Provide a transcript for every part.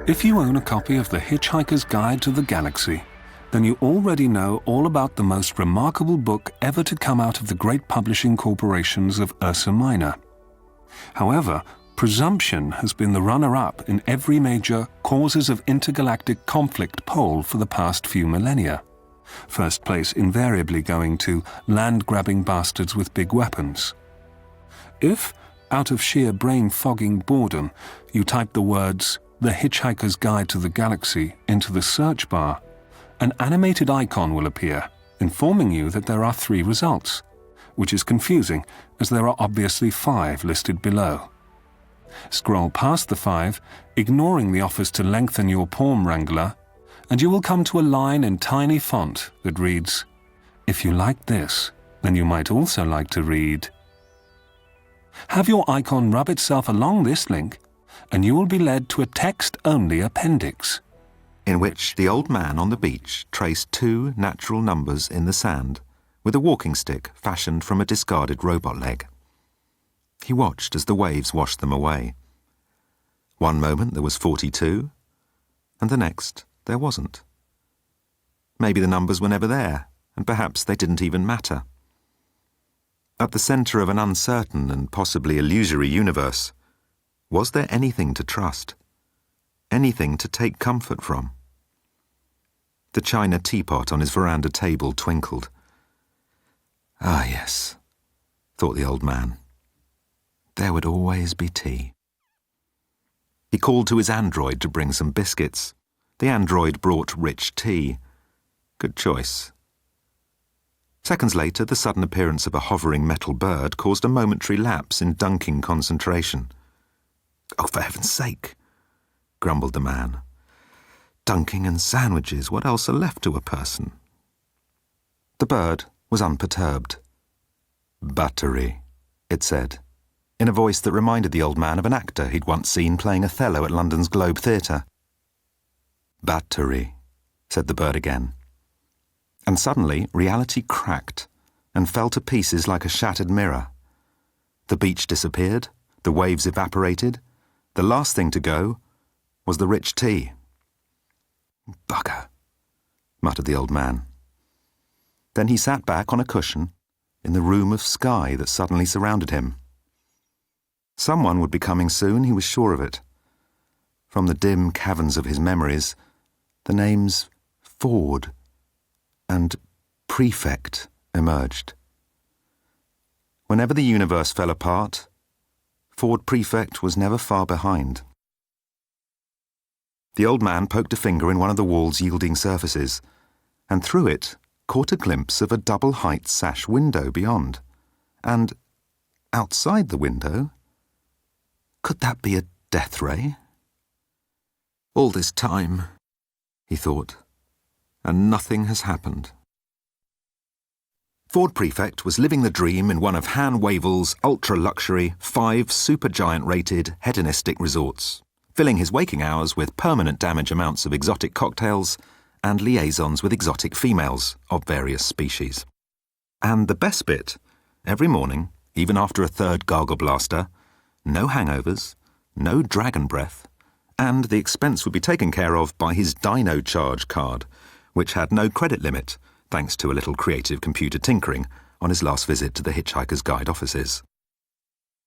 If you own a copy of The Hitchhiker's Guide to the Galaxy, then you already know all about the most remarkable book ever to come out of the great publishing corporations of Ursa Minor. However, Presumption has been the runner-up in every major Causes of Intergalactic Conflict poll for the past few millennia. First place invariably going to land-grabbing bastards with big weapons. If, out of sheer brain-fogging boredom, you type the words The Hitchhiker's Guide to the Galaxy into the search bar, an animated icon will appear, informing you that there are 3 results, which is confusing as there are obviously 5 listed below. Scroll past the 5, ignoring the offers to lengthen your palm wrangler, and you will come to a line in tiny font that reads, "If you like this, then you might also like to read." Have your icon rub itself along this link, and you will be led to a text-only appendix, in which the old man on the beach traced 2 natural numbers in the sand with a walking stick fashioned from a discarded robot leg. He watched as the waves washed them away. One moment there was 42, and the next there wasn't. Maybe the numbers were never there, and perhaps they didn't even matter. At the centre of an uncertain and possibly illusory universe, was there anything to trust? Anything to take comfort from? The china teapot on his veranda table twinkled. Ah, yes, thought the old man. There would always be tea. He called to his android to bring some biscuits. The android brought rich tea. Good choice. Seconds later, the sudden appearance of a hovering metal bird caused a momentary lapse in dunking concentration. "Oh, for heaven's sake," grumbled the man. "Dunking and sandwiches, what else are left to a person?" The bird was unperturbed. "Battery," it said, in a voice that reminded the old man of an actor he'd once seen playing Othello at London's Globe Theatre. "Battery," said the bird again. And suddenly reality cracked and fell to pieces like a shattered mirror. The beach disappeared, the waves evaporated. The last thing to go was the rich tea. "Bugger," muttered the old man. Then he sat back on a cushion in the room of sky that suddenly surrounded him. Someone would be coming soon, he was sure of it. From the dim caverns of his memories, the names Ford and Prefect emerged. Whenever the universe fell apart, Ford Prefect was never far behind. The old man poked a finger in one of the wall's yielding surfaces, and through it caught a glimpse of a double-height sash window beyond. And outside the window, could that be a death ray? All this time, he thought, and nothing has happened. Ford Prefect was living the dream in one of Han Wavell's ultra-luxury, 5 supergiant-rated hedonistic resorts, filling his waking hours with permanent damage amounts of exotic cocktails and liaisons with exotic females of various species. And the best bit, every morning, even after a 3rd gargle blaster, no hangovers, no dragon breath, and the expense would be taken care of by his Dino Charge card, which had no credit limit, thanks to a little creative computer tinkering on his last visit to the Hitchhiker's Guide offices.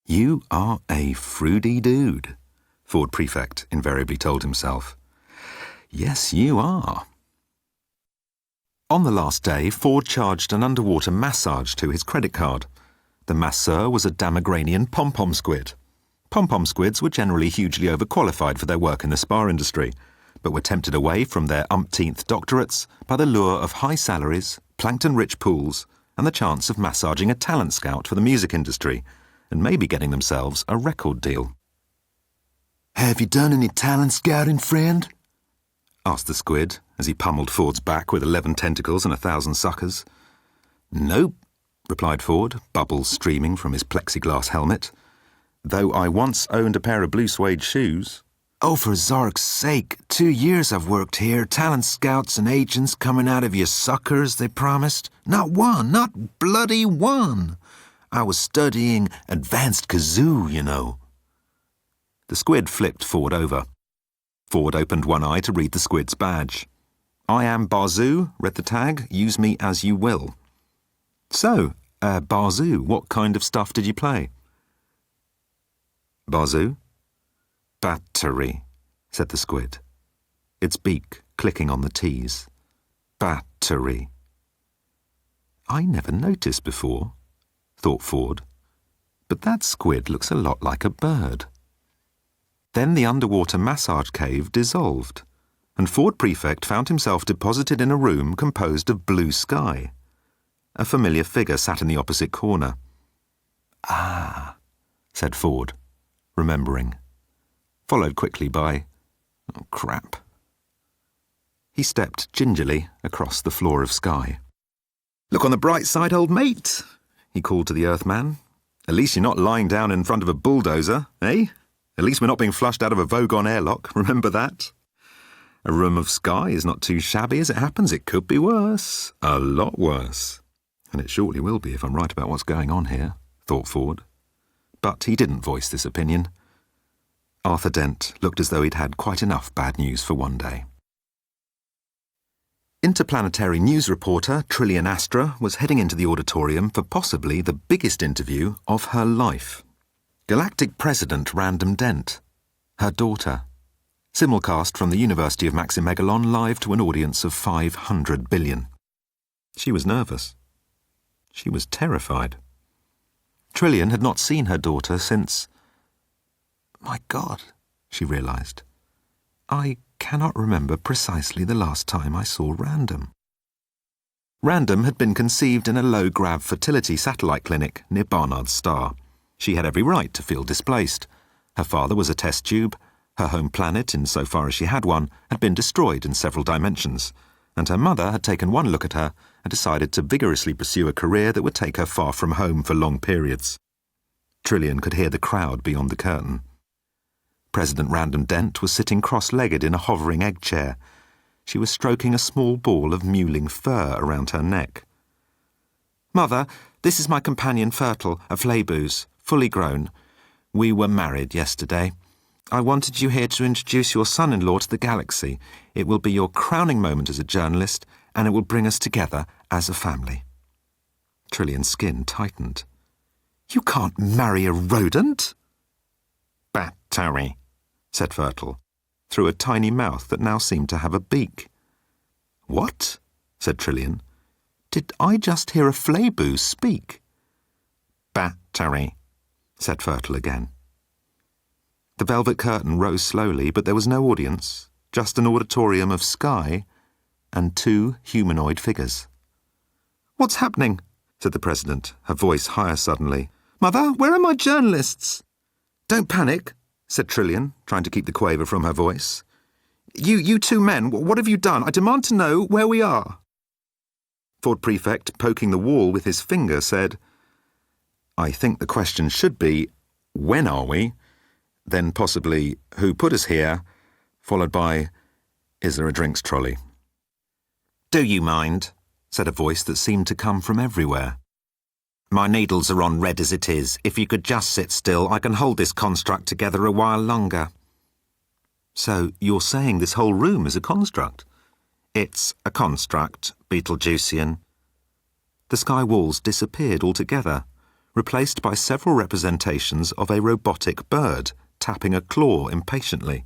"You are a fruity dude," Ford Prefect invariably told himself. "Yes, you are." On the last day, Ford charged an underwater massage to his credit card. The masseur was a Damagranian pom-pom squid. Pom-pom squids were generally hugely overqualified for their work in the spa industry, but were tempted away from their umpteenth doctorates by the lure of high salaries, plankton-rich pools, and the chance of massaging a talent scout for the music industry, and maybe getting themselves a record deal. "Have you done any talent scouting, friend?" asked the squid, as he pummeled Ford's back with 11 tentacles and 1,000 suckers. "Nope," replied Ford, bubbles streaming from his plexiglass helmet. "Though I once owned a pair of blue suede shoes." "Oh, for Zark's sake, 2 years I've worked here, talent scouts and agents coming out of you suckers, they promised. Not one, not bloody one. I was studying advanced kazoo, you know." The squid flipped Ford over. Ford opened one eye to read the squid's badge. "I am Barzoo," read the tag. "Use me as you will." "So, Barzoo, what kind of stuff did you play?" "Barzoo?" "Battery," said the squid, its beak clicking on the T's. "Battery." "I never noticed before," thought Ford, "but that squid looks a lot like a bird." Then the underwater massage cave dissolved, and Ford Prefect found himself deposited in a room composed of blue sky. A familiar figure sat in the opposite corner. "Ah," said Ford, remembering, followed quickly by, "Oh, crap." He stepped gingerly across the floor of sky. "Look on the bright side, old mate," he called to the Earthman. "At least you're not lying down in front of a bulldozer, eh? At least we're not being flushed out of a Vogon airlock, remember that? A room of sky is not too shabby as it happens. It could be worse, a lot worse. And it shortly will be if I'm right about what's going on here," thought Ford. But he didn't voice this opinion. Arthur Dent looked as though he'd had quite enough bad news for one day. Interplanetary news reporter Trillian Astra was heading into the auditorium for possibly the biggest interview of her life. Galactic President Random Dent, her daughter, simulcast from the University of Maximegalon live to an audience of 500 billion. She was nervous. She was terrified. Trillian had not seen her daughter since... My God, she realised. I cannot remember precisely the last time I saw Random. Random had been conceived in a low-grav fertility satellite clinic near Barnard's Star. She had every right to feel displaced. Her father was a test tube. Her home planet, insofar as she had one, had been destroyed in several dimensions, and her mother had taken one look at her and decided to vigorously pursue a career that would take her far from home for long periods. Trillian could hear the crowd beyond the curtain. President Random Dent was sitting cross-legged in a hovering egg chair. She was stroking a small ball of mewling fur around her neck. "Mother, this is my companion Fertile, a Flayboos, fully grown. We were married yesterday. I wanted you here to introduce your son-in-law to the galaxy. It will be your crowning moment as a journalist, and it will bring us together as a family." Trillian's skin tightened. "You can't marry a rodent!" "Battery," said Fertile, through a tiny mouth that now seemed to have a beak. "What?" said Trillian. "Did I just hear a Flayboos speak?" "Battery," said Fertile again. The velvet curtain rose slowly, but there was no audience, just an auditorium of sky and two humanoid figures. "What's happening?" said the President, her voice higher suddenly. "Mother, where are my journalists?" "Don't panic," said Trillian, trying to keep the quaver from her voice. You two men, what have you done? I demand to know where we are." Ford Prefect, poking the wall with his finger, said, "I think the question should be, when are we? Then possibly, who put us here? Followed by, is there a drinks trolley?" "Do you mind?" said a voice that seemed to come from everywhere. "My needles are on red as it is. If you could just sit still, I can hold this construct together a while longer." "So you're saying this whole room is a construct?" "It's a construct, Beetlejuicean." The sky walls disappeared altogether, replaced by several representations of a robotic bird tapping a claw impatiently.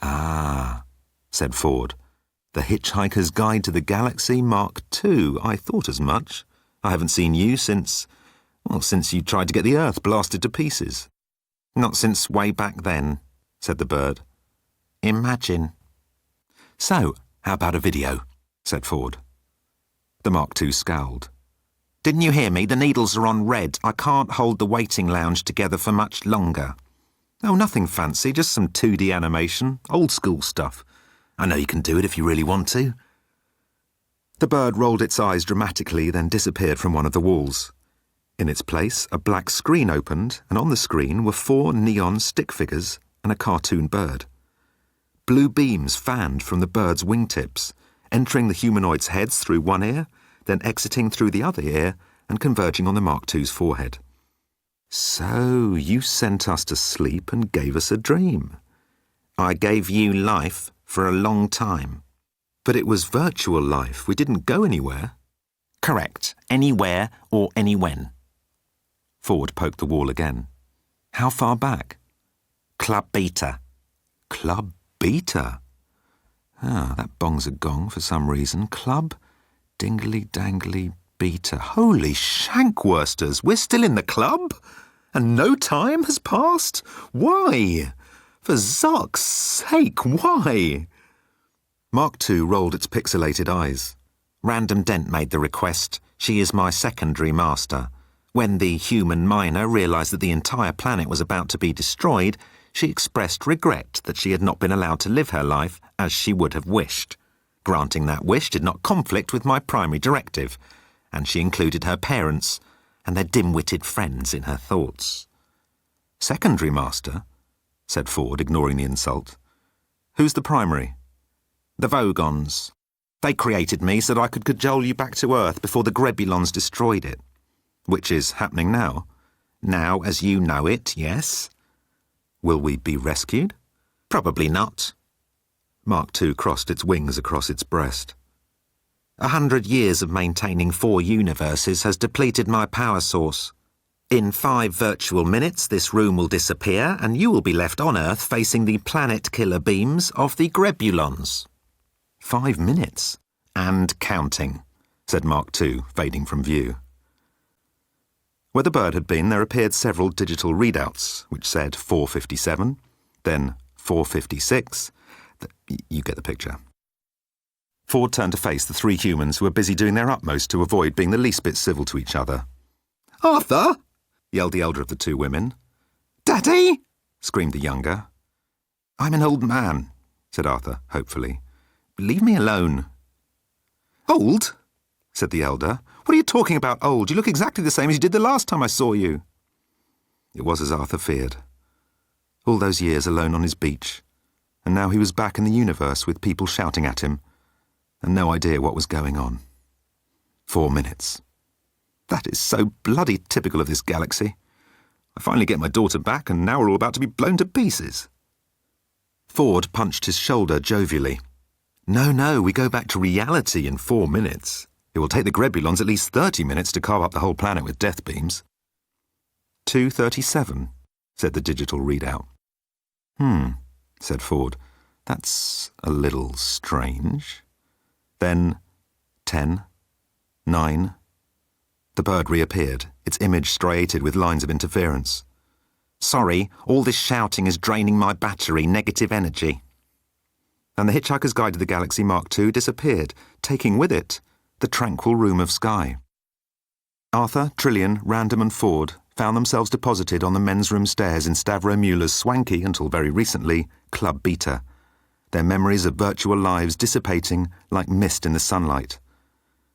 "Ah," said Ford. "The Hitchhiker's Guide to the Galaxy Mark II. I thought as much. I haven't seen you since you tried to get the Earth blasted to pieces." "Not since way back then," said the bird. "Imagine." "So, how about a video?" said Ford. The Mark II scowled. "Didn't you hear me? The needles are on red. I can't hold the waiting lounge together for much longer." "Oh, nothing fancy, just some 2D animation, old-school stuff. I know you can do it if you really want to." The bird rolled its eyes dramatically, then disappeared from one of the walls. In its place, a black screen opened, and on the screen were 4 neon stick figures and a cartoon bird. Blue beams fanned from the bird's wingtips, entering the humanoids' heads through one ear, then exiting through the other ear and converging on the Mark II's forehead. "So you sent us to sleep and gave us a dream. I gave you life for a long time. But it was virtual life. We didn't go anywhere. Correct. Anywhere or anywhen. Ford poked the wall again. How far back? Club Beta. Club Beta? Ah, that bongs a gong for some reason. Club Dingly Dangly Beta. Holy shankworsters, we're still in the club? And no time has passed? Why? For Zock's sake, why? Mark II rolled its pixelated eyes. Random Dent made the request. She is my secondary master. When the human miner realised that the entire planet was about to be destroyed, she expressed regret that she had not been allowed to live her life as she would have wished. Granting that wish did not conflict with my primary directive, and she included her parents and their dim-witted friends in her thoughts. Secondary master? Said Ford, ignoring the insult. Who's the primary? The Vogons. They created me so that I could cajole you back to Earth before the Grebulons destroyed it. Which is happening now. Now as you know it, yes? Will we be rescued? Probably not. Mark II crossed its wings across its breast. 100 years of maintaining 4 universes has depleted my power source. In 5 virtual minutes, this room will disappear and you will be left on Earth facing the planet-killer beams of the Grebulons. 5 minutes? And counting, said Mark II, fading from view. Where the bird had been, there appeared several digital readouts, which said 4:57, then 4:56. You get the picture. Ford turned to face the 3 humans who were busy doing their utmost to avoid being the least bit civil to each other. "Arthur!" yelled the elder of the 2 women. "Daddy!" screamed the younger. "I'm an old man," said Arthur, hopefully. "Leave me alone." "Old?" said the elder. "What are you talking about, old? You look exactly the same as you did the last time I saw you." It was as Arthur feared. All those years alone on his beach, and now he was back in the universe with people shouting at him, and no idea what was going on. 4 minutes. That is so bloody typical of this galaxy. I finally get my daughter back, and now we're all about to be blown to pieces. Ford punched his shoulder jovially. No, we go back to reality in 4 minutes. It will take the Grebulons at least 30 minutes to carve up the whole planet with death beams. 2:37, said the digital readout. Said Ford. That's a little strange. Then 10, 9. The bird reappeared, its image striated with lines of interference. "Sorry, all this shouting is draining my battery, negative energy." And the Hitchhiker's Guide to the Galaxy Mark II disappeared, taking with it the tranquil room of sky. Arthur, Trillian, Random and Ford found themselves deposited on the men's room stairs in Stavro Muller's swanky, until very recently, Club Beta, their memories of virtual lives dissipating like mist in the sunlight.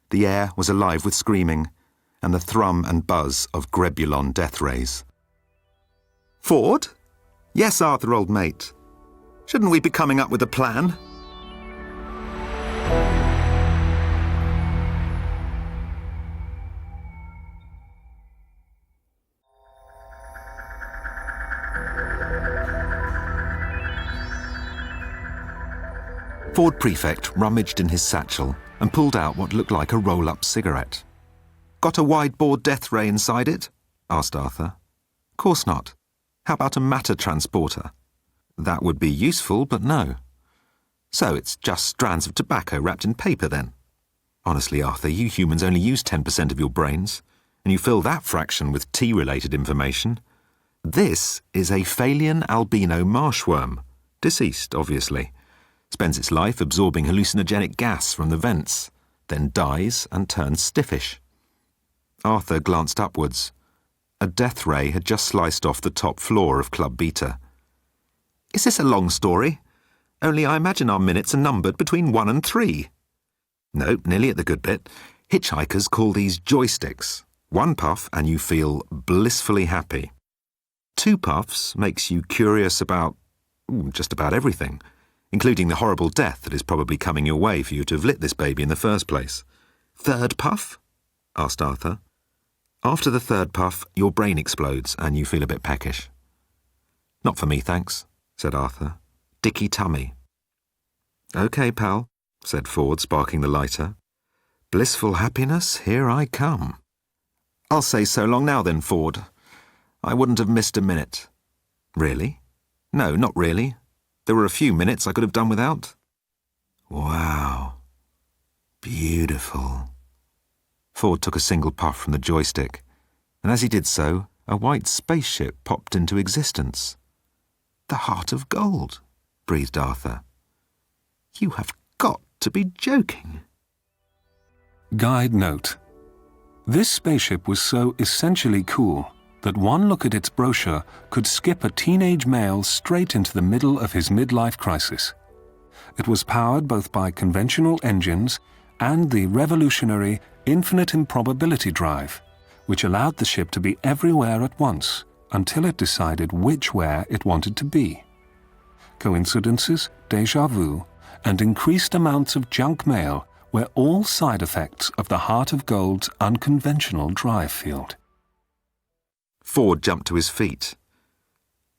The air was alive with screaming and the thrum and buzz of Grebulon death rays. "Ford?" "Yes, Arthur, old mate. Shouldn't we be coming up with a plan?" Ford Prefect rummaged in his satchel and pulled out what looked like a roll-up cigarette. "Got a wide-bore death ray inside it?" asked Arthur. "Course not. How about a matter transporter?" "That would be useful, but no." "So it's just strands of tobacco wrapped in paper, then?" "Honestly, Arthur, you humans only use 10% of your brains, and you fill that fraction with tea-related information. This is a Phalian albino marshworm, deceased, obviously. Spends its life absorbing hallucinogenic gas from the vents, then dies and turns stiffish." Arthur glanced upwards. A death ray had just sliced off the top floor of Club Beta. "Is this a long story? Only I imagine our minutes are numbered between 1 and 3. "No, nearly at the good bit. Hitchhikers call these joysticks. 1 puff and you feel blissfully happy. 2 puffs makes you curious about just about everything, including the horrible death that is probably coming your way for you to have lit this baby in the first place. 3rd puff?" asked Arthur. "After the 3rd puff, your brain explodes and you feel a bit peckish." "Not for me, thanks," said Arthur. dicky tummy. "OK, pal," said Ford, sparking the lighter. "Blissful happiness, here I come." "I'll say so long now then, Ford. I wouldn't have missed a minute." "Really?" "No, not really. There were a few minutes I could have done without." "Wow. Beautiful." Ford took a single puff from the joystick, and as he did so, a white spaceship popped into existence. "The Heart of Gold," breathed Arthur. "You have got to be joking." Guide note. This spaceship was so essentially cool that one look at its brochure could skip a teenage male straight into the middle of his midlife crisis. It was powered both by conventional engines and the revolutionary infinite improbability drive, which allowed the ship to be everywhere at once until it decided which where it wanted to be. Coincidences, déjà vu, and increased amounts of junk mail were all side effects of the Heart of Gold's unconventional drive field. Ford jumped to his feet.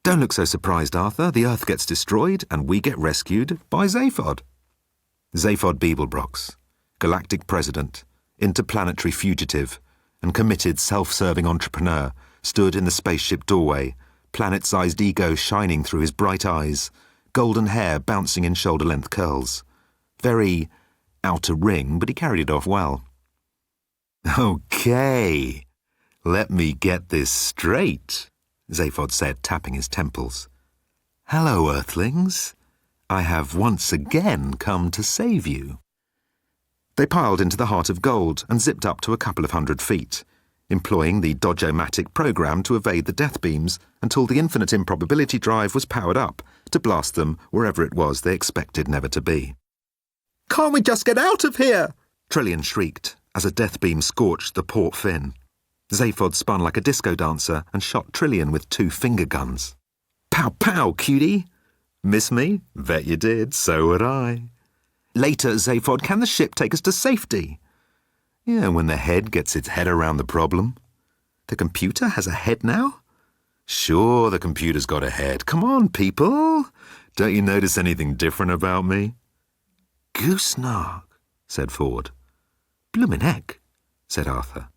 "Don't look so surprised, Arthur. The Earth gets destroyed and we get rescued by Zaphod." Zaphod Beeblebrox, galactic president, interplanetary fugitive, and committed self-serving entrepreneur, stood in the spaceship doorway, planet-sized ego shining through his bright eyes, golden hair bouncing in shoulder-length curls. Very outer ring, but he carried it off well. "OK. Let me get this straight," Zaphod said, tapping his temples. "Hello, Earthlings. I have once again come to save you." They piled into the Heart of Gold and zipped up to a couple of 100 feet, employing the Dodge-O-Matic program to evade the death beams until the infinite improbability drive was powered up to blast them wherever it was they expected never to be. "Can't we just get out of here?" Trillian shrieked as a death beam scorched the port fin. Zaphod spun like a disco dancer and shot Trillian with 2 finger guns. "Pow, pow, cutie!" "Miss me? Bet you did, so would I." "Later, Zaphod, can the ship take us to safety?" "Yeah, when the head gets its head around the problem." "The computer has a head now?" "Sure, the computer's got a head. Come on, people. Don't you notice anything different about me?" "Goose-narg," said Ford. "Bloomin' heck," said Arthur.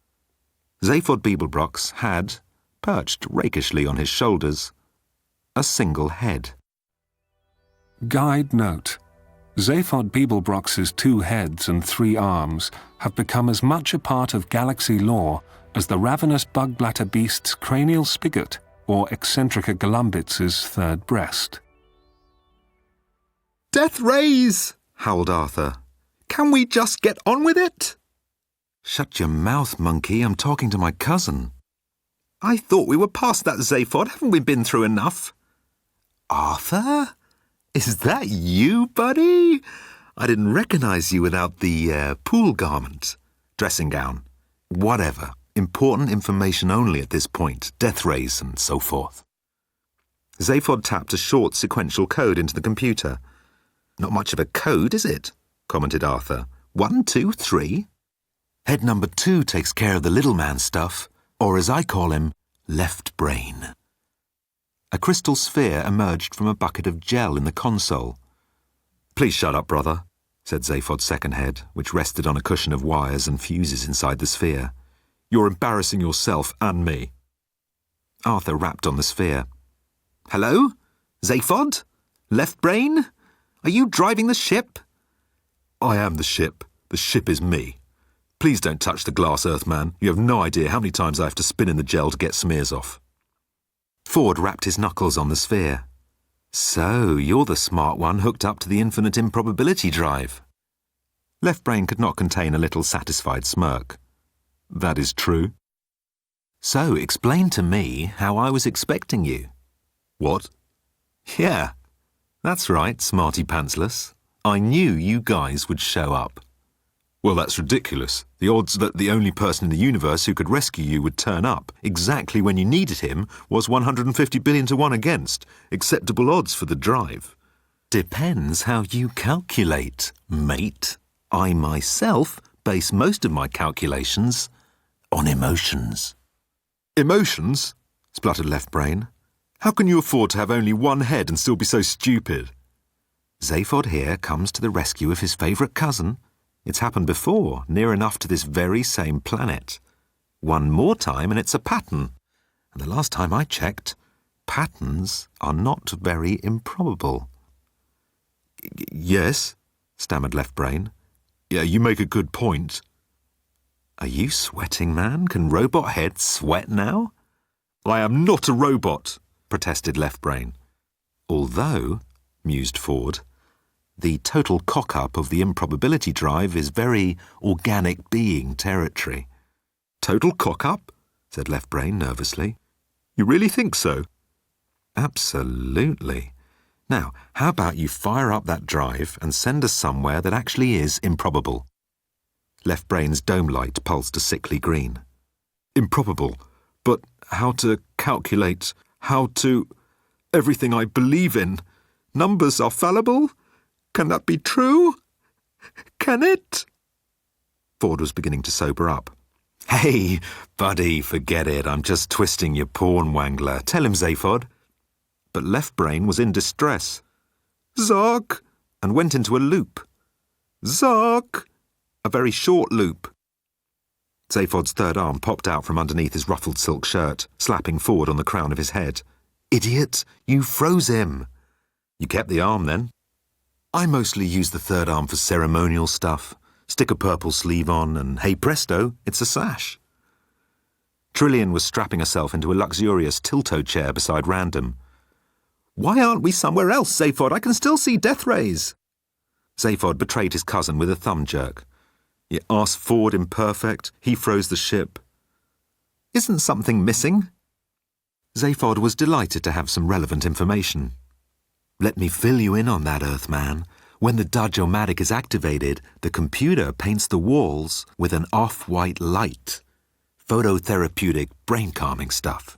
Zaphod Beeblebrox had, perched rakishly on his shoulders, a single head. Guide note. Zaphod Beeblebrox's 2 heads and 3 arms have become as much a part of galaxy lore as the ravenous bug-blatter beast's cranial spigot or eccentric Galumbitz's 3rd breast. "Death rays!" howled Arthur. "Can we just get on with it?" "Shut your mouth, monkey. I'm talking to my cousin." "I thought we were past that, Zaphod. Haven't we been through enough?" "Arthur? Is that you, buddy? I didn't recognize you without the pool garment. Dressing gown. Whatever. Important information only at this point. Death rays and so forth." Zaphod tapped a short sequential code into the computer. "Not much of a code, is it?" commented Arthur. 1, 2, 3. "Head number 2 takes care of the little man stuff, or as I call him, left brain." A crystal sphere emerged from a bucket of gel in the console. "Please shut up, brother," said Zaphod's second head, which rested on a cushion of wires and fuses inside the sphere. "You're embarrassing yourself and me." Arthur rapped on the sphere. "Hello? Zaphod? Left brain? Are you driving the ship?" "I am the ship. The ship is me. Please don't touch the glass, Earthman. You have no idea how many times I have to spin in the gel to get smears off." Ford rapped his knuckles on the sphere. "So, you're the smart one hooked up to the infinite improbability drive." Left brain could not contain a little satisfied smirk. "That is true." "So, explain to me how I was expecting you." "What?" "Yeah, that's right, smarty pantsless. I knew you guys would show up." "Well, that's ridiculous. The odds that the only person in the universe who could rescue you would turn up exactly when you needed him was 150 billion to 1 against. Acceptable odds for the drive." "Depends how you calculate, mate. I myself base most of my calculations on emotions." "Emotions?" spluttered Left Brain. "How can you afford to have only 1 head and still be so stupid?" Zaphod here comes to the rescue of his favourite cousin. It's happened before, near enough to this very same planet. One more time and it's a pattern. And the last time I checked, patterns are not very improbable. Yes, stammered Left Brain. Yeah, you make a good point. Are you sweating, man? Can robot heads sweat now? I am not a robot, protested Left Brain. Although, mused Ford, the total cock-up of the improbability drive is very organic being territory. Total cock-up? Said Left Brain nervously. You really think so? Absolutely. Now, how about you fire up that drive and send us somewhere that actually is improbable? Left Brain's dome light pulsed a sickly green. Improbable? But how to calculate? How to... Everything I believe in. Numbers are fallible? Can that be true? Can it? Ford was beginning to sober up. Hey, buddy, forget it. I'm just twisting your porn wangler. Tell him, Zaphod. But Left Brain was in distress. Zark! And went into a loop. Zark! A very short loop. Zaphod's third arm popped out from underneath his ruffled silk shirt, slapping Ford on the crown of his head. Idiot! You froze him! You kept the arm, then? I mostly use the third arm for ceremonial stuff. Stick a purple sleeve on, and hey presto, it's a sash. Trillian was strapping herself into a luxurious tilto chair beside Random. Why aren't we somewhere else, Zaphod? I can still see death rays. Zaphod betrayed his cousin with a thumb jerk. You asked Ford imperfect, he froze the ship. Isn't something missing? Zaphod was delighted to have some relevant information. Let me fill you in on that, Earthman. When the Dudge-O-Matic is activated, the computer paints the walls with an off-white light. Phototherapeutic, brain-calming stuff.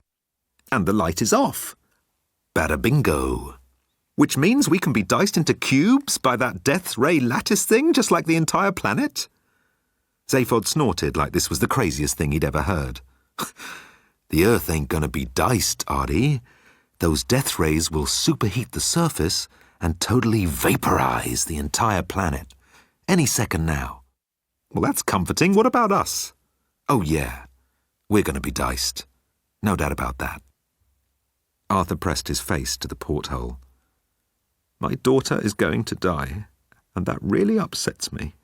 And the light is off. Bada bingo. Which means we can be diced into cubes by that death ray lattice thing, just like the entire planet? Zaphod snorted like this was the craziest thing he'd ever heard. The Earth ain't gonna be diced, Artie. Those death rays will superheat the surface and totally vaporize the entire planet. Any second now. Well, that's comforting. What about us? Oh, yeah. We're gonna be diced. No doubt about that. Arthur pressed his face to the porthole. My daughter is going to die, and that really upsets me.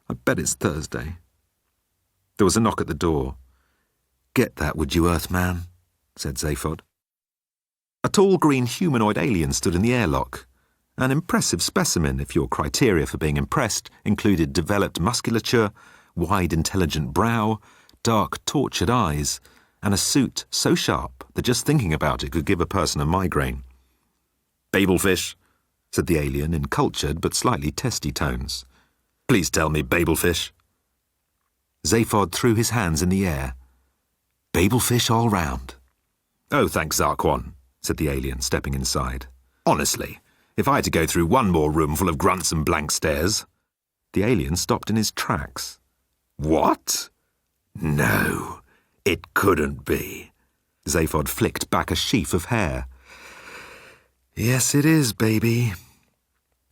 I bet it's Thursday. There was a knock at the door. Get that, would you, Earthman? Said Zaphod. A tall green humanoid alien stood in the airlock. An impressive specimen if your criteria for being impressed included developed musculature, wide intelligent brow, dark tortured eyes, and a suit so sharp that just thinking about it could give a person a migraine. Babelfish, said the alien in cultured but slightly testy tones. Please tell me, Babelfish. Zaphod threw his hands in the air. Babelfish all round. Oh, thanks, Zarquan, said the alien, stepping inside. Honestly, if I had to go through one more room full of grunts and blank stares... The alien stopped in his tracks. What? No, it couldn't be. Zaphod flicked back a sheaf of hair. Yes, it is, baby.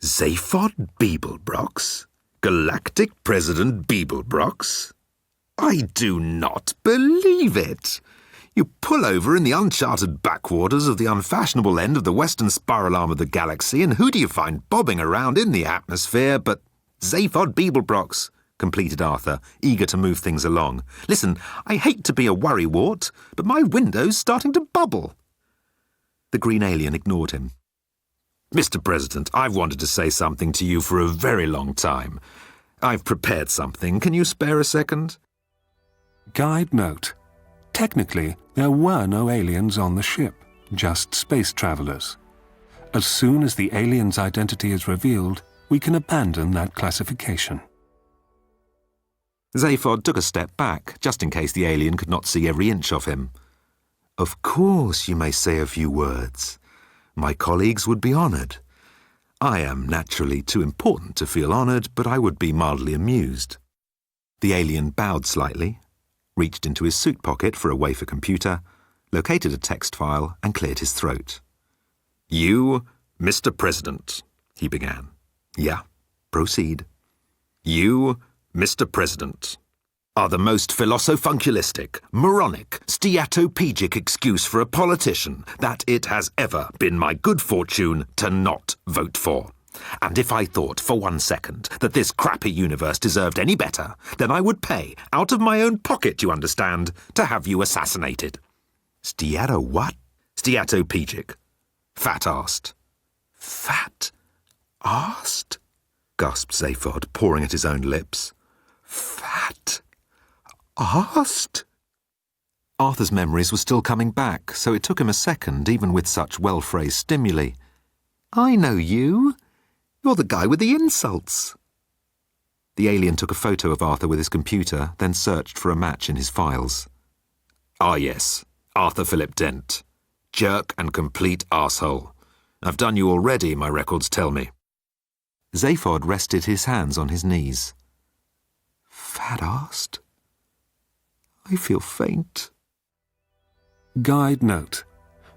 Zaphod Beeblebrox? Galactic President Beeblebrox? I do not believe it. You pull over in the uncharted backwaters of the unfashionable end of the western spiral arm of the galaxy, and who do you find bobbing around in the atmosphere but Zaphod Beeblebrox, completed Arthur, eager to move things along. Listen, I hate to be a worrywart, but my window's starting to bubble. The green alien ignored him. Mr. President, I've wanted to say something to you for a very long time. I've prepared something. Can you spare a second? Guide note. Technically, there were no aliens on the ship, just space travelers. As soon as the alien's identity is revealed, we can abandon that classification. Zaphod took a step back, just in case the alien could not see every inch of him. Of course you may say a few words. My colleagues would be honoured. I am naturally too important to feel honoured, but I would be mildly amused. The alien bowed slightly, reached into his suit pocket for a wafer computer, located a text file and cleared his throat. You, Mr. President, he began. Yeah, proceed. You, Mr. President, are the most philosophunctualistic, moronic, steatopegic excuse for a politician that it has ever been my good fortune to not vote for. And if I thought for 1 second that this crappy universe deserved any better, then I would pay, out of my own pocket, you understand, to have you assassinated. Steato what? Steatopegic. Fat-arsed. Fat-arsed? Gasped Zaphod, pouring at his own lips. Fat-arsed? Arthur's memories were still coming back, so it took him a second, even with such well-phrased stimuli. I know you. You're the guy with the insults. The alien took a photo of Arthur with his computer, then searched for a match in his files. Ah, yes. Arthur Philip Dent. Jerk and complete arsehole. I've done you already, my records tell me. Zaphod rested his hands on his knees. Fat-arsed? I feel faint. Guide note.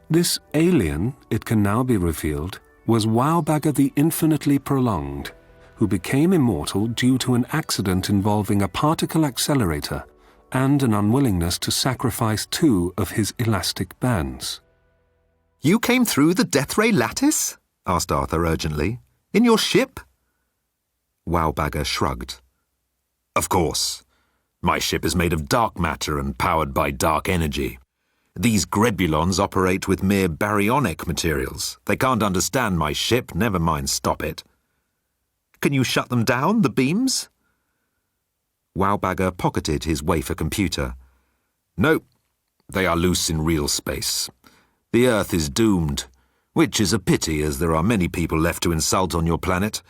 This alien, it can now be revealed, was Wowbagger the Infinitely Prolonged, who became immortal due to an accident involving a particle accelerator and an unwillingness to sacrifice 2 of his elastic bands. You came through the death ray lattice? Asked Arthur urgently. In your ship? Wowbagger shrugged. Of course. My ship is made of dark matter and powered by dark energy. These Grebulons operate with mere baryonic materials. They can't understand my ship, never mind stop it. Can you shut them down, the beams? Wowbagger pocketed his wafer computer. No, they are loose in real space. The Earth is doomed, which is a pity as there are many people left to insult on your planet.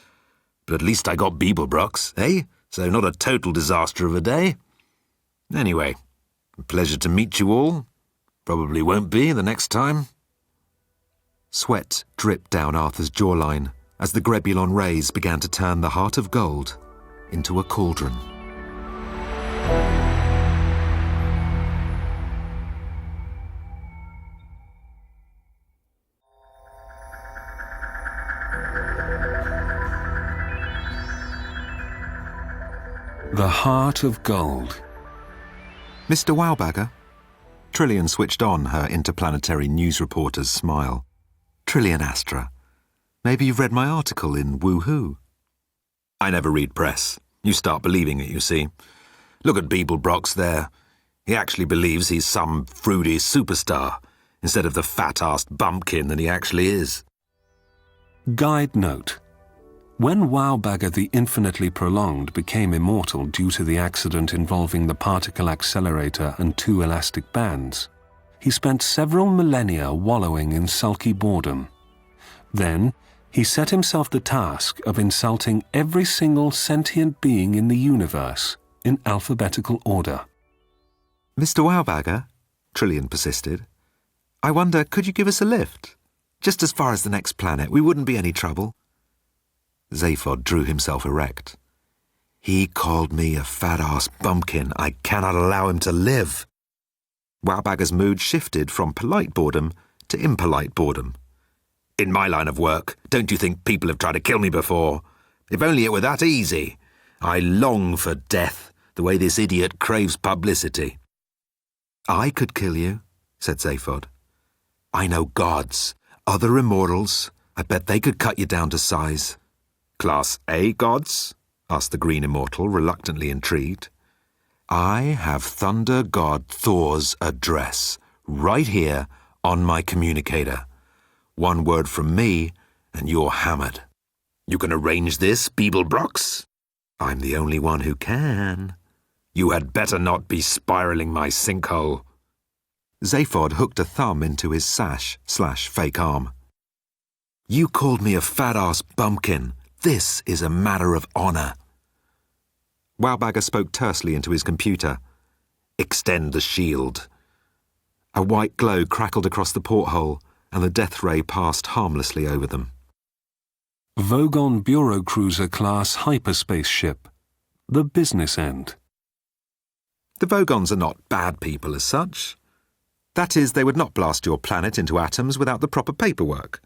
But at least I got Beeblebrox, eh? So not a total disaster of a day. Anyway, a pleasure to meet you all. Probably won't be the next time. Sweat dripped down Arthur's jawline as the Grebulon rays began to turn the heart of gold into a cauldron. The heart of gold. Mr. Wowbagger? Trillian switched on her interplanetary news reporter's smile. Trillian Astra. Maybe you've read my article in Woohoo. I never read press. You start believing it, you see. Look at Beeblebrox there. He actually believes he's some fruity superstar, instead of the fat-arsed bumpkin that he actually is. Guide note. When Wowbagger the Infinitely Prolonged became immortal due to the accident involving the particle accelerator and 2 elastic bands, he spent several millennia wallowing in sulky boredom. Then, he set himself the task of insulting every single sentient being in the universe in alphabetical order. Mr. Wowbagger, Trillian persisted, I wonder, could you give us a lift? Just as far as the next planet, we wouldn't be any trouble. Zaphod drew himself erect. He called me a fat-ass bumpkin. I cannot allow him to live. Wowbagger's mood shifted from polite boredom to impolite boredom. In my line of work, don't you think people have tried to kill me before? If only it were that easy. I long for death, the way this idiot craves publicity. I could kill you, said Zaphod. I know gods, other immortals. I bet they could cut you down to size. Class A gods? Asked the green immortal, reluctantly intrigued. I have Thunder God Thor's address, right here on my communicator. One word from me, and you're hammered. You can arrange this, Beeblebrox? I'm the only one who can. You had better not be spiraling my sinkhole. Zaphod hooked a thumb into his sash/fake arm. You called me a fat-ass bumpkin. This is a matter of honor. Wowbagger spoke tersely into his computer. Extend the shield. A white glow crackled across the porthole, and the death ray passed harmlessly over them. Vogon Bureau Cruiser class hyperspace ship. The business end. The Vogons are not bad people as such. That is, they would not blast your planet into atoms without the proper paperwork.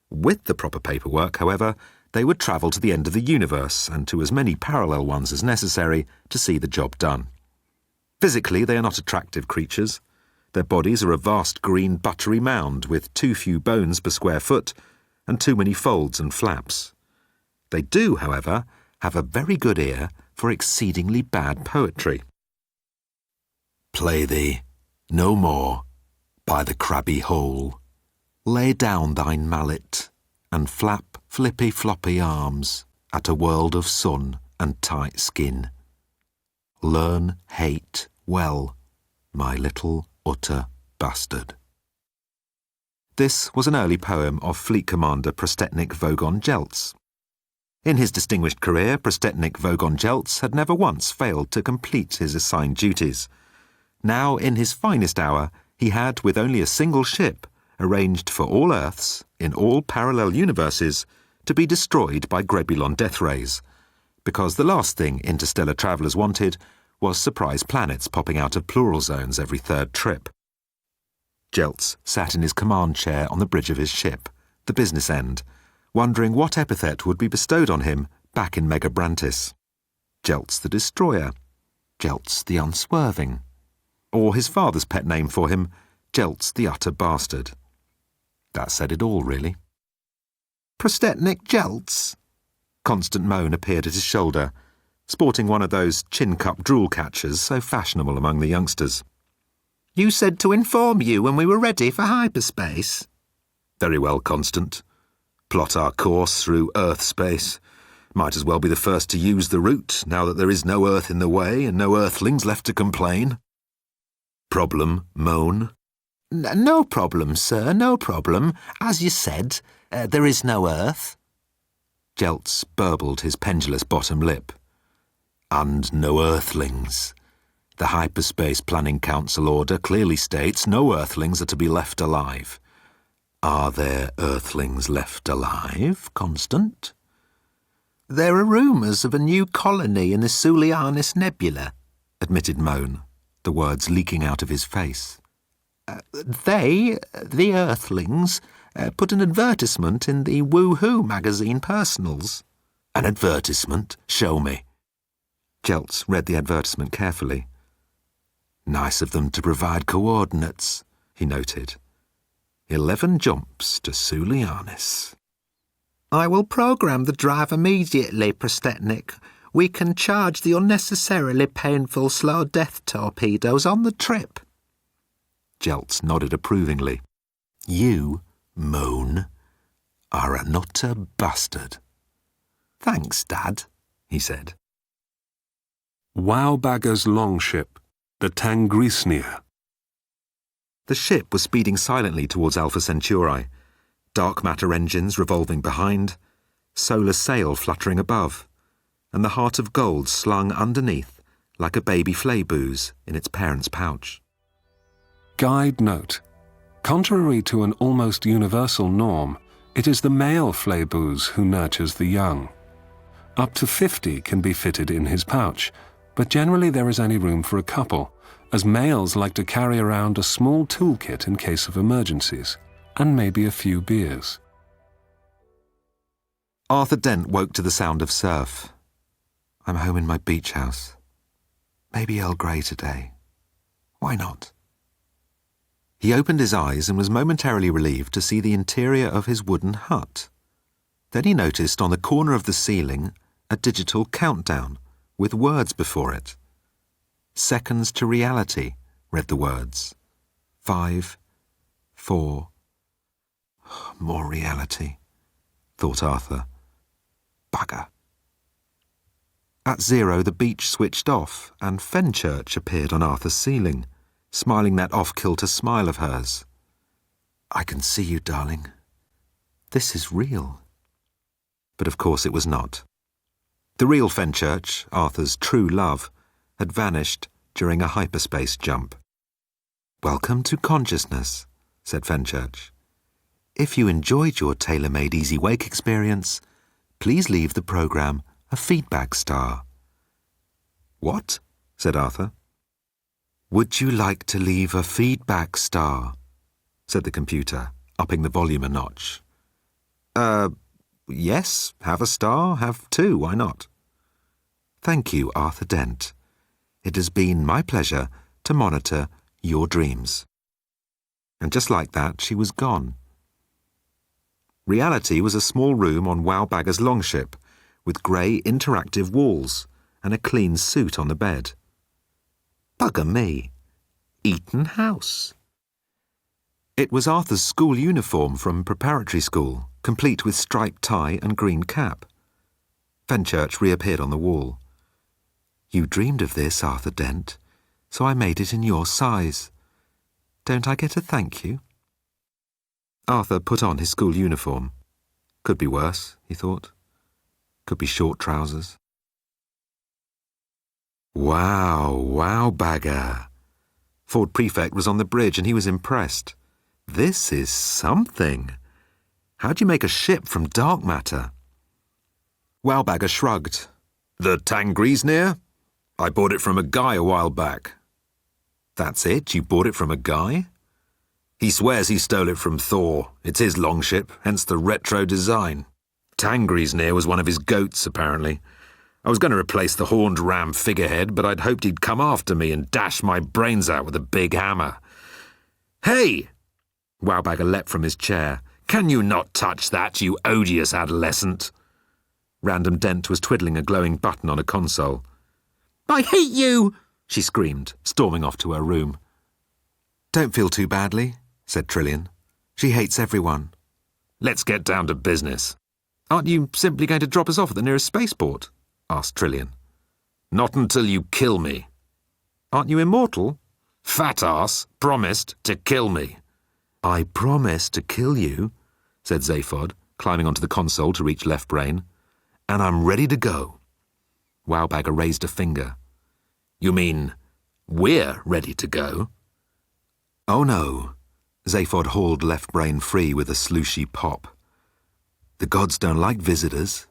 With the proper paperwork, however, they would travel to the end of the universe and to as many parallel ones as necessary to see the job done. Physically, they are not attractive creatures. Their bodies are a vast green buttery mound with too few bones per square foot and too many folds and flaps. They do, however, have a very good ear for exceedingly bad poetry. Play thee no more by the crabby hole. Lay down thine mallet and flap flippy floppy arms at a world of sun and tight skin. Learn hate well, my little utter bastard. This was an early poem of Fleet Commander Prostetnik Vogon Jeltz. In his distinguished career, Prostetnik Vogon Jeltz had never once failed to complete his assigned duties. Now, in his finest hour, he had, with only a single ship, arranged for all Earths, in all parallel universes, to be destroyed by Grebulon death rays, because the last thing interstellar travellers wanted was surprise planets popping out of plural zones every third trip. Jeltz sat in his command chair on the bridge of his ship, the business end, wondering what epithet would be bestowed on him back in Megabrantis. Jeltz the Destroyer, Jeltz the Unswerving, or his father's pet name for him, Jeltz the Utter Bastard. That said it all, really. Prostetnik Jeltz? Constant Moan appeared at his shoulder, sporting one of those chin-cup drool catchers so fashionable among the youngsters. You said to inform you when we were ready for hyperspace. Very well, Constant. Plot our course through Earth space. Might as well be the first to use the route, now that there is no Earth in the way and no Earthlings left to complain. Problem, Moan? No problem, sir, no problem. As you said, there is no Earth. Jeltz burbled his pendulous bottom lip. And no Earthlings. The Hyperspace Planning Council order clearly states no Earthlings are to be left alive. Are there Earthlings left alive, Constant? There are rumours of a new colony in the Sulianis Nebula, admitted Moan, the words leaking out of his face. They, the Earthlings, put an advertisement in the Woohoo magazine Personals. An advertisement? Show me. Jeltz read the advertisement carefully. Nice of them to provide coordinates, he noted. 11 jumps to Sulianis. I will program the drive immediately, Prostetnik. We can charge the unnecessarily painful slow death torpedoes on the trip. Jeltz nodded approvingly. You, Moan, are an utter bastard. Thanks, Dad, he said. Wowbagger's longship, the Tangrisnia. The ship was speeding silently towards Alpha Centauri, dark matter engines revolving behind, solar sail fluttering above, and the heart of gold slung underneath like a baby flayboos in its parent's pouch. Guide note. Contrary to an almost universal norm, it is the male flayboos who nurtures the young. Up to 50 can be fitted in his pouch, but generally there is only room for a couple, as males like to carry around a small toolkit in case of emergencies, and maybe a few beers. Arthur Dent woke to the sound of surf. I'm home in my beach house. Maybe Earl Grey today. Why not? He opened his eyes and was momentarily relieved to see the interior of his wooden hut. Then he noticed on the corner of the ceiling a digital countdown with words before it. Seconds to reality, read the words. 5, 4... More reality, thought Arthur. Bugger. At 0, the beach switched off, and Fenchurch appeared on Arthur's ceiling, smiling that off-kilter smile of hers. I can see you, darling. This is real. But of course it was not. The real Fenchurch, Arthur's true love, had vanished during a hyperspace jump. Welcome to consciousness, said Fenchurch. If you enjoyed your tailor-made Easy Wake experience, please leave the program a feedback star. What? Said Arthur. Would you like to leave a feedback star? Said the computer, upping the volume a notch. Yes, have a star, have two, why not? Thank you, Arthur Dent. It has been my pleasure to monitor your dreams. And just like that, she was gone. Reality was a small room on Wowbagger's longship, with grey interactive walls and a clean suit on the bed. Bugger me. Eton House. It was Arthur's school uniform from preparatory school, complete with striped tie and green cap. Fenchurch reappeared on the wall. You dreamed of this, Arthur Dent, so I made it in your size. Don't I get a thank you? Arthur put on his school uniform. Could be worse, he thought. Could be short trousers. Wow, Wowbagger. Ford Prefect was on the bridge and he was impressed. This is something. How'd you make a ship from dark matter? Wowbagger shrugged. The Tangrees near? I bought it from a guy a while back. That's it? You bought it from a guy? He swears he stole it from Thor. It's his longship, hence the retro design. Tangrees near was one of his goats, apparently. I was going to replace the horned ram figurehead, but I'd hoped he'd come after me and dash my brains out with a big hammer. Hey! Wowbagger leapt from his chair. Can you not touch that, you odious adolescent? Random Dent was twiddling a glowing button on a console. I hate you! She screamed, storming off to her room. Don't feel too badly, said Trillian. She hates everyone. Let's get down to business. Aren't you simply going to drop us off at the nearest spaceport? Asked Trillian. Not until you kill me. Aren't you immortal? Fat ass promised to kill me. I promised to kill you, said Zaphod, climbing onto the console to reach left brain. And I'm ready to go. Wowbagger raised a finger. You mean we're ready to go? Oh no. Zaphod hauled left brain free with a slooshy pop. The gods don't like visitors.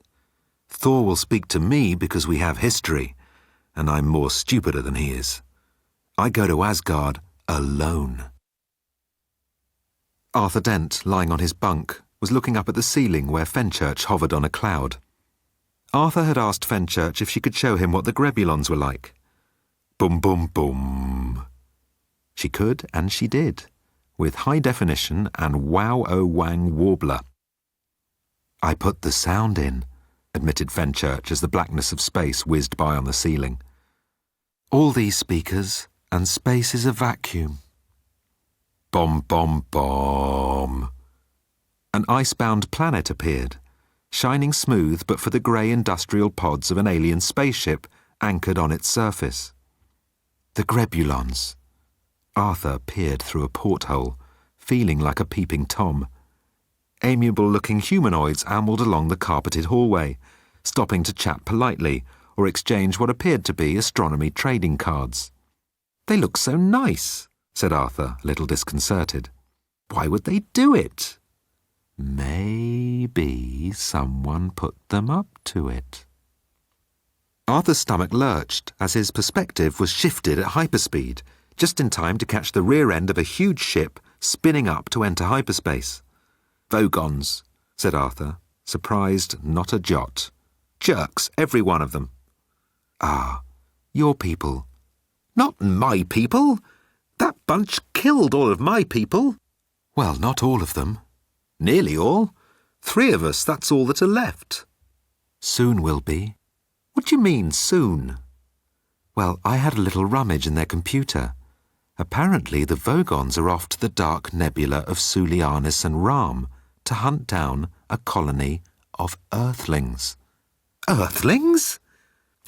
Thor will speak to me because we have history, and I'm more stupider than he is. I go to Asgard alone. Arthur Dent, lying on his bunk, was looking up at the ceiling where Fenchurch hovered on a cloud. Arthur had asked Fenchurch if she could show him what the Grebulons were like. Boom, boom, boom. She could, and she did, with high definition and wow-oh-wang warbler. I put the sound in, admitted Fenchurch as the blackness of space whizzed by on the ceiling. All these speakers, and space is a vacuum. Bomb, bomb, bomb. An icebound planet appeared, shining smooth but for the grey industrial pods of an alien spaceship anchored on its surface. The Grebulons. Arthur peered through a porthole, feeling like a peeping Tom. Amiable-looking humanoids ambled along the carpeted hallway, stopping to chat politely or exchange what appeared to be astronomy trading cards. They look so nice, said Arthur, a little disconcerted. Why would they do it? Maybe someone put them up to it. Arthur's stomach lurched as his perspective was shifted at hyperspeed, just in time to catch the rear end of a huge ship spinning up to enter hyperspace. Vogons, said Arthur, surprised not a jot. Jerks, every one of them. Ah, your people. Not my people. That bunch killed all of my people. Well, not all of them. Nearly all. 3 of us, that's all that are left. Soon will be. What do you mean, soon? Well, I had a little rummage in their computer. Apparently the Vogons are off to the dark nebula of Sulianis and Ram to hunt down a colony of Earthlings. Earthlings?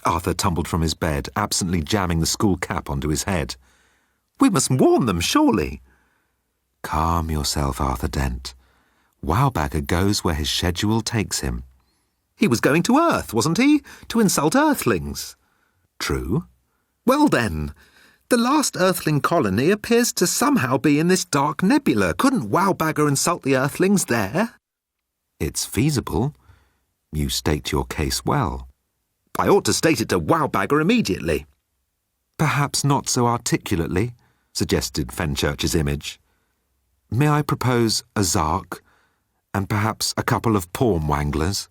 Arthur tumbled from his bed, absently jamming the school cap onto his head. We must warn them, surely. Calm yourself, Arthur Dent. Wowbagger goes where his schedule takes him. He was going to Earth, wasn't he? To insult Earthlings. True. Well then, the last Earthling colony appears to somehow be in this dark nebula. Couldn't Wowbagger insult the Earthlings there? It's feasible. You state your case well. I ought to state it to Wowbagger immediately. Perhaps not so articulately, suggested Fenchurch's image. May I propose a Zark? And perhaps a couple of palm wanglers.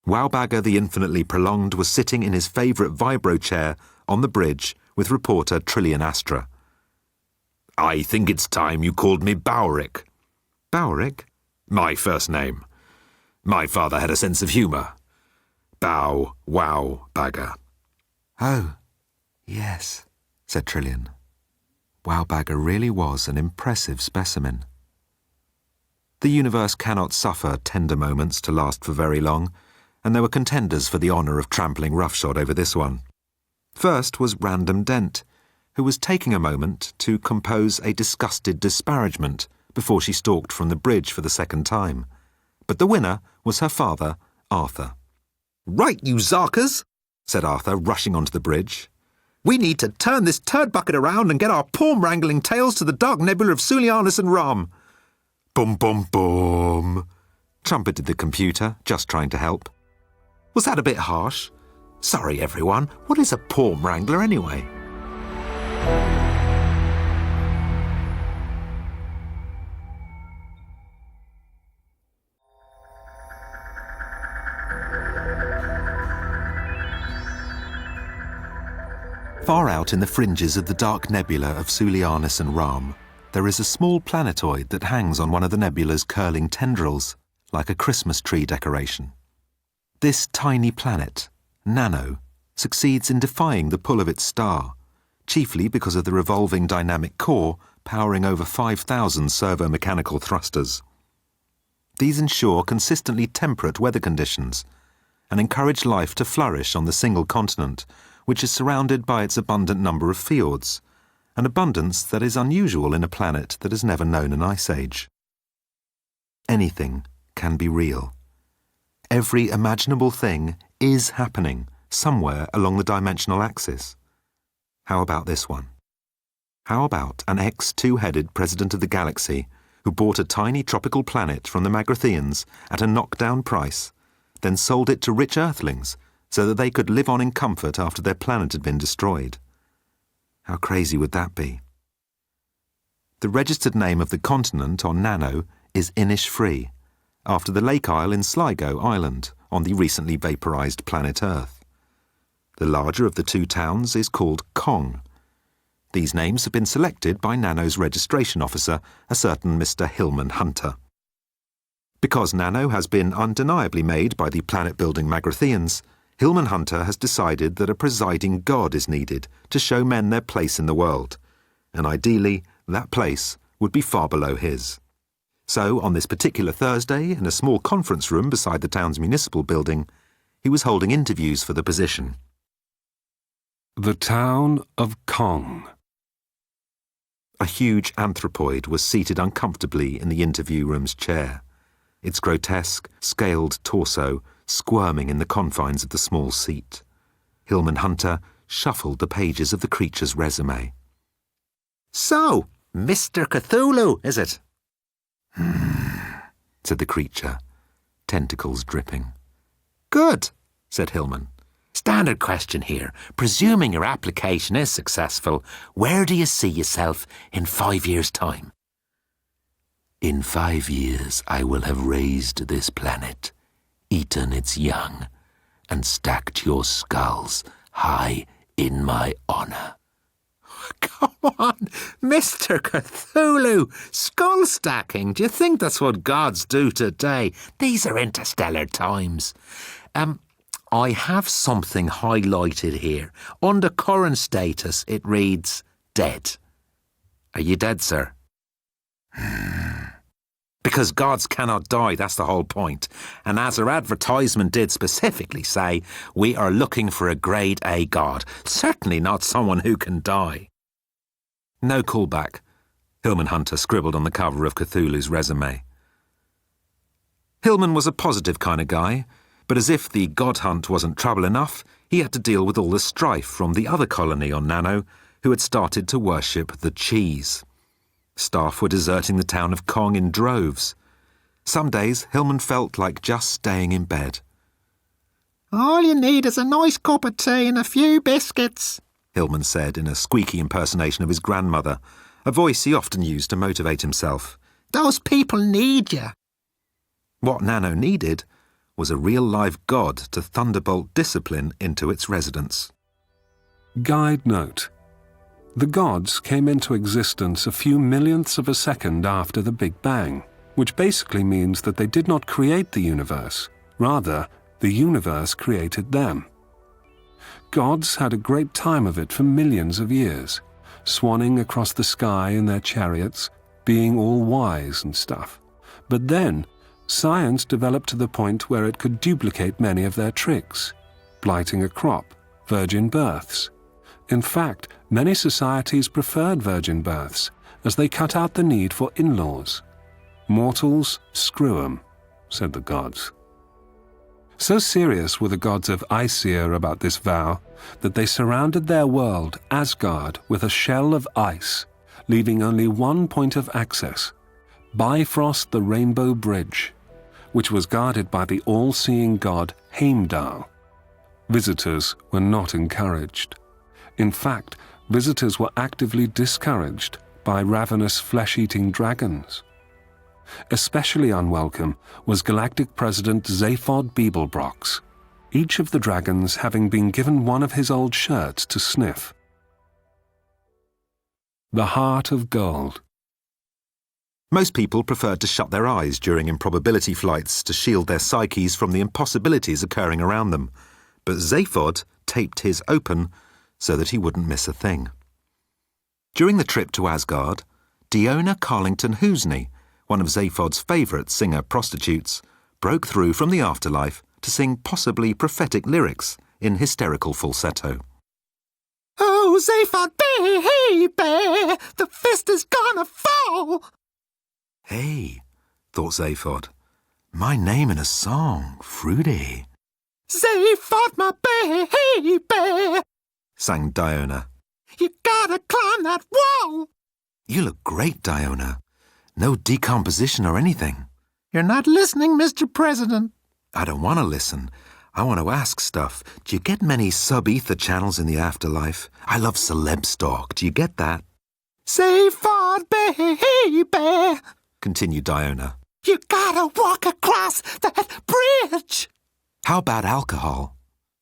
Wowbagger the infinitely prolonged was sitting in his favourite vibro chair on the bridge with reporter Trillian Astra. "I think it's time you called me Bowrick." "Bowrick?" "My first name. My father had a sense of humour. Wowbagger." "Oh, yes," said Trillian. Wowbagger really was an impressive specimen. The universe cannot suffer tender moments to last for very long, and there were contenders for the honour of trampling roughshod over this one. First was Random Dent, who was taking a moment to compose a disgusted disparagement before she stalked from the bridge for the second time. But the winner was her father, Arthur. "Right, you Zarkers," said Arthur, rushing onto the bridge. "We need to turn this turd bucket around and get our palm-wrangling tails to the dark nebula of Sulianus and Ram." "Bum, bum, bum," trumpeted the computer, just trying to help. Was that a bit harsh? Sorry, everyone. What is a palm wrangler anyway? Far out in the fringes of the dark nebula of Sulianus and Ram, there is a small planetoid that hangs on one of the nebula's curling tendrils, like a Christmas tree decoration. This tiny planet, Nano, succeeds in defying the pull of its star, chiefly because of the revolving dynamic core powering over 5,000 servo-mechanical thrusters. These ensure consistently temperate weather conditions and encourage life to flourish on the single continent, which is surrounded by its abundant number of fjords, an abundance that is unusual in a planet that has never known an ice age. Anything can be real. Every imaginable thing is happening somewhere along the dimensional axis. How about this one? How about an ex-two-headed president of the galaxy who bought a tiny tropical planet from the Magrathians at a knockdown price, then sold it to rich earthlings so that they could live on in comfort after their planet had been destroyed? How crazy would that be? The registered name of the continent on Nano is Innisfree, after the lake isle in Sligo Island on the recently vaporized planet Earth. The larger of the two towns is called Kong. These names have been selected by Nano's registration officer, a certain Mr. Hillman Hunter. Because Nano has been undeniably made by the planet-building Magrathians, Hillman Hunter has decided that a presiding god is needed to show men their place in the world, and ideally, that place would be far below his. So, on this particular Thursday, in a small conference room beside the town's municipal building, he was holding interviews for the position. The town of Kong. A huge anthropoid was seated uncomfortably in the interview room's chair, its grotesque, scaled torso squirming in the confines of the small seat. Hillman Hunter shuffled the pages of the creature's resume. "So, Mr. Cthulhu, is it?" Said the creature, tentacles dripping. "Good," said Hillman. "Standard question here. Presuming your application is successful, where do you see yourself in 5 years' time?" "In 5 years I will have raised this planet, eaten its young, and stacked your skulls high in my honour." "Come on, Mr. Cthulhu! Skull stacking? Do you think that's what gods do today? These are interstellar times. I have something highlighted here. Under current status, it reads, dead. Are you dead, sir?" Because gods cannot die, that's the whole point. And as our advertisement did specifically say, we are looking for a grade A god, certainly not someone who can die. No callback, Hillman Hunter scribbled on the cover of Cthulhu's resume. Hillman was a positive kind of guy, but as if the god hunt wasn't trouble enough, he had to deal with all the strife from the other colony on Nano, who had started to worship the cheese. Staff were deserting the town of Kong in droves. Some days, Hillman felt like just staying in bed. "All you need is a nice cup of tea and a few biscuits," Hillman said in a squeaky impersonation of his grandmother, a voice he often used to motivate himself, Those people need you. What Nano needed was a real live god to thunderbolt discipline into its residents. Guide note. The gods came into existence a few millionths of a second after the Big Bang, which basically means that they did not create the universe. Rather, the universe created them. Gods had a great time of it for millions of years, swanning across the sky in their chariots, being all wise and stuff. But then, science developed to the point where it could duplicate many of their tricks, blighting a crop, virgin births. In fact, many societies preferred virgin births, as they cut out the need for in-laws. Mortals, screw 'em, said the gods. So serious were the gods of Aesir about this vow that they surrounded their world, Asgard, with a shell of ice, leaving only one point of access, Bifrost the Rainbow Bridge, which was guarded by the all-seeing god Heimdall. Visitors were not encouraged. In fact, visitors were actively discouraged by ravenous flesh-eating dragons. Especially unwelcome was Galactic President Zaphod Beeblebrox, each of the dragons having been given one of his old shirts to sniff. The Heart of Gold. Most people preferred to shut their eyes during improbability flights to shield their psyches from the impossibilities occurring around them, but Zaphod taped his open so that he wouldn't miss a thing. During the trip to Asgard, Diona Carlington-Hoosney, one of Zaphod's favourite singer-prostitutes, broke through from the afterlife to sing possibly prophetic lyrics in hysterical falsetto. Oh, Zaphod, baby, the fist is gonna fall. Hey, thought Zaphod, my name in a song, fruity. Zaphod, my baby, sang Diona. You gotta climb that wall. You look great, Diona. No decomposition or anything. You're not listening, Mr. President. I don't want to listen. I want to ask stuff. Do you get many sub-ether channels in the afterlife? I love celeb stalk. Do you get that? Zaphod, baby, continued Diona. You gotta walk across that bridge. How about alcohol?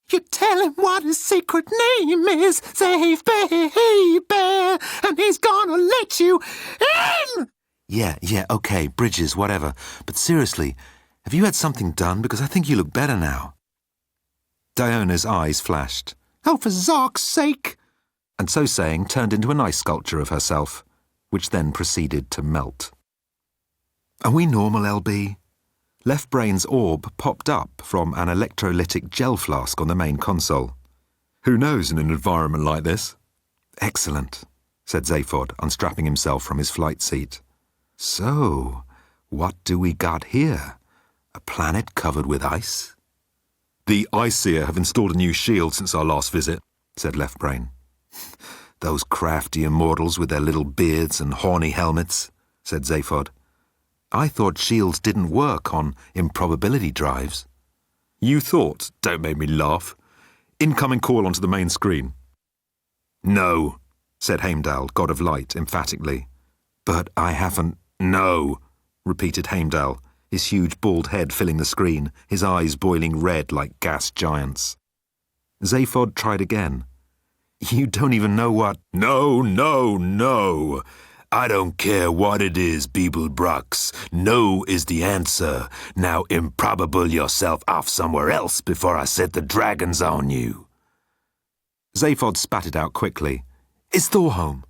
You tell him what his secret name is, Zaphod, baby, and he's gonna let you in. Yeah, okay, bridges, whatever. But seriously, have you had something done? Because I think you look better now. Diona's eyes flashed. Oh, for Zark's sake! And so saying, turned into an ice sculpture of herself, which then proceeded to melt. Are we normal, LB? Left Brain's orb popped up from an electrolytic gel flask on the main console. Who knows in an environment like this? Excellent, said Zaphod, unstrapping himself from his flight seat. So, what do we got here? A planet covered with ice? The Aesir have installed a new shield since our last visit, said Left Brain. Those crafty immortals with their little beards and horny helmets, said Zaphod. I thought shields didn't work on improbability drives. You thought? Don't make me laugh. Incoming call onto the main screen. No, said Heimdall, god of light, emphatically. But I haven't... No, repeated Heimdall, his huge bald head filling the screen, his eyes boiling red like gas giants. Zaphod tried again. You don't even know what... No. I don't care what it is, Beeblebrox. No is the answer. Now improbable yourself off somewhere else before I set the dragons on you. Zaphod spat it out quickly. Is Thor home?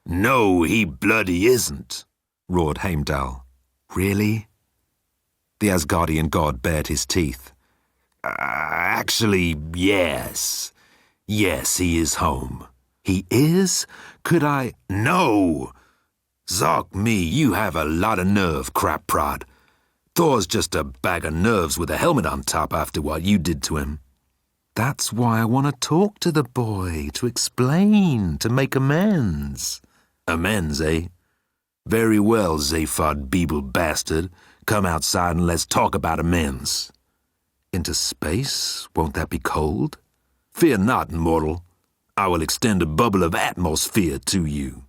No, he bloody isn't, roared Heimdall. Really? The Asgardian god bared his teeth. Actually, yes. Yes, he is home. He is? Could I? No! Zark me, you have a lot of nerve, crap prod. Thor's just a bag of nerves with a helmet on top after what you did to him. That's why I want to talk to the boy, to explain, to make amends. Amends, eh? Very well, Zaphod Beeble bastard. Come outside and let's talk about amends. Into space? Won't that be cold? Fear not, mortal. I will extend a bubble of atmosphere to you.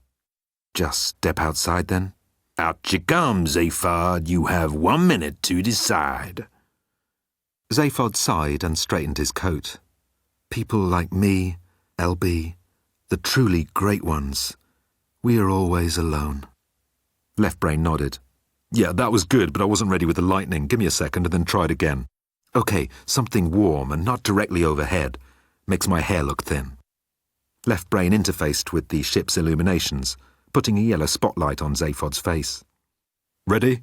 Just step outside, then? Out you come, Zaphod. You have 1 minute to decide. Zaphod sighed and straightened his coat. People like me, LB, the truly great ones, we are always alone. Left Brain nodded. Yeah, that was good, but I wasn't ready with the lightning. Give me a second and then try it again. Okay, something warm and not directly overhead. Makes my hair look thin. Left Brain interfaced with the ship's illuminations, putting a yellow spotlight on Zaphod's face. Ready?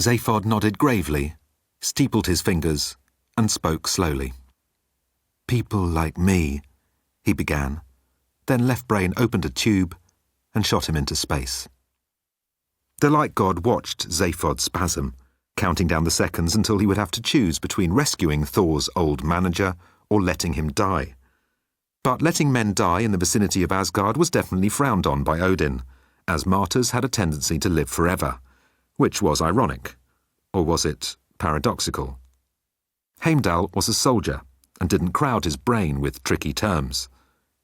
Zaphod nodded gravely, steepled his fingers, and spoke slowly. People like me, he began. Then Left Brain opened a tube and shot him into space. The light god watched Zaphod spasm, counting down the seconds until he would have to choose between rescuing Thor's old manager or letting him die. But letting men die in the vicinity of Asgard was definitely frowned on by Odin, as martyrs had a tendency to live forever, which was ironic. Or was it paradoxical? Heimdall was a soldier and didn't crowd his brain with tricky terms.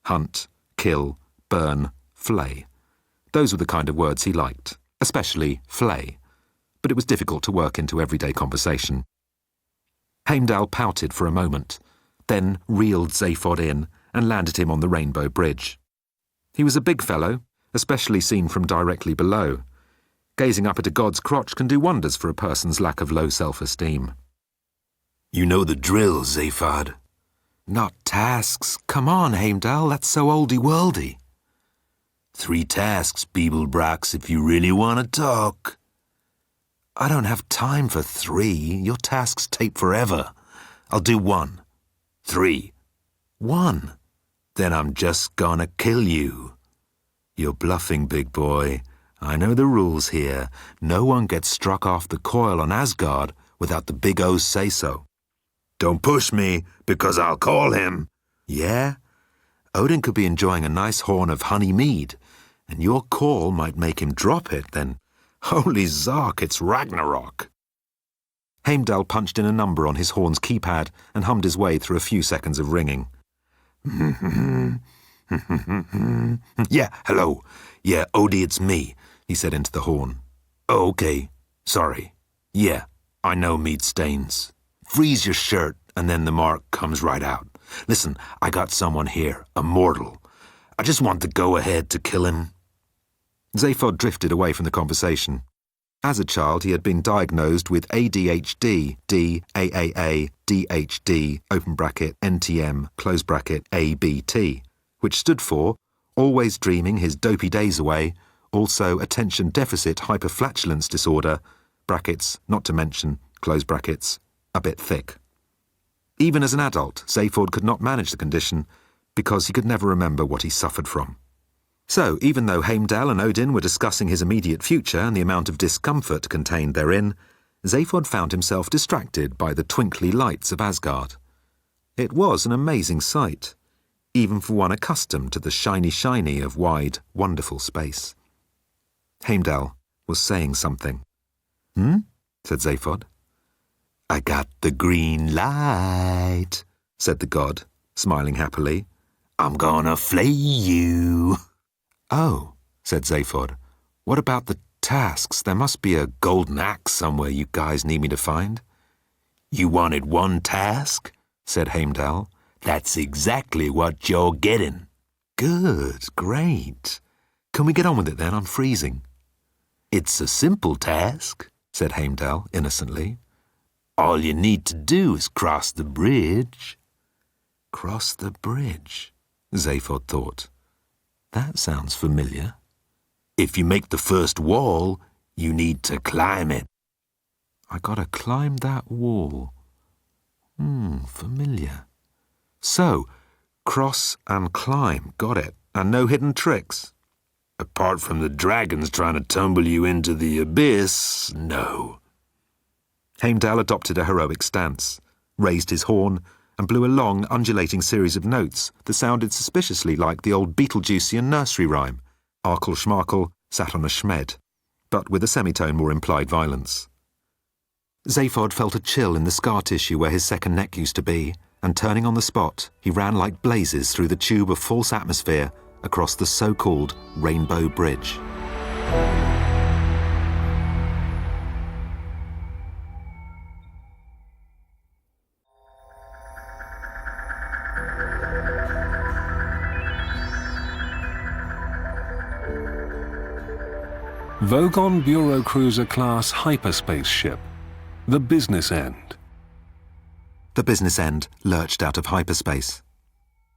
Hunt, kill, burn, flay. Those were the kind of words he liked, especially flay. But it was difficult to work into everyday conversation. Heimdall pouted for a moment, then reeled Zaphod in and landed him on the Rainbow Bridge. He was a big fellow, especially seen from directly below. Gazing up at a god's crotch can do wonders for a person's lack of low self-esteem. You know the drill, Zaphod. Not tasks. Come on, Heimdall, that's so oldie-worldy. 3 tasks, Beeblebrox, if you really want to talk. I don't have time for 3. Your tasks take forever. I'll do 1. 3. 1. Then I'm just gonna kill you. You're bluffing, big boy. I know the rules here. No one gets struck off the coil on Asgard without the big O's say-so. Don't push me, because I'll call him. Yeah? Odin could be enjoying a nice horn of honey mead, and your call might make him drop it, then holy Zark, it's Ragnarok. Heimdall punched in a number on his horn's keypad and hummed his way through a few seconds of ringing. Yeah, hello. Yeah, Odie, it's me, he said into the horn. Oh, okay. Sorry. Yeah, I know mead stains. Freeze your shirt, and then the mark comes right out. Listen, I got someone here, a mortal. I just want the go-ahead to kill him. Zaphod drifted away from the conversation. As a child, he had been diagnosed with ADHD, DAAA, DHD, open bracket, NTM, close bracket, ABT, which stood for always dreaming his dopey days away, also attention deficit hyperflatulence disorder, brackets, not to mention, close brackets, a bit thick. Even as an adult, Zaphod could not manage the condition because he could never remember what he suffered from. So, even though Heimdall and Odin were discussing his immediate future and the amount of discomfort contained therein, Zaphod found himself distracted by the twinkly lights of Asgard. It was an amazing sight, even for one accustomed to the shiny of wide, wonderful space. Heimdall was saying something. Said Zaphod. I got the green light, said the god, smiling happily. I'm gonna flay you. Oh, said Zaphod. What about the tasks? There must be a golden axe somewhere you guys need me to find. You wanted 1 task? Said Heimdall. That's exactly what you're getting. Good, great. Can we get on with it then? I'm freezing. It's a simple task, said Heimdall innocently. All you need to do is cross the bridge. Cross the bridge, Zaphod thought. That sounds familiar. If you make the first wall, you need to climb it. I gotta climb that wall. Familiar. So, cross and climb, got it. And no hidden tricks. Apart from the dragons trying to tumble you into the abyss, no. Heimdall adopted a heroic stance, raised his horn, and blew a long, undulating series of notes that sounded suspiciously like the old Beetlejuicean nursery rhyme, Arkle Schmarkle sat on a schmed, but with a semitone more implied violence. Zaphod felt a chill in the scar tissue where his second neck used to be, and turning on the spot, he ran like blazes through the tube of false atmosphere across the so-called Rainbow Bridge. Vogon Bureau Cruiser-class hyperspace ship, the Business End. The Business End lurched out of hyperspace.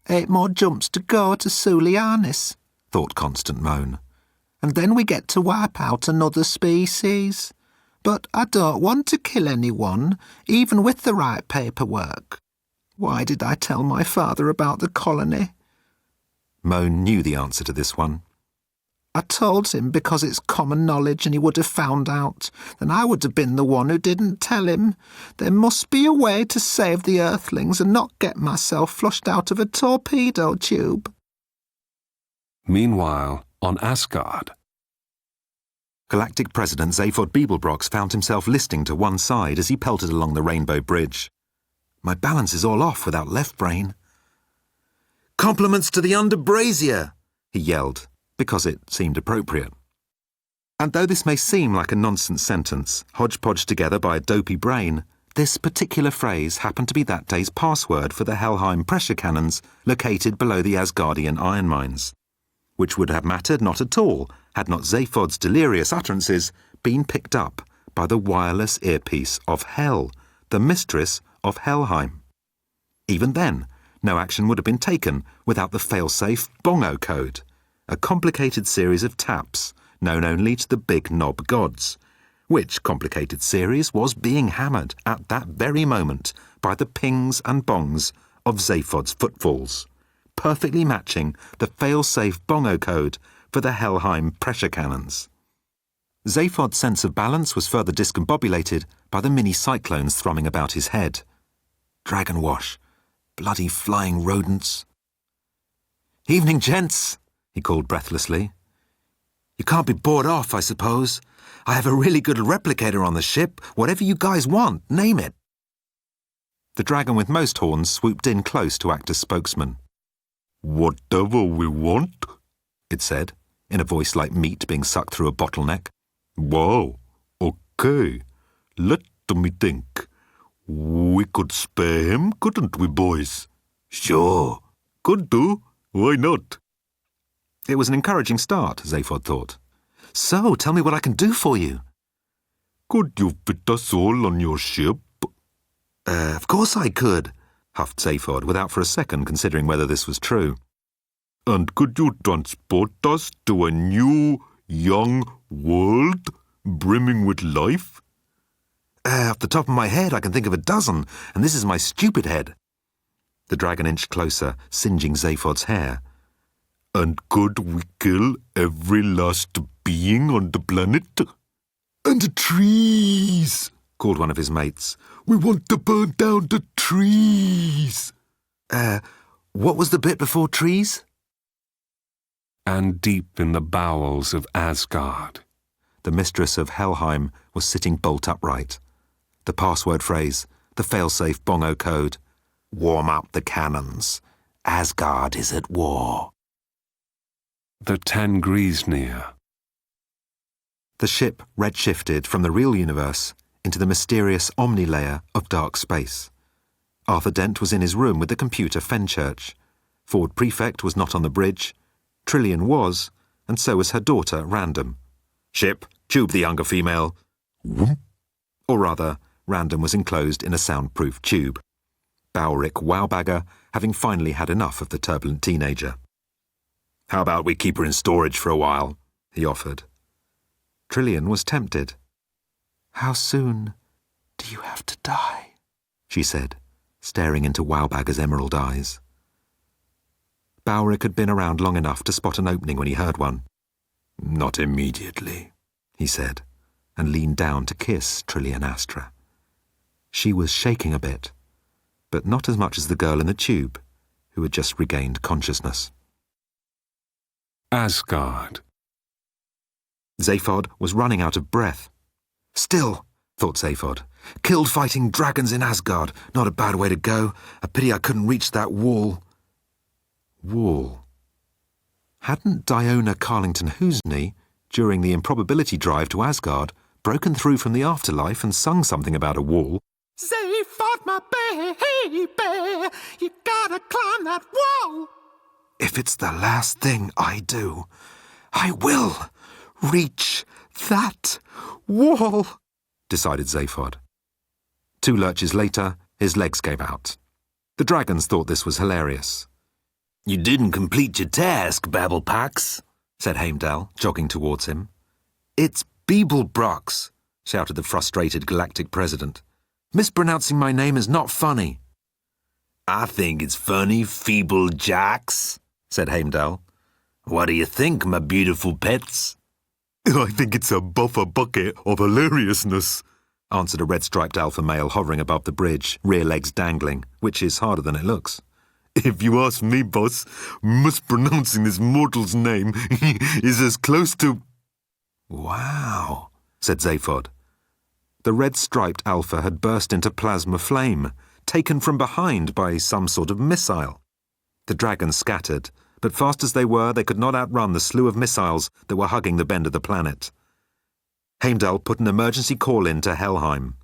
8 more jumps to go to Sulianis, thought Constant Moan. and then we get to wipe out another species. But I don't want to kill anyone, even with the right paperwork. Why did I tell my father about the colony? Moan knew the answer to this one. I told him because it's common knowledge and he would have found out. Then I would have been the one who didn't tell him. There must be a way to save the Earthlings and not get myself flushed out of a torpedo tube. Meanwhile, on Asgard, Galactic President Zaphod Beeblebrox found himself listing to one side as he pelted along the Rainbow Bridge. My balance is all off without left brain. "Compliments to the Underbrazier," he yelled, because it seemed appropriate. And though this may seem like a nonsense sentence, hodgepodged together by a dopey brain, this particular phrase happened to be that day's password for the Helheim pressure cannons located below the Asgardian iron mines, which would have mattered not at all had not Zaphod's delirious utterances been picked up by the wireless earpiece of Hel, the mistress of Helheim. Even then, no action would have been taken without the failsafe bongo code, a complicated series of taps known only to the big knob gods, which complicated series was being hammered at that very moment by the pings and bongs of Zaphod's footfalls, perfectly matching the fail-safe bongo code for the Helheim pressure cannons. Zaphod's sense of balance was further discombobulated by the mini-cyclones thrumming about his head. Dragon wash. Bloody flying rodents. "Evening, gents," he called breathlessly. "You can't be bored off, I suppose. I have a really good replicator on the ship. Whatever you guys want, name it." The dragon with most horns swooped in close to act as spokesman. "Whatever we want," it said, in a voice like meat being sucked through a bottleneck. "Wow, okay. Let me think. We could spare him, couldn't we, boys?" "Sure. Could do. Why not?" It was an encouraging start, Zaphod thought. "So, tell me what I can do for you." "Could you fit us all on your ship?" Of course I could," huffed Zaphod, without for a second considering whether this was true. "And could you transport us to a new, young world, brimming with life?" Off the top of my head, I can think of a dozen, and this is my stupid head." The dragon inched closer, singeing Zaphod's hair. "And could we kill every last being on the planet?" "And the trees," called one of his mates. "We want to burn down the trees." What was the bit before trees? and deep in the bowels of Asgard. The mistress of Helheim was sitting bolt upright. The password phrase, the failsafe bongo code. "Warm up the cannons. Asgard is at war." The Tangrisnir. The ship redshifted from the real universe into the mysterious omni-layer of dark space. Arthur Dent was in his room with the computer Fenchurch. Ford Prefect was not on the bridge. Trillian was, and so was her daughter, Random. "Ship, tube the younger female." Whoop. Or rather, Random was enclosed in a soundproof tube. Bowrick Wowbagger having finally had enough of the turbulent teenager. "How about we keep her in storage for a while?" he offered. Trillian was tempted. "How soon do you have to die?" she said, staring into Wowbagger's emerald eyes. Bowrick had been around long enough to spot an opening when he heard one. "Not immediately," he said, and leaned down to kiss Trillian Astra. She was shaking a bit, but not as much as the girl in the tube, who had just regained consciousness. Asgard. Zaphod was running out of breath. "Still," thought Zaphod, "killed fighting dragons in Asgard. Not a bad way to go. A pity I couldn't reach that wall." Wall. Hadn't Diona Carlington-Hoosney, during the improbability drive to Asgard, broken through from the afterlife and sung something about a wall? Zaphod, my baby, you gotta climb that wall. "If it's the last thing I do, I will. reach that wall, decided Zaphod. 2 lurches later, his legs gave out. The dragons thought this was hilarious. You didn't complete your task, Babblepax, said Heimdall, jogging towards him. It's Beeblebrox, shouted the frustrated galactic president. Mispronouncing my name is not funny. I think it's funny, feeble jacks, said Heimdall. What do you think, my beautiful pets? I think it's a buffer bucket of hilariousness, answered a red-striped alpha male hovering above the bridge, rear legs dangling, which is harder than it looks. If you ask me, boss, mispronouncing this mortal's name is as close to... Wow, said Zaphod. The red-striped alpha had burst into plasma flame, taken from behind by some sort of missile. The dragons scattered, but fast as they were, they could not outrun the slew of missiles that were hugging the bend of the planet. Heimdall put an emergency call in to Helheim.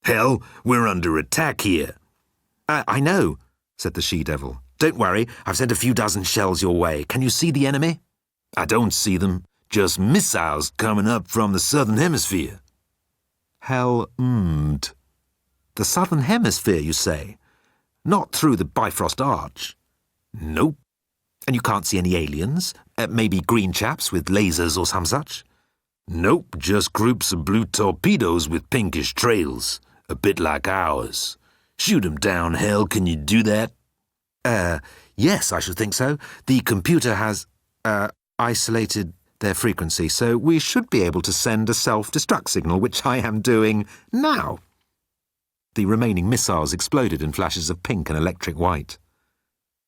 Hell, we're under attack here. I know, said the she-devil. Don't worry, I've sent a few dozen shells your way. Can you see the enemy? I don't see them, just missiles coming up from the southern hemisphere. Hell ummed. The southern hemisphere, you say? Not through the Bifrost Arch? Nope. And you can't see any aliens? Maybe green chaps with lasers or some such? Nope, just groups of blue torpedoes with pinkish trails, a bit like ours. Shoot 'em down, Hell, can you do that? Yes, I should think so. The computer has, isolated their frequency, so we should be able to send a self-destruct signal, which I am doing now. The remaining missiles exploded in flashes of pink and electric white.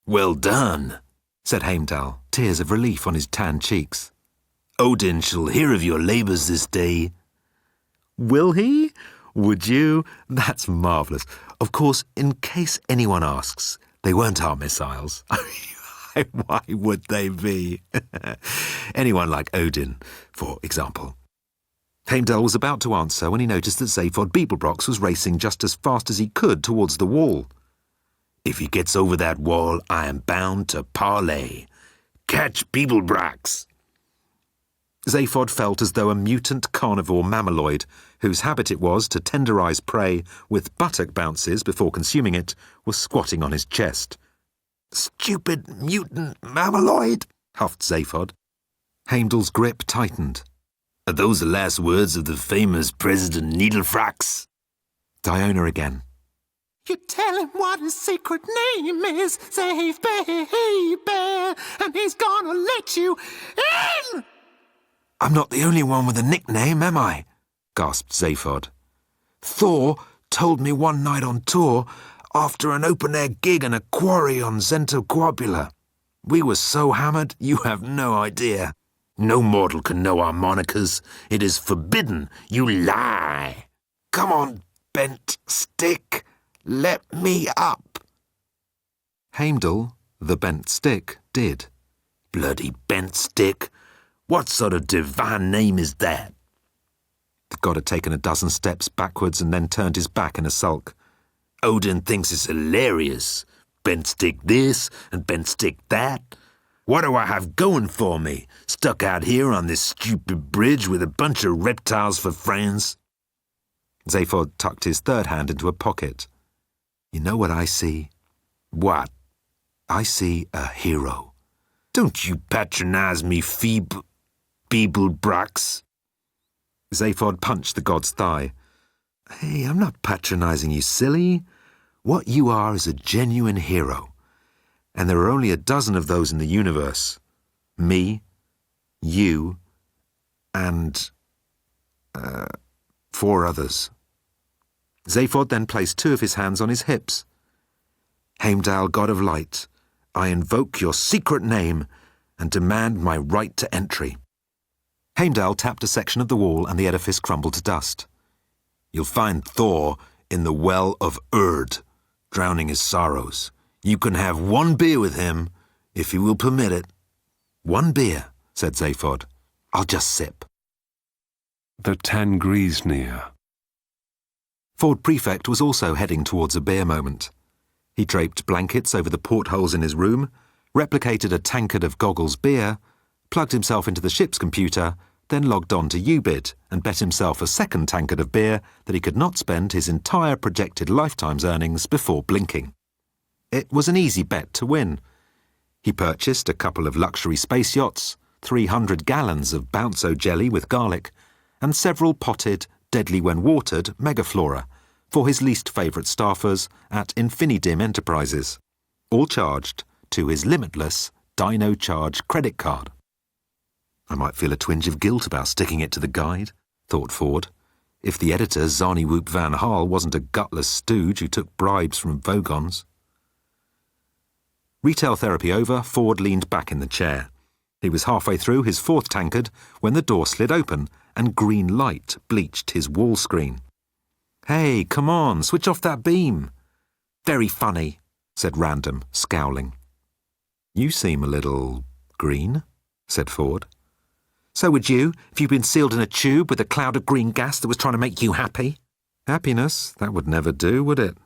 Well done, said Heimdall, tears of relief on his tanned cheeks. Odin shall hear of your labours this day. Will he? Would you? That's marvellous. Of course, in case anyone asks, they weren't our missiles. Why would they be? Anyone like Odin, for example. Heimdall was about to answer when he noticed that Zaphod Beeblebrox was racing just as fast as he could towards the wall. If he gets over that wall, I am bound to parley. Catch Beeblebrox! Zaphod felt as though a mutant carnivore mammalloid, whose habit it was to tenderize prey with buttock bounces before consuming it, was squatting on his chest. Stupid mutant mammalloid, huffed Zaphod. Heimdall's grip tightened. Are those the last words of the famous President Needlefrax? Diona again. You tell him what his secret name is, safe baby, and he's gonna let you in! I'm not the only one with a nickname, am I? Gasped Zaphod. Thor told me one night on tour, after an open-air gig in a quarry on Zentocobula. We were so hammered, you have no idea. No mortal can know our monikers. It is forbidden. You lie. Come on, bent stick. Let me up. Heimdall, the bent stick, did. Bloody bent stick. What sort of divine name is that? The god had taken a dozen steps backwards and then turned his back in a sulk. Odin thinks it's hilarious. Bent stick this and bent stick that. What do I have going for me, stuck out here on this stupid bridge with a bunch of reptiles for friends? Zaphod tucked his third hand into a pocket. You know what I see? What? I see a hero. Don't you patronize me, Beeblebrox. Zaphod punched the god's thigh. Hey, I'm not patronizing you, silly. What you are is a genuine hero. And there are only a dozen of those in the universe. Me, you, and 4 others. Zaphod then placed 2 of his hands on his hips. Heimdall, god of light, I invoke your secret name and demand my right to entry. Heimdall tapped a section of the wall and the edifice crumbled to dust. You'll find Thor in the Well of Urd, drowning his sorrows. You can have 1 beer with him, if he will permit it. 1 beer, said Zaphod. I'll just sip. The Tangrisnir. Ford Prefect was also heading towards a beer moment. He draped blankets over the portholes in his room, replicated a tankard of Goggles beer, plugged himself into the ship's computer, then logged on to Ubid and bet himself a second tankard of beer that he could not spend his entire projected lifetime's earnings before blinking. It was an easy bet to win. He purchased a couple of luxury space yachts, 300 gallons of bounco jelly with garlic, and several potted, deadly when watered, megaflora for his least favourite staffers at Infinidim Enterprises, all charged to his limitless Dino Charge credit card. I might feel a twinge of guilt about sticking it to the guide, thought Ford, if the editor, Zarni Whoop Van Hal, wasn't a gutless stooge who took bribes from Vogons. Retail therapy over, Ford leaned back in the chair. He was halfway through his fourth tankard when the door slid open and green light bleached his wall screen. "Hey, come on, switch off that beam." "Very funny," said Random, scowling. "You seem a little green," said Ford. "So would you, if you'd been sealed in a tube with a cloud of green gas that was trying to make you happy." "Happiness? That would never do, would it?"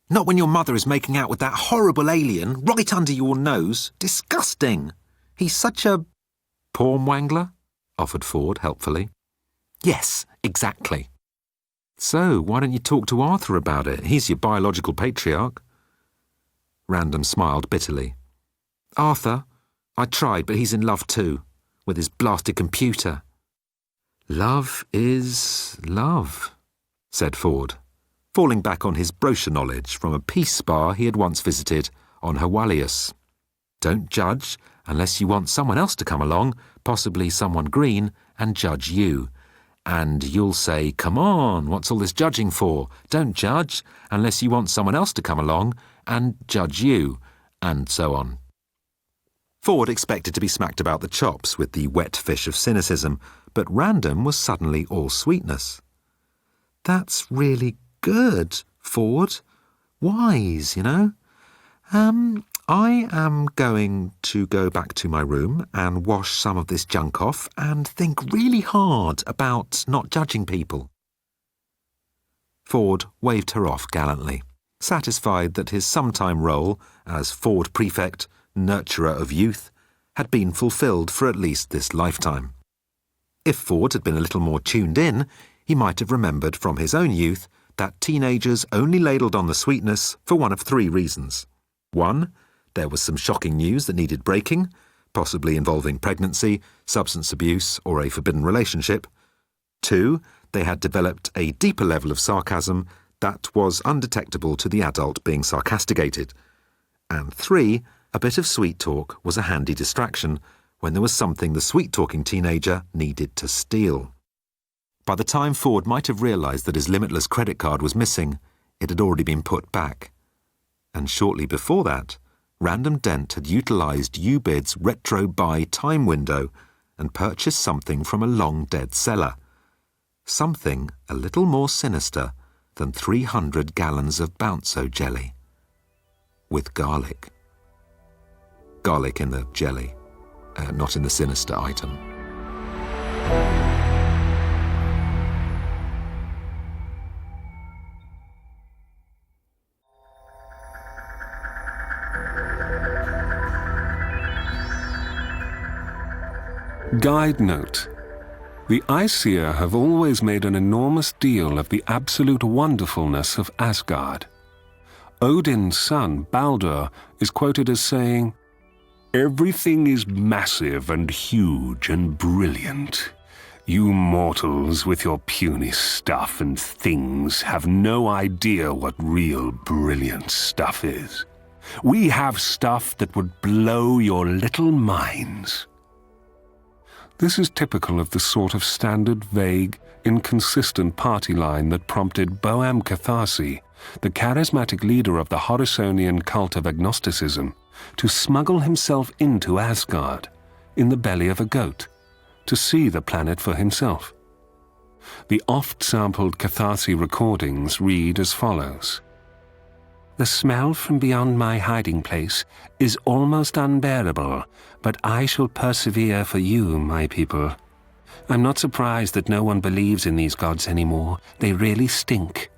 "Not when your mother is making out with that horrible alien right under your nose. Disgusting. He's such a—" "Porn wangler?" offered Ford helpfully. "Yes, exactly." "So, why don't you talk to Arthur about it? He's your biological patriarch." Random smiled bitterly. "Arthur? I tried, but he's in love too, with his blasted computer." "Love is love," said Ford, falling back on his brochure knowledge from a peace spa he had once visited on Hawalius. "Don't judge unless you want someone else to come along, possibly someone green, and judge you. And you'll say, 'Come on, what's all this judging for?' Don't judge unless you want someone else to come along and judge you," and so on. Ford expected to be smacked about the chops with the wet fish of cynicism, but Random was suddenly all sweetness. "That's really good, Ford. Wise, you know. I am going to go back to my room and wash some of this junk off and think really hard about not judging people." Ford waved her off gallantly, satisfied that his sometime role as Ford Prefect, nurturer of youth, had been fulfilled for at least this lifetime. If Ford had been a little more tuned in, he might have remembered from his own youth that teenagers only ladled on the sweetness for one of three reasons. 1, there was some shocking news that needed breaking, possibly involving pregnancy, substance abuse, or a forbidden relationship. 2, they had developed a deeper level of sarcasm that was undetectable to the adult being sarcasticated. And 3, a bit of sweet talk was a handy distraction when there was something the sweet-talking teenager needed to steal. By the time Ford might have realised that his limitless credit card was missing, it had already been put back. And shortly before that, Random Dent had utilised Ubid's retro buy time window and purchased something from a long-dead seller. Something a little more sinister than 300 gallons of bounco jelly. With garlic. Garlic in the jelly, not in the sinister item. Guide note. The Aesir have always made an enormous deal of the absolute wonderfulness of Asgard. Odin's son, Baldur, is quoted as saying, "Everything is massive and huge and brilliant. You mortals with your puny stuff and things have no idea what real brilliant stuff is. We have stuff that would blow your little minds." This is typical of the sort of standard, vague, inconsistent party line that prompted Boam Catharsi, the charismatic leader of the Horusonian cult of agnosticism, to smuggle himself into Asgard, in the belly of a goat, to see the planet for himself. The oft-sampled Catharsi recordings read as follows. "The smell from beyond my hiding place is almost unbearable, but I shall persevere for you, my people. I'm not surprised that no one believes in these gods anymore. They really stink.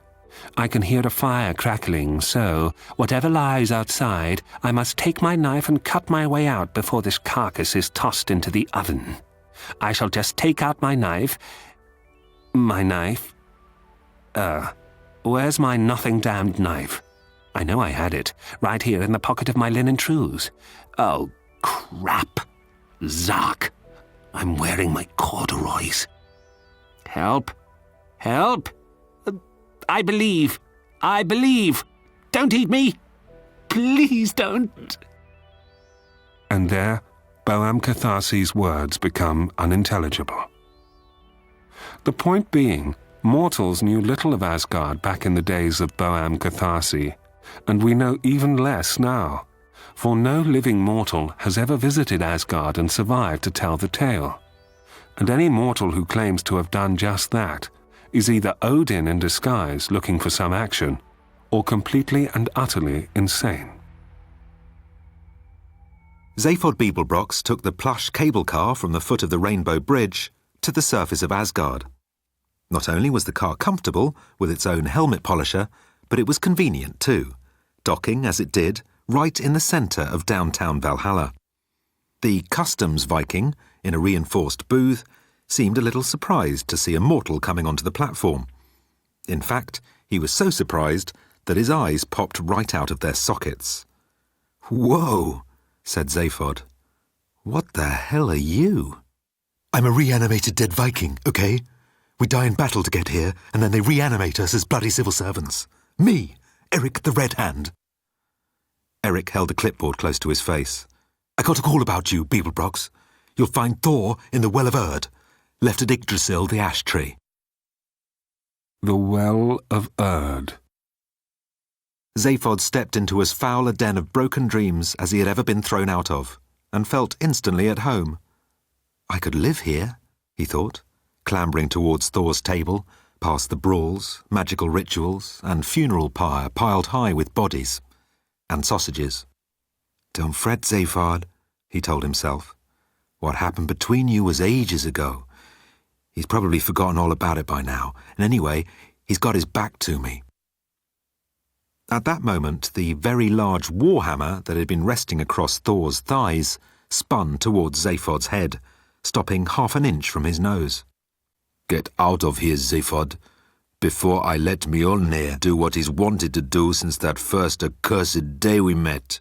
I can hear a fire crackling, so, whatever lies outside, I must take my knife and cut my way out before this carcass is tossed into the oven. I shall just take out my knife. My knife? Where's my nothing-damned knife? I know I had it, right here in the pocket of my linen trews. Oh, crap. Zark. I'm wearing my corduroys. Help. Help. I believe. Don't eat me. Please don't. And there, Boam Catharsi's words become unintelligible. The point being, mortals knew little of Asgard back in the days of Boam Catharsi, and we know even less now, for no living mortal has ever visited Asgard and survived to tell the tale. And any mortal who claims to have done just that is either Odin in disguise looking for some action, or completely and utterly insane. Zaphod Beeblebrox took the plush cable car from the foot of the Rainbow Bridge to the surface of Asgard. Not only was the car comfortable, with its own helmet polisher, but it was convenient too, docking, as it did, right in the centre of downtown Valhalla. The customs Viking, in a reinforced booth, seemed a little surprised to see a mortal coming onto the platform. In fact, he was so surprised that his eyes popped right out of their sockets. "Whoa," said Zaphod. "What the hell are you?" "I'm a reanimated dead Viking, okay? We die in battle to get here, and then they reanimate us as bloody civil servants. Me, Eric the Red Hand." Eric held a clipboard close to his face. "I got a call about you, Beeblebrox. You'll find Thor in the Well of Erd, left at Yggdrasil the ash tree." The Well of Erd. Zaphod stepped into as foul a den of broken dreams as he had ever been thrown out of, and felt instantly at home. I could live here, he thought, clambering towards Thor's table, past the brawls, magical rituals, and funeral pyre piled high with bodies. And sausages. "Don't fret, Zaphod," he told himself. "What happened between you was ages ago. He's probably forgotten all about it by now, and anyway, he's got his back to me." At that moment, the very large warhammer that had been resting across Thor's thighs spun towards Zaphod's head, stopping half an inch from his nose. "Get out of here, Zaphod, before I let Mjolnir do what he's wanted to do since that first accursed day we met."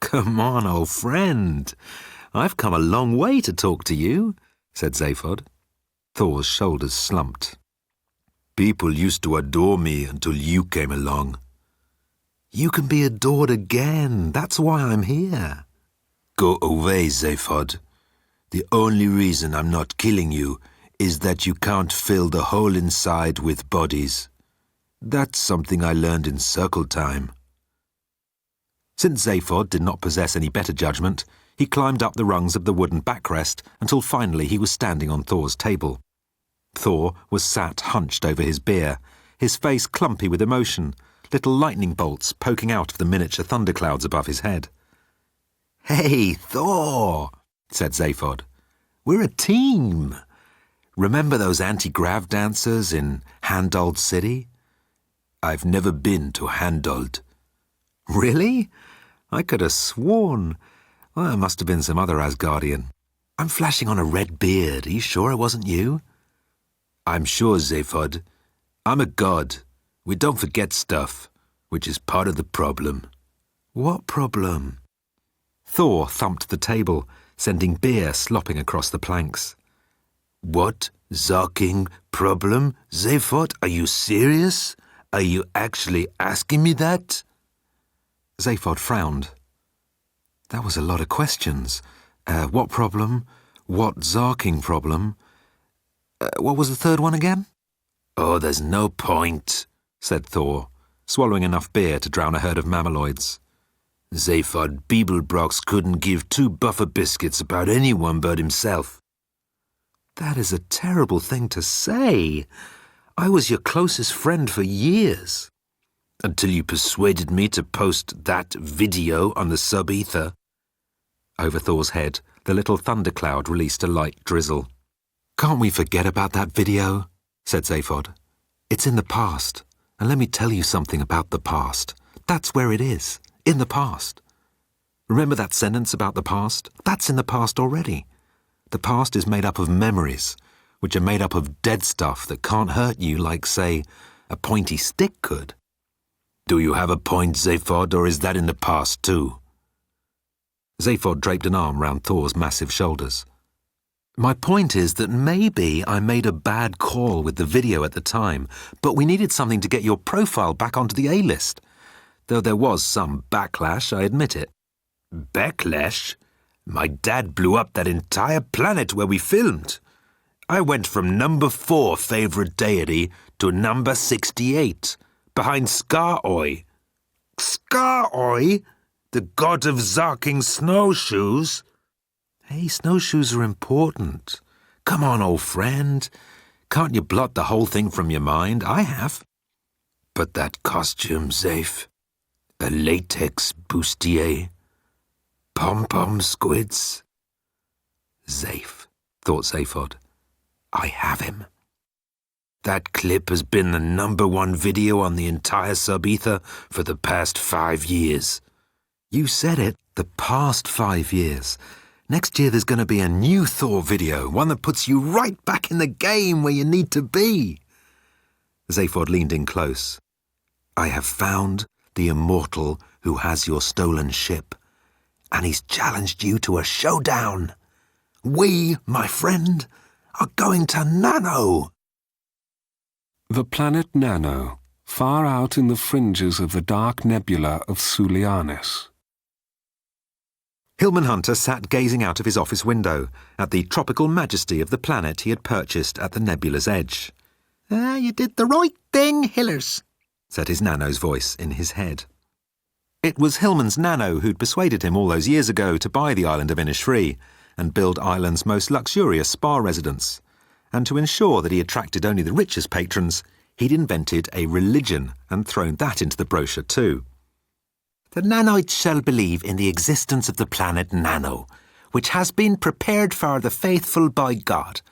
"Come on, old friend. I've come a long way to talk to you," said Zaphod. Thor's shoulders slumped. "People used to adore me until you came along." "You can be adored again. That's why I'm here." "Go away, Zaphod. The only reason I'm not killing you is that you can't fill the hole inside with bodies. That's something I learned in circle time." Since Zaphod did not possess any better judgment, he climbed up the rungs of the wooden backrest until finally he was standing on Thor's table. Thor was sat hunched over his beer, his face clumpy with emotion, little lightning bolts poking out of the miniature thunderclouds above his head. "Hey, Thor," said Zaphod. "We're a team. Remember those anti-grav dancers in Handald City?" "I've never been to Handald." "Really? I could have sworn. Well, it must have been some other Asgardian. I'm flashing on a red beard. Are you sure it wasn't you?" "I'm sure, Zaphod. I'm a god. We don't forget stuff, which is part of the problem." "What problem?" Thor thumped the table, sending beer slopping across the planks. "What? Zarking problem? Zaphod, are you serious? Are you actually asking me that?" Zaphod frowned. That was a lot of questions. What problem? What Zarking problem? What was the third one again? "Oh, there's no point," said Thor, swallowing enough beer to drown a herd of mammaloids. "Zaphod Beeblebrox couldn't give two buffer biscuits about anyone but himself." "That is a terrible thing to say. I was your closest friend for years." "Until you persuaded me to post that video on the sub-ether." Over Thor's head, the little thundercloud released a light drizzle. "Can't we forget about that video?" said Zaphod. "It's in the past, and let me tell you something about the past. That's where it is, in the past. Remember that sentence about the past? That's in the past already. The past is made up of memories, which are made up of dead stuff that can't hurt you like, say, a pointy stick could. Do you have a point, Zaphod, or is that in the past too? Zaphod draped an arm round Thor's massive shoulders. My point is that maybe I made a bad call with the video at the time, but we needed something to get your profile back onto the A-list. Though there was some backlash, I admit it. Backlash? My dad blew up that entire planet where we filmed. I went from number 4 favourite deity to number 68, behind Scar-Oi. Scar-Oi? The god of zarking snowshoes? Hey, snowshoes are important. Come on, old friend. Can't you blot the whole thing from your mind? I have. But that costume, Zaph. A latex bustier. Pom-pom squids. Zaph, thought Zaphod. I have him. That clip has been the #1 video on the entire sub-ether for the past 5 years. You said it, the past 5 years. Next year there's going to be a new Thor video, one that puts you right back in the game where you need to be. Zaphod leaned in close. I have found the immortal who has your stolen ship, and he's challenged you to a showdown. We, my friend, are going to Nano. The planet Nano, far out in the fringes of the dark nebula of Sulianis. Hillman Hunter sat gazing out of his office window at the tropical majesty of the planet he had purchased at the nebula's edge. You did the right thing, Hillers, said his nano's voice in his head. It was Hillman's nano who'd persuaded him all those years ago to buy the island of Innisfree and build Ireland's most luxurious spa residence. And to ensure that he attracted only the richest patrons, he'd invented a religion and thrown that into the brochure too. The nanoids shall believe in the existence of the planet Nano, which has been prepared for the faithful by God,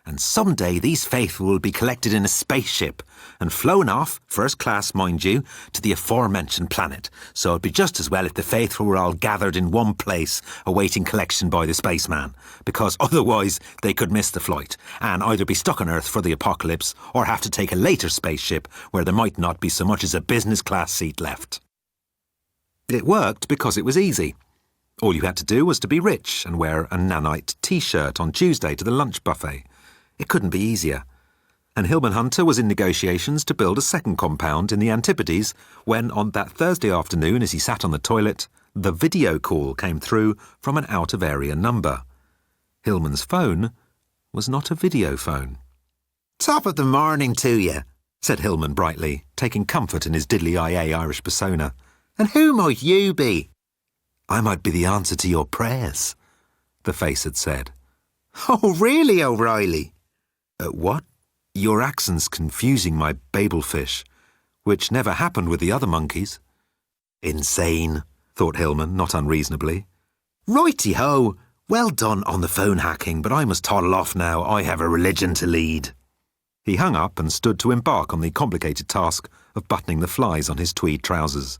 and someday these faithful will be collected in a spaceship and flown off, first class mind you, to the aforementioned planet, so it'd be just as well if the faithful were all gathered in one place awaiting collection by the spaceman, because otherwise they could miss the flight and either be stuck on Earth for the apocalypse or have to take a later spaceship where there might not be so much as a business class seat left. It worked because it was easy. All you had to do was to be rich and wear a nanite T-shirt on Tuesday to the lunch buffet. It couldn't be easier. And Hillman Hunter was in negotiations to build a second compound in the Antipodes when, on that Thursday afternoon as he sat on the toilet, the video call came through from an out-of-area number. Hillman's phone was not a video phone. Top of the morning to you, said Hillman brightly, taking comfort in his diddly IA Irish persona. And who might you be? I might be the answer to your prayers, the face had said. Oh, really, O'Reilly? What? Your accent's confusing my babelfish, which never happened with the other monkeys. Insane, thought Hillman, not unreasonably. Righty-ho. Well done on the phone hacking, but I must toddle off now. I have a religion to lead. He hung up and stood to embark on the complicated task of buttoning the flies on his tweed trousers.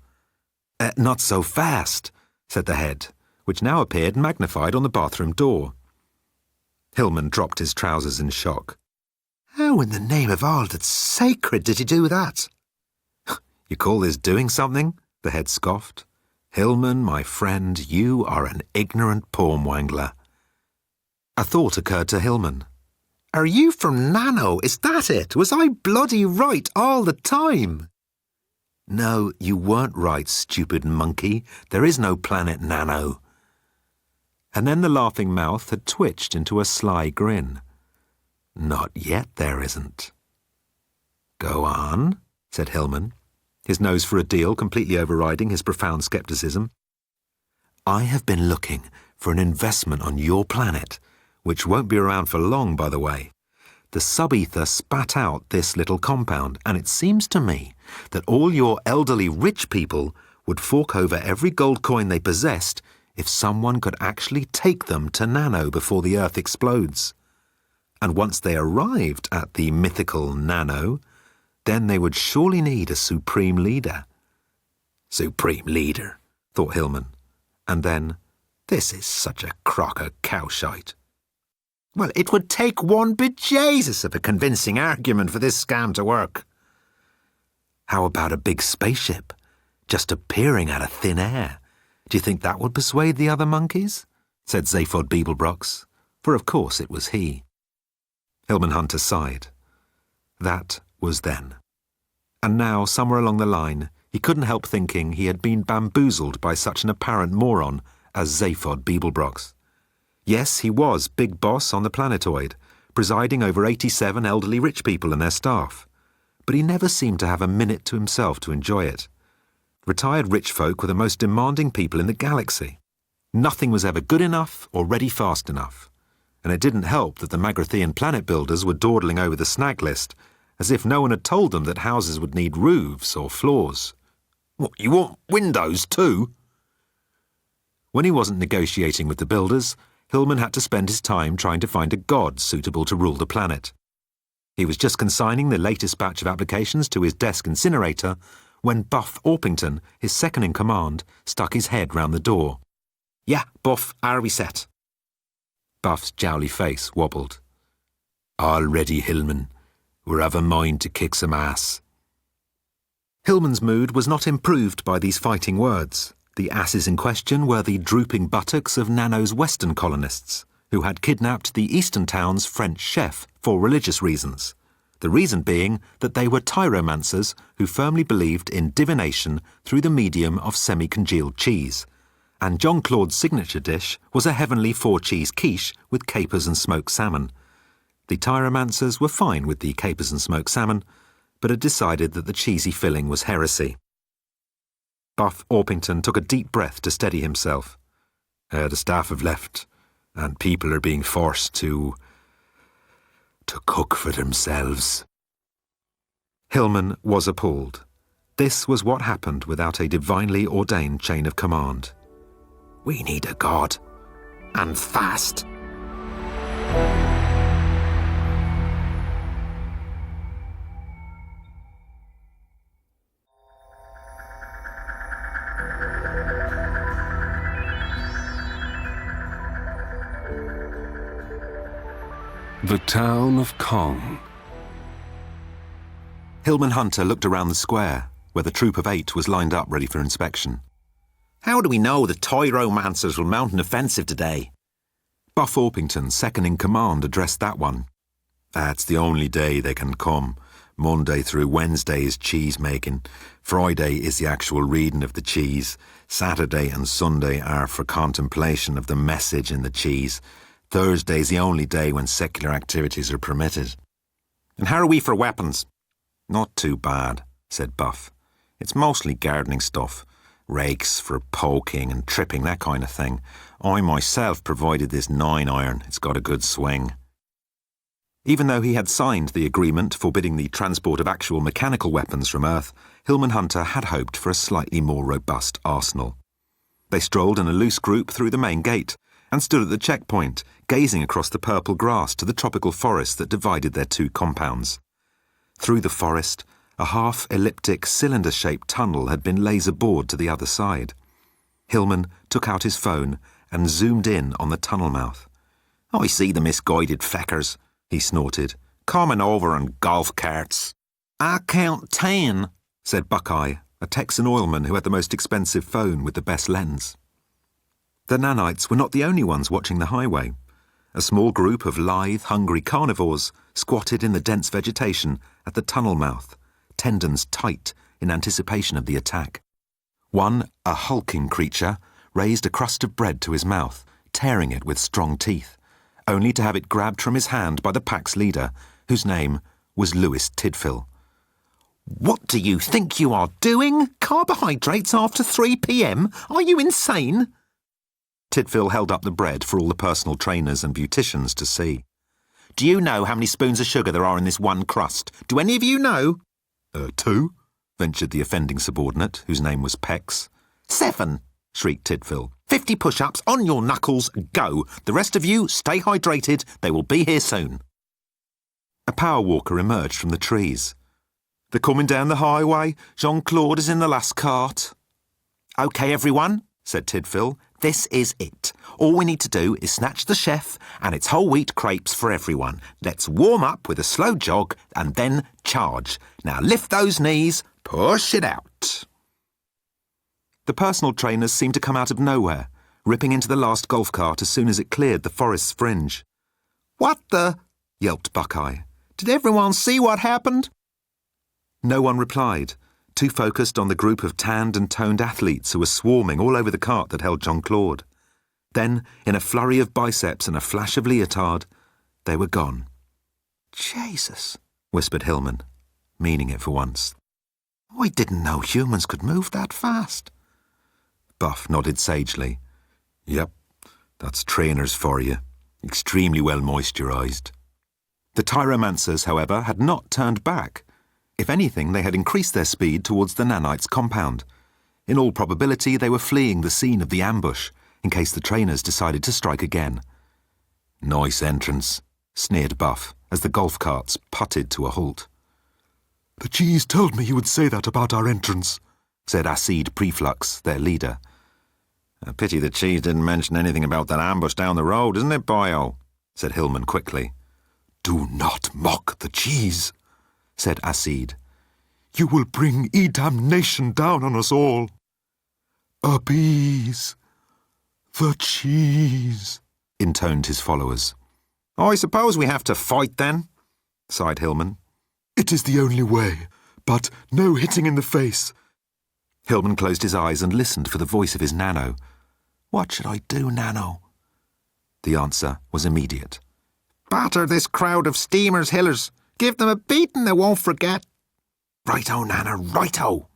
Not so fast, said the head, which now appeared magnified on the bathroom door. Hillman dropped his trousers in shock. How in the name of all that's sacred did you do that? You call this doing something? The head scoffed. Hillman, my friend, you are an ignorant poem wangler. A thought occurred to Hillman. Are you from Nano? Is that it? Was I bloody right all the time? No, you weren't right, stupid monkey. There is no planet Nano. And then the laughing mouth had twitched into a sly grin. Not yet there isn't. Go on, said Hillman, his nose for a deal completely overriding his profound scepticism. I have been looking for an investment on your planet, which won't be around for long, by the way. The sub-ether spat out this little compound, and it seems to me that all your elderly rich people would fork over every gold coin they possessed if someone could actually take them to Nano before the Earth explodes. And once they arrived at the mythical Nano, then they would surely need a supreme leader. Supreme leader, thought Hillman, and then, this is such a crock of cowshite. Well, it would take one bejesus of a convincing argument for this scam to work. How about a big spaceship, just appearing out of thin air? Do you think that would persuade the other monkeys? Said Zaphod Beeblebrox, for of course it was he. Hillman Hunter sighed. That was then. And now, somewhere along the line, he couldn't help thinking he had been bamboozled by such an apparent moron as Zaphod Beeblebrox. Yes, he was big boss on the planetoid, presiding over 87 elderly rich people and their staff. But he never seemed to have a minute to himself to enjoy it. Retired rich folk were the most demanding people in the galaxy. Nothing was ever good enough or ready fast enough. And it didn't help that the Magrathian planet builders were dawdling over the snag list, as if no one had told them that houses would need roofs or floors. What, you want windows too? When he wasn't negotiating with the builders, Hillman had to spend his time trying to find a god suitable to rule the planet. He was just consigning the latest batch of applications to his desk incinerator when Buff Orpington, his second-in-command, stuck his head round the door. "Yeah, Buff, are we set?" Buff's jowly face wobbled. "All ready, Hillman. We're of a mind to kick some ass." Hillman's mood was not improved by these fighting words. The asses in question were the drooping buttocks of Nano's western colonists, who had kidnapped the eastern town's French chef for religious reasons, the reason being that they were tyromancers who firmly believed in divination through the medium of semi-congealed cheese, and John Claude's signature dish was a heavenly 4-cheese quiche with capers and smoked salmon. The tyromancers were fine with the capers and smoked salmon, but had decided that the cheesy filling was heresy. Buff Orpington took a deep breath to steady himself. The staff have left, and people are being forced to cook for themselves. Hillman was appalled. This was what happened without a divinely ordained chain of command. We need a god, and fast. The town of Kong. Hillman Hunter looked around the square, where the troop of 8 was lined up ready for inspection. How do we know the tyromancers will mount an offensive today? Buff Orpington, second-in-command, addressed that one. That's the only day they can come. Monday through Wednesday is cheese-making. Friday is the actual reading of the cheese. Saturday and Sunday are for contemplation of the message in the cheese. Thursday's the only day when secular activities are permitted. And how are we for weapons? Not too bad, said Buff. It's mostly gardening stuff. Rakes for poking and tripping, that kind of thing. I myself provided this 9-iron. It's got a good swing. Even though he had signed the agreement forbidding the transport of actual mechanical weapons from Earth, Hillman Hunter had hoped for a slightly more robust arsenal. They strolled in a loose group through the main gate and stood at the checkpoint, gazing across the purple grass to the tropical forest that divided their two compounds. Through the forest, a half-elliptic, cylinder-shaped tunnel had been laser-bored to the other side. Hillman took out his phone and zoomed in on the tunnel mouth. I see the misguided feckers, he snorted. Coming over on golf carts. I count 10, said Buckeye, a Texan oilman who had the most expensive phone with the best lens. The nanites were not the only ones watching the highway. A small group of lithe, hungry carnivores squatted in the dense vegetation at the tunnel mouth, tendons tight in anticipation of the attack. One, a hulking creature, raised a crust of bread to his mouth, tearing it with strong teeth, only to have it grabbed from his hand by the pack's leader, whose name was Lewis Tidfill. What do you think you are doing? Carbohydrates after 3 p.m? Are you insane? Tidfill held up the bread for all the personal trainers and beauticians to see. Do you know how many spoons of sugar there are in this one crust? Do any of you know? 2, ventured the offending subordinate, whose name was Pex. 7, shrieked Tidfill. 50 push-ups, on your knuckles, go. The rest of you, stay hydrated. They will be here soon. A power walker emerged from the trees. They're coming down the highway. Jean-Claude is in the last cart. OK, everyone, said Tidfill. This is it. All we need to do is snatch the chef, and it's whole wheat crepes for everyone. Let's warm up with a slow jog and then charge. Now lift those knees, push it out. The personal trainers seemed to come out of nowhere, ripping into the last golf cart as soon as it cleared the forest's fringe. What the? Yelped Buckeye. Did everyone see what happened? No one replied, too focused on the group of tanned and toned athletes who were swarming all over the cart that held Jean-Claude. Then, in a flurry of biceps and a flash of leotard, they were gone. Jesus, whispered Hillman, meaning it for once. I didn't know humans could move that fast. Buff nodded sagely. Yep, that's trainers for you. Extremely well moisturised. The Tyromancers, however, had not turned back. If anything, they had increased their speed towards the nanites' compound. In all probability, they were fleeing the scene of the ambush, in case the trainers decided to strike again. Nice entrance, sneered Buff, as the golf carts putted to a halt. The cheese told me you would say that about our entrance, said Acide Preflux, their leader. A pity the cheese didn't mention anything about that ambush down the road, isn't it, boyo? Said Hillman quickly. Do not mock the cheese, said Acide. You will bring damnation down on us all. Appease the cheese, intoned his followers. I suppose we have to fight then, sighed Hillman. It is the only way, but no hitting in the face. Hillman closed his eyes and listened for the voice of his Nano. What should I do, Nano? The answer was immediate. Batter this crowd of steamers, Hillers. Give them a beating they won't forget. Righto, Nana, righto.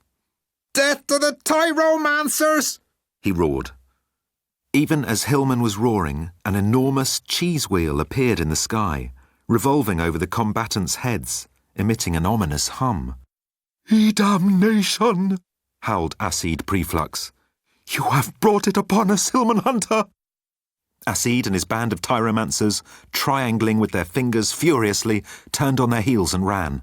Death to the Tyromancers! He roared. Even as Hillman was roaring, an enormous cheese wheel appeared in the sky, revolving over the combatants' heads, emitting an ominous hum. Damnation! Howled Acide Preflux. You have brought it upon us, Hillman Hunter! Acide and his band of Tyromancers, triangling with their fingers furiously, turned on their heels and ran.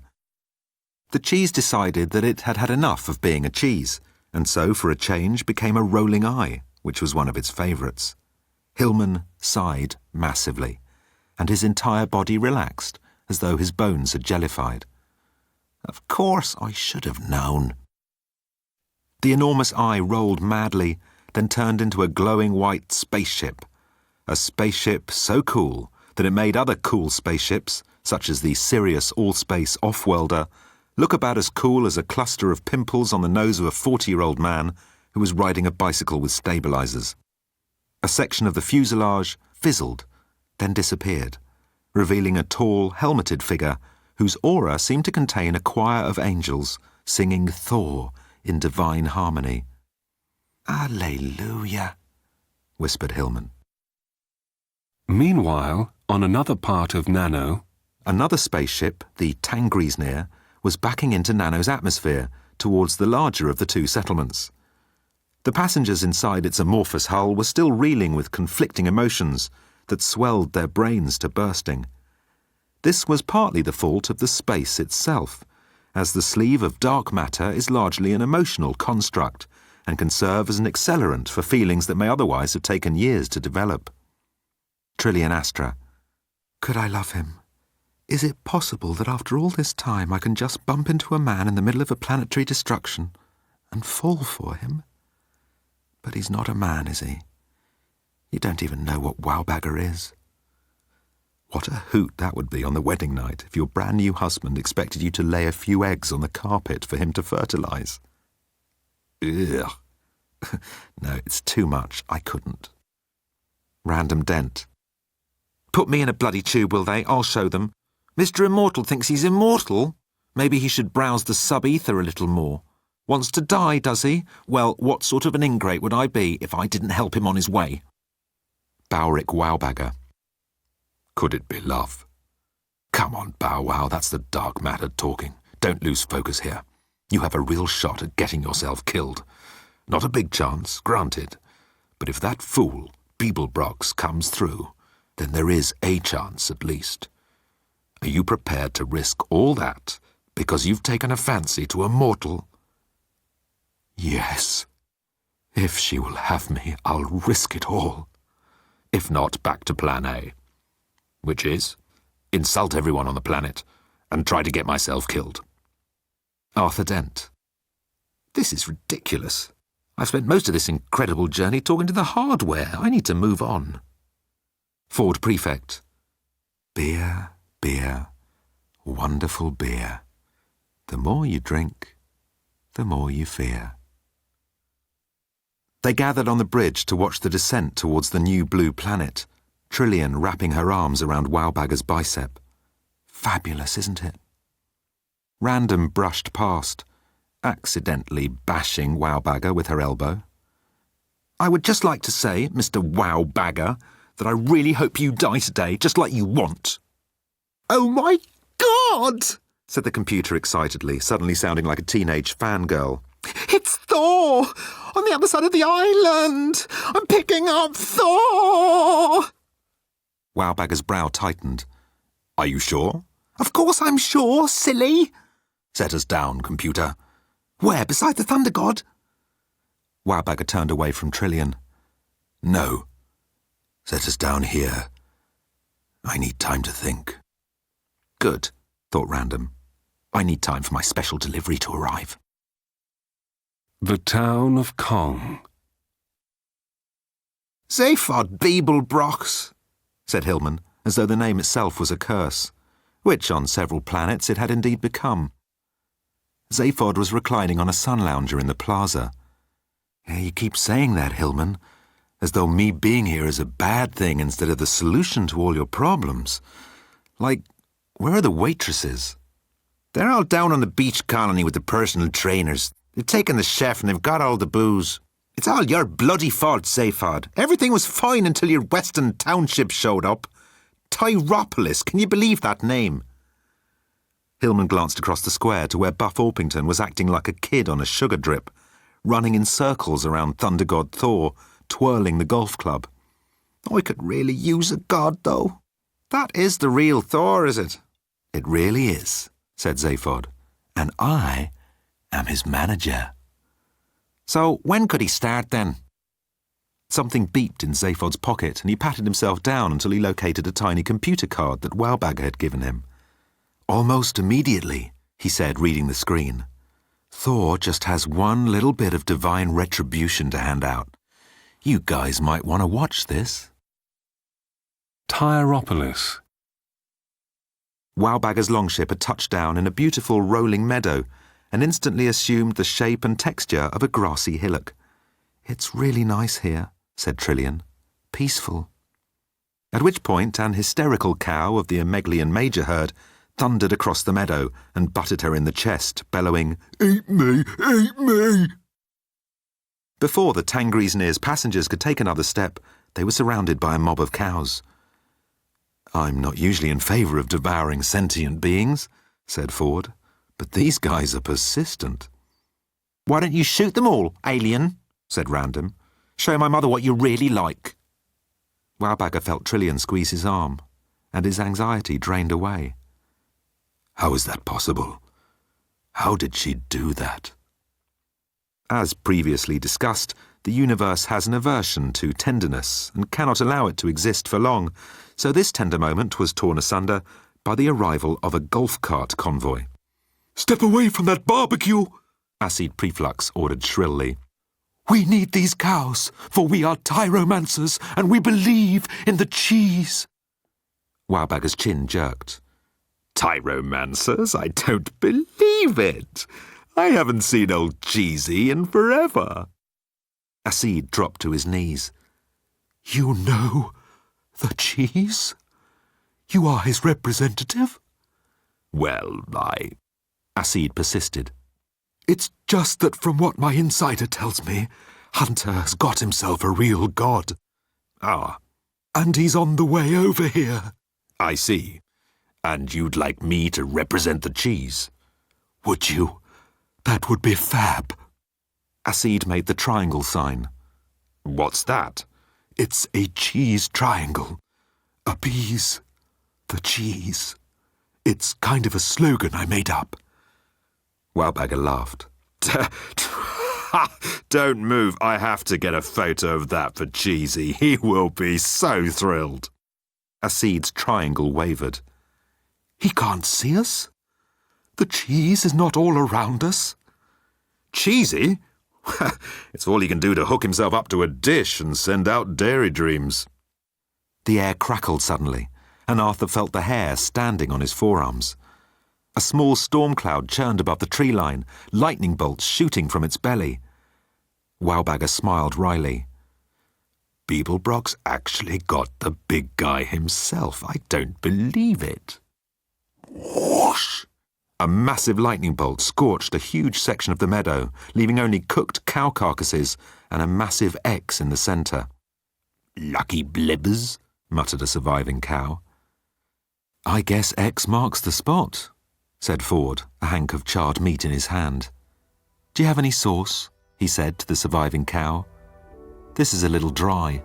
The cheese decided that it had had enough of being a cheese, and so, for a change, became a rolling eye, which was one of its favourites. Hillman sighed massively, and his entire body relaxed, as though his bones had jellified. Of course I should have known. The enormous eye rolled madly, then turned into a glowing white spaceship. A spaceship so cool that it made other cool spaceships, such as the Sirius All-Space Off-Worlder, look about as cool as a cluster of pimples on the nose of a 40-year-old man who was riding a bicycle with stabilizers. A section of the fuselage fizzled, then disappeared, revealing a tall, helmeted figure whose aura seemed to contain a choir of angels singing Thor in divine harmony. Alleluia, whispered Hillman. Meanwhile, on another part of Nano, another spaceship, the Tangrisnir, was backing into Nano's atmosphere towards the larger of the two settlements. The passengers inside its amorphous hull were still reeling with conflicting emotions that swelled their brains to bursting. This was partly the fault of the space itself, as the sleeve of dark matter is largely an emotional construct and can serve as an accelerant for feelings that may otherwise have taken years to develop. Trillian Astra. Could I love him? Is it possible that after all this time I can just bump into a man in the middle of a planetary destruction and fall for him? But he's not a man, is he? You don't even know what Wowbagger is. What a hoot that would be on the wedding night if your brand new husband expected you to lay a few eggs on the carpet for him to fertilise. Ugh. No, it's too much. I couldn't. Random Dent. Put me in a bloody tube, will they? I'll show them. Mr. Immortal thinks he's immortal. Maybe he should browse the sub-ether a little more. Wants to die, does he? Well, what sort of an ingrate would I be if I didn't help him on his way? Bowrick Wowbagger. Could it be love? Come on, Bow Wow, that's the dark matter talking. Don't lose focus here. You have a real shot at getting yourself killed. Not a big chance, granted. But if that fool, Beeblebrox, comes through, then there is a chance at least. Are you prepared to risk all that because you've taken a fancy to a mortal? Yes. If she will have me, I'll risk it all. If not, back to plan A. Which is, insult everyone on the planet and try to get myself killed. Arthur Dent. This is ridiculous. I've spent most of this incredible journey talking to the hardware. I need to move on. Ford Prefect. Beer, beer, wonderful beer. The more you drink, the more you fear. They gathered on the bridge to watch the descent towards the new blue planet, Trillian wrapping her arms around Wowbagger's bicep. Fabulous, isn't it? Random brushed past, accidentally bashing Wowbagger with her elbow. I would just like to say, Mr. Wowbagger, that I really hope you die today, just like you want. Oh my God! Said the computer excitedly, suddenly sounding like a teenage fangirl. It's Thor! On the other side of the island! I'm picking up Thor! Wowbagger's brow tightened. Are you sure? Of course I'm sure, silly! Set us down, computer. Where, beside the Thunder God? Wowbagger turned away from Trillian. No. Set us down here. I need time to think. Good, thought Random. I need time for my special delivery to arrive. The town of Kong. Zaphod Beeblebrox, said Hillman, as though the name itself was a curse, which on several planets it had indeed become. Zaphod was reclining on a sun lounger in the plaza. You keep saying that, Hillman, as though me being here is a bad thing instead of the solution to all your problems. Like, where are the waitresses? They're all down on the beach colony with the personal trainers. They've taken the chef and they've got all the booze. It's all your bloody fault, Zaphod. Everything was fine until your Western Township showed up. Tyropolis, can you believe that name? Hillman glanced across the square to where Buff Orpington was acting like a kid on a sugar drip, running in circles around Thunder God Thor, twirling the golf club. I could really use a god, though. That is the real Thor, is it? It really is, said Zaphod. And I am his manager. So when could he start, then? Something beeped in Zaphod's pocket, and he patted himself down until he located a tiny computer card that Wowbagger had given him. Almost immediately, he said, reading the screen. Thor just has one little bit of divine retribution to hand out. You guys might want to watch this. Tyropolis. Wowbagger's longship had touched down in a beautiful rolling meadow and instantly assumed the shape and texture of a grassy hillock. It's really nice here, said Trillian. Peaceful. At which point an hysterical cow of the Emeglian major herd thundered across the meadow and butted her in the chest, bellowing, "Eat me! Eat me!" Before the Tangrees passengers could take another step, they were surrounded by a mob of cows. I'm not usually in favour of devouring sentient beings, said Ford, but these guys are persistent. Why don't you shoot them all, alien? Said Random. Show my mother what you really like. Wowbagger felt Trillian squeeze his arm, and his anxiety drained away. How is that possible? How did she do that? As previously discussed, the universe has an aversion to tenderness and cannot allow it to exist for long, so this tender moment was torn asunder by the arrival of a golf cart convoy. Step away from that barbecue, Acid Preflux ordered shrilly. We need these cows, for we are tyromancers and we believe in the cheese. Wowbagger's chin jerked. Tyromancers? I don't believe it. I haven't seen old Cheesy in forever. Acid dropped to his knees. You know the cheese? You are his representative? Well, Acid persisted. It's just that from what my insider tells me, Hunter has got himself a real god. Ah. And he's on the way over here. I see. And you'd like me to represent the cheese? Would you? That would be fab. Acid made the triangle sign. What's that? It's a cheese triangle. Appease the cheese. It's kind of a slogan I made up. Wowbagger laughed. Ha! Don't move. I have to get a photo of that for Cheesy. He will be so thrilled. Acid's triangle wavered. He can't see us. The cheese is not all around us. Cheesy? It's all he can do to hook himself up to a dish and send out dairy dreams. The air crackled suddenly, and Arthur felt the hair standing on his forearms. A small storm cloud churned above the tree line, lightning bolts shooting from its belly. Wowbagger smiled wryly. Beeblebrox actually got the big guy himself. I don't believe it. Whoosh! A massive lightning bolt scorched a huge section of the meadow, leaving only cooked cow carcasses and a massive X in the centre. Lucky blibbers, muttered a surviving cow. I guess X marks the spot, said Ford, a hank of charred meat in his hand. Do you have any sauce? He said to the surviving cow. This is a little dry.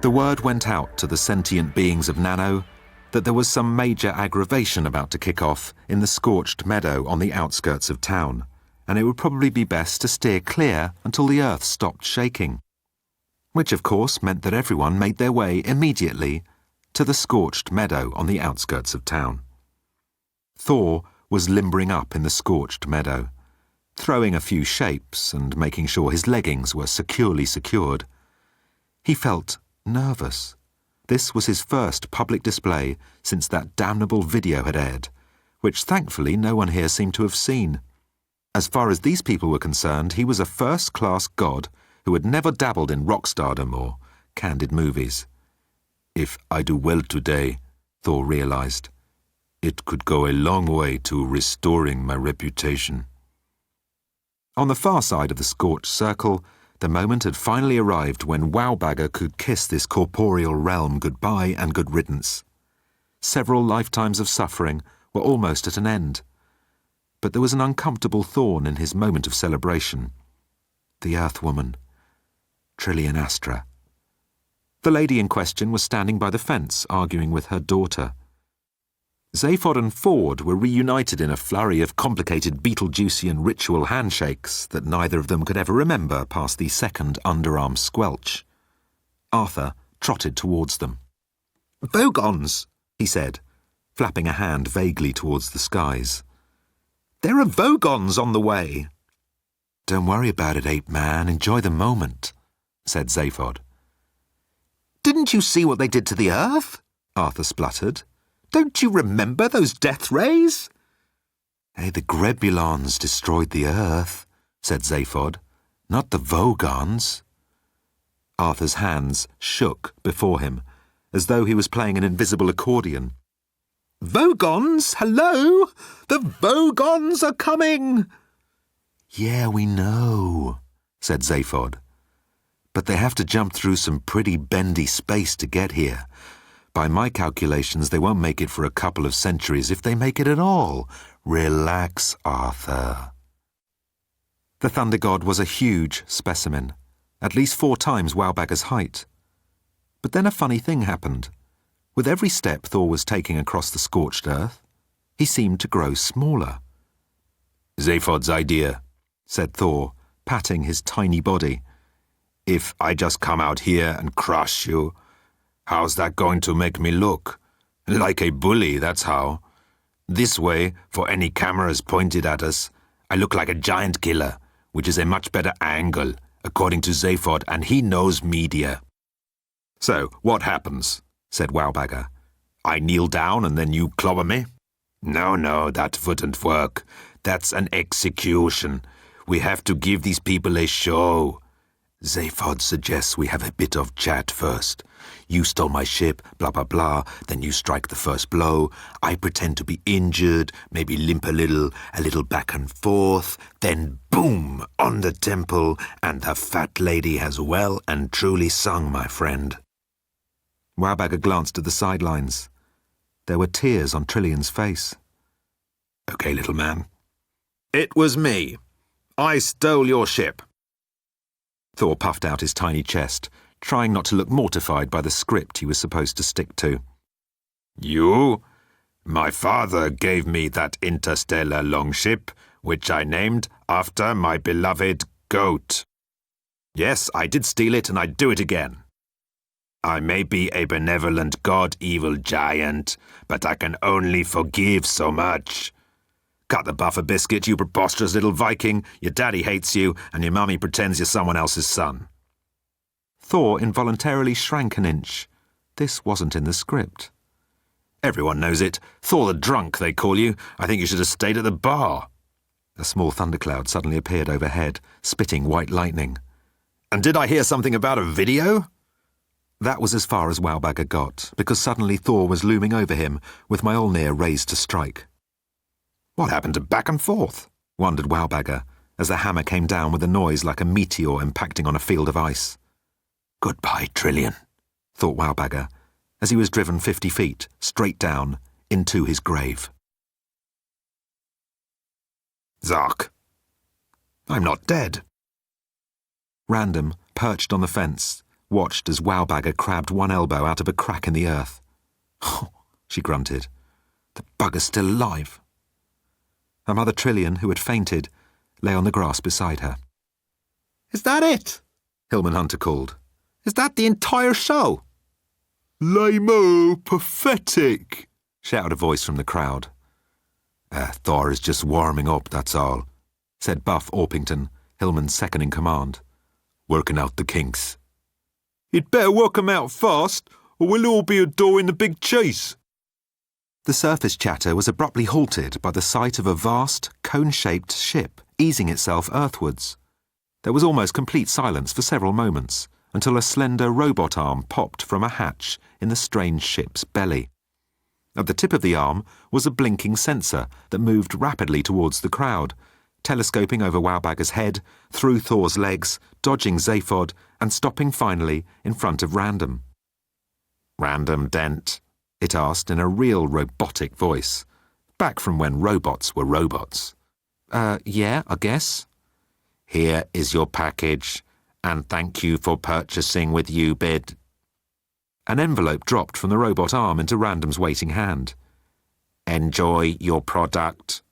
The word went out to the sentient beings of Nano that there was some major aggravation about to kick off in the scorched meadow on the outskirts of town, and it would probably be best to steer clear until the earth stopped shaking. Which, of course, meant that everyone made their way immediately to the scorched meadow on the outskirts of town. Thor was limbering up in the scorched meadow, throwing a few shapes and making sure his leggings were securely secured. He felt nervous. This was his first public display since that damnable video had aired, which thankfully no one here seemed to have seen. As far as these people were concerned, he was a first-class god who had never dabbled in rock stardom or candid movies. If I do well today, Thor realized, it could go a long way to restoring my reputation. On the far side of the scorched circle, the moment had finally arrived when Wowbagger could kiss this corporeal realm goodbye and good riddance. Several lifetimes of suffering were almost at an end. But there was an uncomfortable thorn in his moment of celebration. The Earth Woman, Trillian Astra. The lady in question was standing by the fence, arguing with her daughter. Zaphod and Ford were reunited in a flurry of complicated Beetlejuicean ritual handshakes that neither of them could ever remember past the second underarm squelch. Arthur trotted towards them. Vogons, he said, flapping a hand vaguely towards the skies. There are Vogons on the way. Don't worry about it, ape-man. Enjoy the moment, said Zaphod. Didn't you see what they did to the Earth? Arthur spluttered. Don't you remember those death rays? Hey, the Grebulons destroyed the Earth, said Zaphod, not the Vogons. Arthur's hands shook before him, as though he was playing an invisible accordion. Vogons, hello! The Vogons are coming! Yeah, we know, said Zaphod. But they have to jump through some pretty bendy space to get here. By my calculations, they won't make it for a couple of centuries, if they make it at all. Relax, Arthur. The Thunder God was a huge specimen, at least 4 times Wowbagger's height. But then a funny thing happened. With every step Thor was taking across the scorched earth, he seemed to grow smaller. Zaphod's idea, said Thor, patting his tiny body. If I just come out here and crush you, how's that going to make me look? Like a bully, that's how. This way, for any cameras pointed at us, I look like a giant killer, which is a much better angle, according to Zaphod, and he knows media. So, what happens? Said Wowbagger. I kneel down and then you clobber me? No, that wouldn't work. That's an execution. We have to give these people a show. Zaphod suggests we have a bit of chat first. You stole my ship, blah, blah, blah. Then you strike the first blow. I pretend to be injured, maybe limp a little back and forth. Then boom, on the temple, and the fat lady has well and truly sung, my friend. Wowbagger glanced at the sidelines. There were tears on Trillian's face. Okay, little man. It was me. I stole your ship. Thor puffed out his tiny chest, trying not to look mortified by the script he was supposed to stick to. You? My father gave me that interstellar longship, which I named after my beloved goat. Yes, I did steal it, and I'd do it again. I may be a benevolent god-evil giant, but I can only forgive so much. Cut the buffer biscuit, you preposterous little Viking. Your daddy hates you, and your mummy pretends you're someone else's son. Thor involuntarily shrank an inch. This wasn't in the script. Everyone knows it. Thor the drunk, they call you. I think you should have stayed at the bar. A small thundercloud suddenly appeared overhead, spitting white lightning. And did I hear something about a video? That was as far as Wowbagger got, because suddenly Thor was looming over him, with Mjolnir raised to strike. What happened to back and forth? Wondered Wowbagger, as the hammer came down with a noise like a meteor impacting on a field of ice. Goodbye, Trillion, thought Wowbagger, as he was driven 50 feet, straight down, into his grave. Zark. I'm not dead. Random, perched on the fence, watched as Wowbagger crabbed one elbow out of a crack in the earth. Oh, she grunted. The bugger's still alive. Her mother Trillion, who had fainted, lay on the grass beside her. Is that it? Hillman Hunter called. Is that the entire show? Lame-o, pathetic, shouted a voice from the crowd. Thor is just warming up, that's all, said Buff Orpington, Hillman's second in command. Working out the kinks. You'd better work 'em out fast, or we'll all be adoring the big chase. The surface chatter was abruptly halted by the sight of a vast, cone-shaped ship easing itself earthwards. There was almost complete silence for several moments, until a slender robot arm popped from a hatch in the strange ship's belly. At the tip of the arm was a blinking sensor that moved rapidly towards the crowd, telescoping over Wowbagger's head, through Thor's legs, dodging Zaphod, and stopping finally in front of Random. Random, Dent? It asked in a real robotic voice, back from when robots were robots. Yeah, I guess. Here is your package, and thank you for purchasing with UBID. An envelope dropped from the robot arm into Random's waiting hand. Enjoy your product.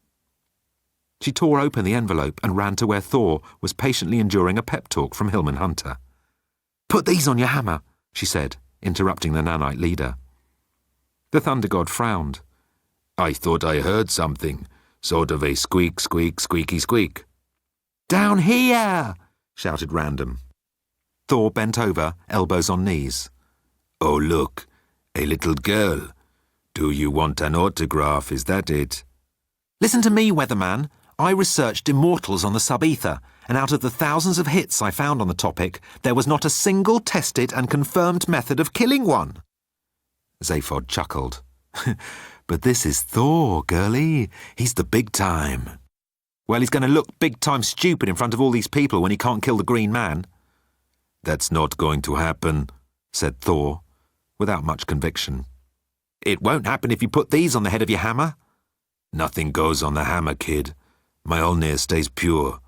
She tore open the envelope and ran to where Thor was patiently enduring a pep talk from Hillman Hunter. Put these on your hammer, she said, interrupting the nanite leader. The Thunder God frowned. I thought I heard something, sort of a squeak, squeak, squeaky squeak. Down here, shouted Random. Thor bent over, elbows on knees. Oh, look, a little girl. Do you want an autograph, is that it? Listen to me, Weatherman. I researched immortals on the sub-ether, and out of the thousands of hits I found on the topic, there was not a single tested and confirmed method of killing one. Zaphod chuckled. But this is Thor, girlie. He's the big time. Well, he's going to look big-time stupid in front of all these people when he can't kill the Green Man. That's not going to happen, said Thor, without much conviction. It won't happen if you put these on the head of your hammer. Nothing goes on the hammer, kid. Mjolnir stays pure.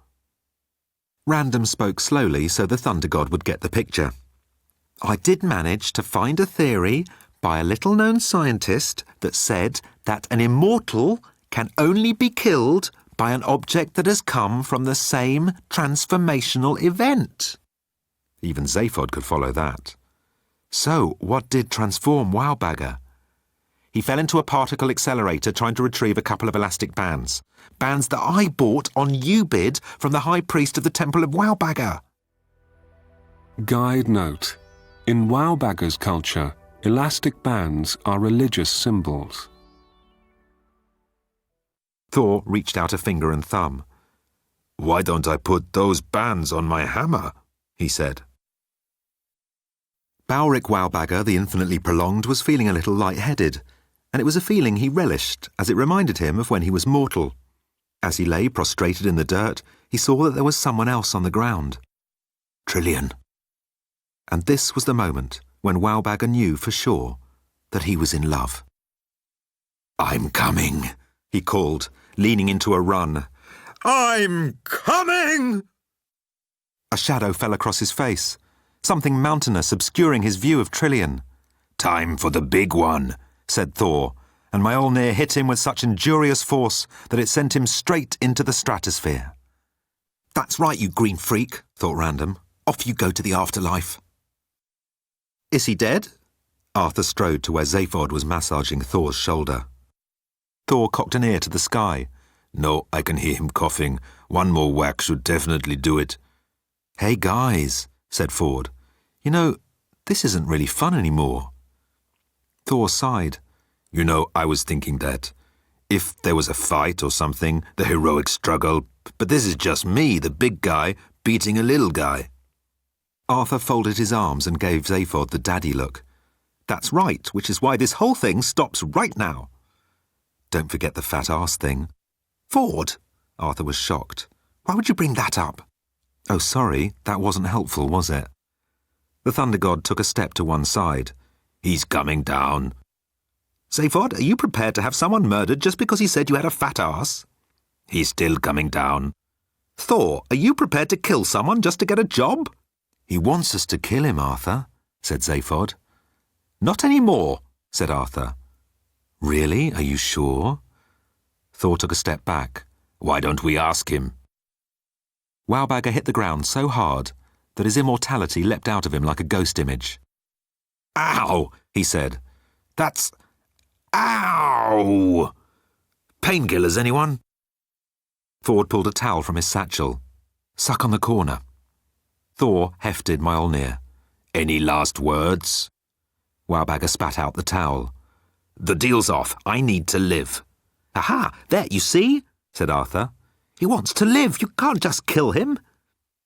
Random spoke slowly so the Thunder God would get the picture. I did manage to find a theory by a little-known scientist that said that an immortal can only be killed by an object that has come from the same transformational event. Even Zaphod could follow that. So, what did transform Wowbagger? He fell into a particle accelerator trying to retrieve a couple of elastic bands. Bands that I bought on UBID from the High Priest of the Temple of Wowbagger. Guide note. In Wowbagger's culture, elastic bands are religious symbols. Thor reached out a finger and thumb. Why don't I put those bands on my hammer? He said. Bowrick Wowbagger, the infinitely prolonged, was feeling a little light-headed, and it was a feeling he relished, as it reminded him of when he was mortal. As he lay prostrated in the dirt, he saw that there was someone else on the ground. Trillion. And this was the moment when Wowbagger knew for sure that he was in love. I'm coming, he called, leaning into a run. I'm coming! coming! A shadow fell across his face, something mountainous obscuring his view of Trillian. Time for the big one, said Thor, and Mjolnir hit him with such injurious force that it sent him straight into the stratosphere. That's right, you green freak, thought Random. Off you go to the afterlife. Is he dead? Arthur strode to where Zaphod was massaging Thor's shoulder. Thor cocked an ear to the sky. No, I can hear him coughing. One more whack should definitely do it. Hey guys, said Ford. You know, this isn't really fun anymore. Thor sighed. You know, I was thinking that. If there was a fight or something, the heroic struggle, but this is just me, the big guy, beating a little guy. Arthur folded his arms and gave Zaphod the daddy look. That's right, which is why this whole thing stops right now. Don't forget the fat ass thing. Ford! Arthur was shocked. Why would you bring that up? Oh, sorry, that wasn't helpful, was it? The Thunder God took a step to one side. He's coming down. Zaphod, are you prepared to have someone murdered just because he said you had a fat ass? He's still coming down. Thor, are you prepared to kill someone just to get a job? He wants us to kill him, Arthur, said Zaphod. Not anymore, said Arthur. Really? Are you sure? Thor took a step back. Why don't we ask him? Wowbagger hit the ground so hard that his immortality leapt out of him like a ghost image. Ow, he said. That's... Ow! Painkillers, anyone? Ford pulled a towel from his satchel. Suck on the corner. Thor hefted Mjolnir. Any last words? Wowbagger spat out the towel. The deal's off. I need to live. Aha! There, you see? Said Arthur. He wants to live. You can't just kill him.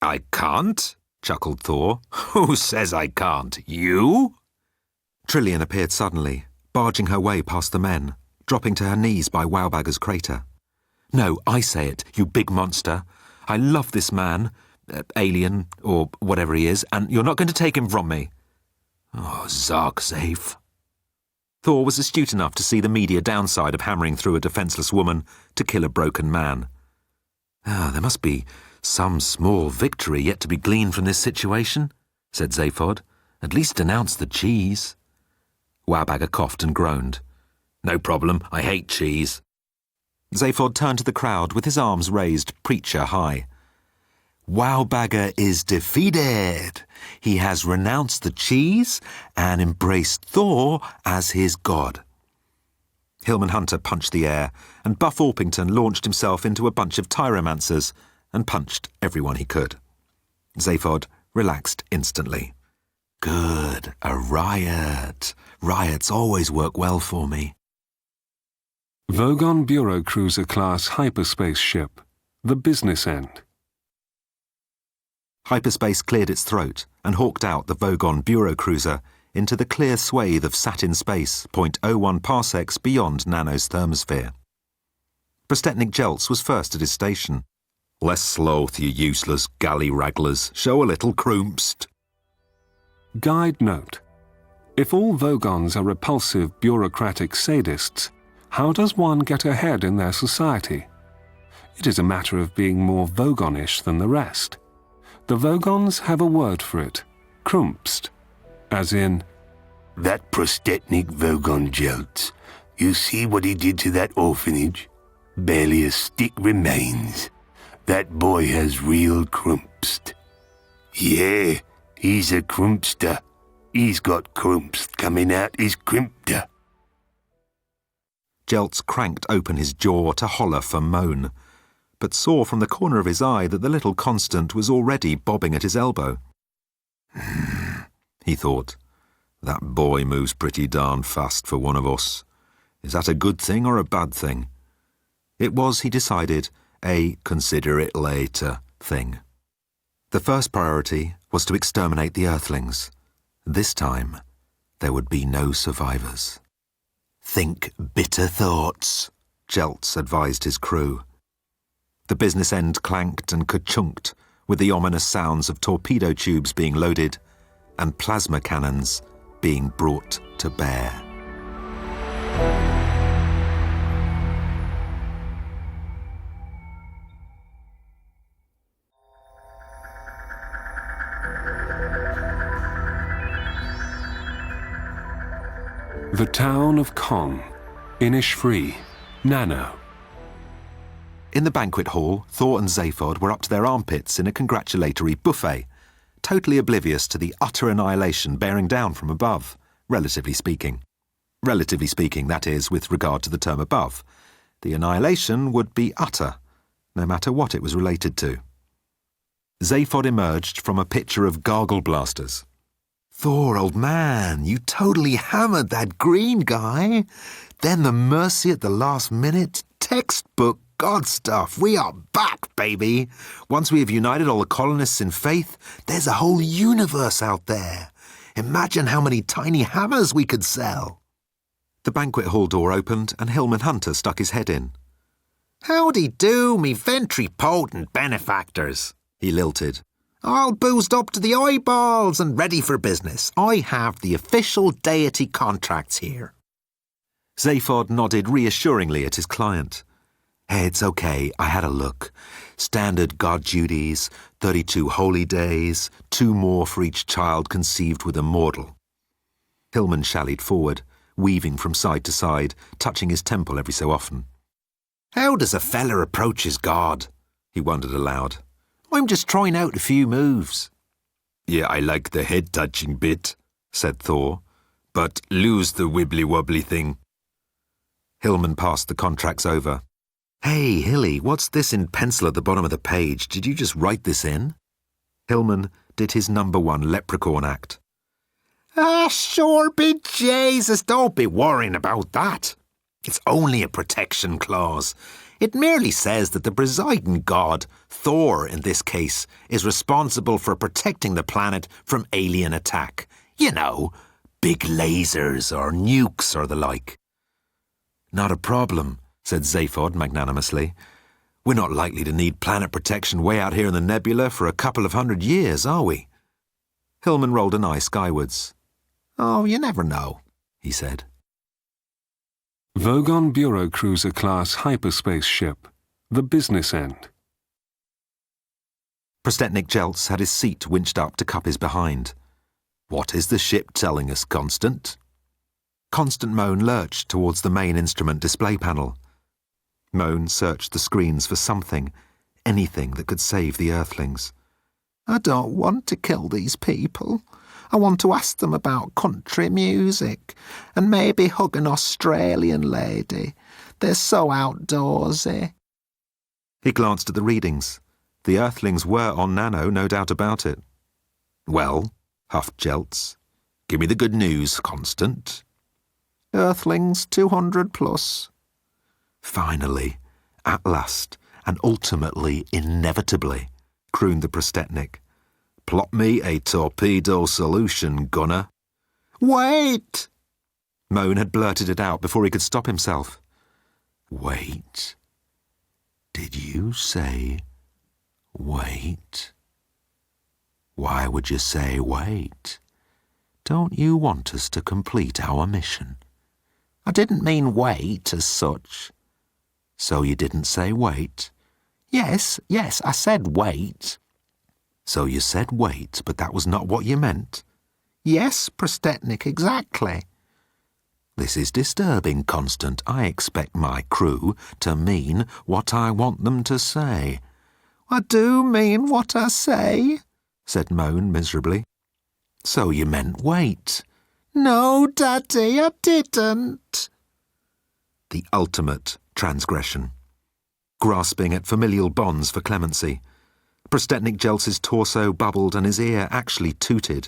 I can't? Chuckled Thor. Who says I can't? You? Trillian appeared suddenly, barging her way past the men, dropping to her knees by Wowbagger's crater. No, I say it, you big monster. I love this man, alien, or whatever he is, and you're not going to take him from me. Oh, Zarksafe. Thor was astute enough to see the media downside of hammering through a defenceless woman to kill a broken man. There must be some small victory yet to be gleaned from this situation, said Zaphod. At least announce the cheese. Wowbagger coughed and groaned. No problem, I hate cheese. Zaphod turned to the crowd with his arms raised preacher high. Wowbagger is defeated. He has renounced the cheese and embraced Thor as his god. Hillman Hunter punched the air, and Buff Orpington launched himself into a bunch of tyromancers and punched everyone he could. Zaphod relaxed instantly. Good, a riot. Riots always work well for me. Vogon Bureau Cruiser class hyperspace ship, the business end. Hyperspace cleared its throat and hawked out the Vogon Bureau Cruiser into the clear swathe of satin space 0.01 parsecs beyond Nano's thermosphere. Prostetnik Jeltz was first at his station. Less sloth, you useless galley-ragglers. Show a little croomst. Guide note. If all Vogons are repulsive bureaucratic sadists, how does one get ahead in their society? It is a matter of being more Vogonish than the rest. The Vogons have a word for it, krumpst, as in, That Prostetnik Vogon Jeltz. You see what he did to that orphanage? Barely a stick remains. That boy has real krumpst. Yeah, he's a krumpster. He's got krumpst coming out his krimpter. Jeltz cranked open his jaw to holler for moan, but saw from the corner of his eye that the little constant was already bobbing at his elbow. He thought, that boy moves pretty darn fast for one of us. Is that a good thing or a bad thing? It was, he decided, a consider it later thing. The first priority was to exterminate the Earthlings. This time, there would be no survivors. Think bitter thoughts, Jeltz advised his crew. The business end clanked and ka-chunked with the ominous sounds of torpedo tubes being loaded and plasma cannons being brought to bear. The town of Kong, Innisfree, Nano. In the banquet hall, Thor and Zaphod were up to their armpits in a congratulatory buffet, totally oblivious to the utter annihilation bearing down from above, relatively speaking. Relatively speaking, that is, with regard to the term above. The annihilation would be utter, no matter what it was related to. Zaphod emerged from a pitcher of gargle blasters. Thor, old man, you totally hammered that green guy. Then the mercy at the last minute, textbook God stuff. We are back, baby. Once we have united all the colonists in faith, there's a whole universe out there. Imagine how many tiny hammers we could sell. The banquet hall door opened and Hillman Hunter stuck his head in. Howdy do, me ventripotent benefactors, he lilted. All boozed up to the eyeballs and ready for business. I have the official deity contracts here. Zaphod nodded reassuringly at his client. Hey, it's okay, I had a look. Standard god duties, 32 holy days, 2 more for each child conceived with a mortal. Hillman shallied forward, weaving from side to side, touching his temple every so often. How does a feller approach his god? He wondered aloud. I'm just trying out a few moves. Yeah, I like the head-touching bit, said Thor, but lose the wibbly-wobbly thing. Hillman passed the contracts over. Hey, Hilly, what's this in pencil at the bottom of the page? Did you just write this in? Hillman did his #1 leprechaun act. Sure be Jesus, don't be worrying about that. It's only a protection clause. It merely says that the presiding god, Thor in this case, is responsible for protecting the planet from alien attack. You know, big lasers or nukes or the like. Not a problem, said Zaphod magnanimously. We're not likely to need planet protection way out here in the nebula for a couple of 100 years, are we? Hillman rolled an eye skywards. Oh, you never know, he said. Vogon Bureau Cruiser class hyperspace ship, the business end. Prostetnik Jeltz had his seat winched up to cup his behind. What is the ship telling us, Constant? Constant Moan lurched towards the main instrument display panel. Moan searched the screens for something, anything that could save the Earthlings. I don't want to kill these people. I want to ask them about country music and maybe hug an Australian lady. They're so outdoorsy. He glanced at the readings. The Earthlings were on Nano, no doubt about it. Well, huffed Jeltz, give me the good news, Constant. Earthlings 200 plus. Finally, at last, and ultimately, inevitably, crooned the Prostetnik. Plot me a torpedo solution, Gunner. Wait! Moan had blurted it out before he could stop himself. Wait. Did you say wait? Why would you say wait? Don't you want us to complete our mission? I didn't mean wait as such. So you didn't say wait? Yes, I said wait. So you said wait, but that was not what you meant? Yes, Prostetnik, exactly. This is disturbing, Constant. I expect my crew to mean what I want them to say. I do mean what I say, said Moan miserably. So you meant wait? No, Daddy, I didn't. The ultimate transgression. Grasping at familial bonds for clemency. Prostetnik Jeltz's torso bubbled and his ear actually tooted.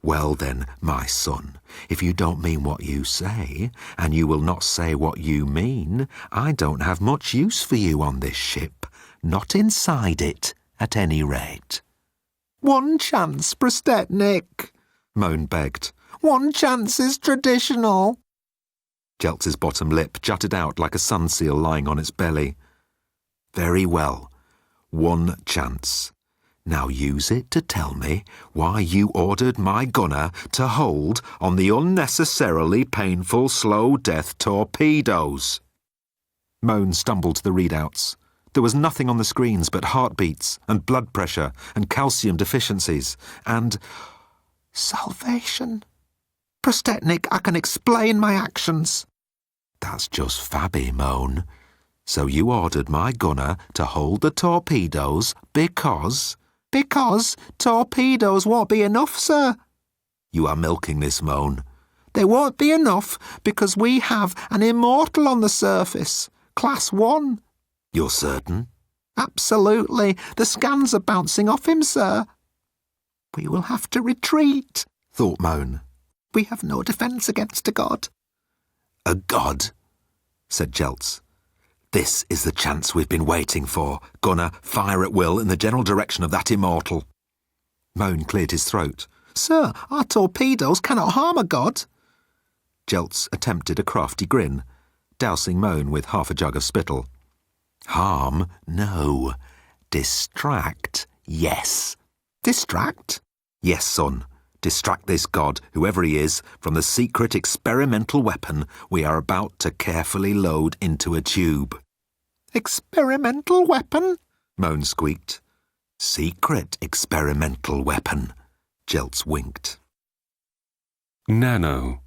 Well then, my son, if you don't mean what you say, and you will not say what you mean, I don't have much use for you on this ship. Not inside it, at any rate. One chance, Prostetnik, Moan begged. One chance is traditional. Jeltz's bottom lip jutted out like a sun seal lying on its belly. Very well. 1 chance. Now use it to tell me why you ordered my gunner to hold on the unnecessarily painful slow death torpedoes. Moan stumbled to the readouts. There was nothing on the screens but heartbeats and blood pressure and calcium deficiencies and... Salvation. Prostetnik, I can explain my actions. That's just fabby, Moan. So you ordered my gunner to hold the torpedoes because... Because torpedoes won't be enough, sir. You are milking this, Moan. They won't be enough because we have an immortal on the surface. Class 1. You're certain? Absolutely. The scans are bouncing off him, sir. We will have to retreat, thought Moan. We have no defence against a god. A god? Said Jeltz. This is the chance we've been waiting for. Gunner, fire at will in the general direction of that immortal. Moan cleared his throat. Sir, our torpedoes cannot harm a god. Jeltz attempted a crafty grin, dousing Moan with half a jug of spittle. Harm? No. Distract? Yes. Distract? Yes, son. Distract this god, whoever he is, from the secret experimental weapon we are about to carefully load into a tube. Experimental weapon? Moan squeaked. Secret experimental weapon. Jeltz winked. Nano.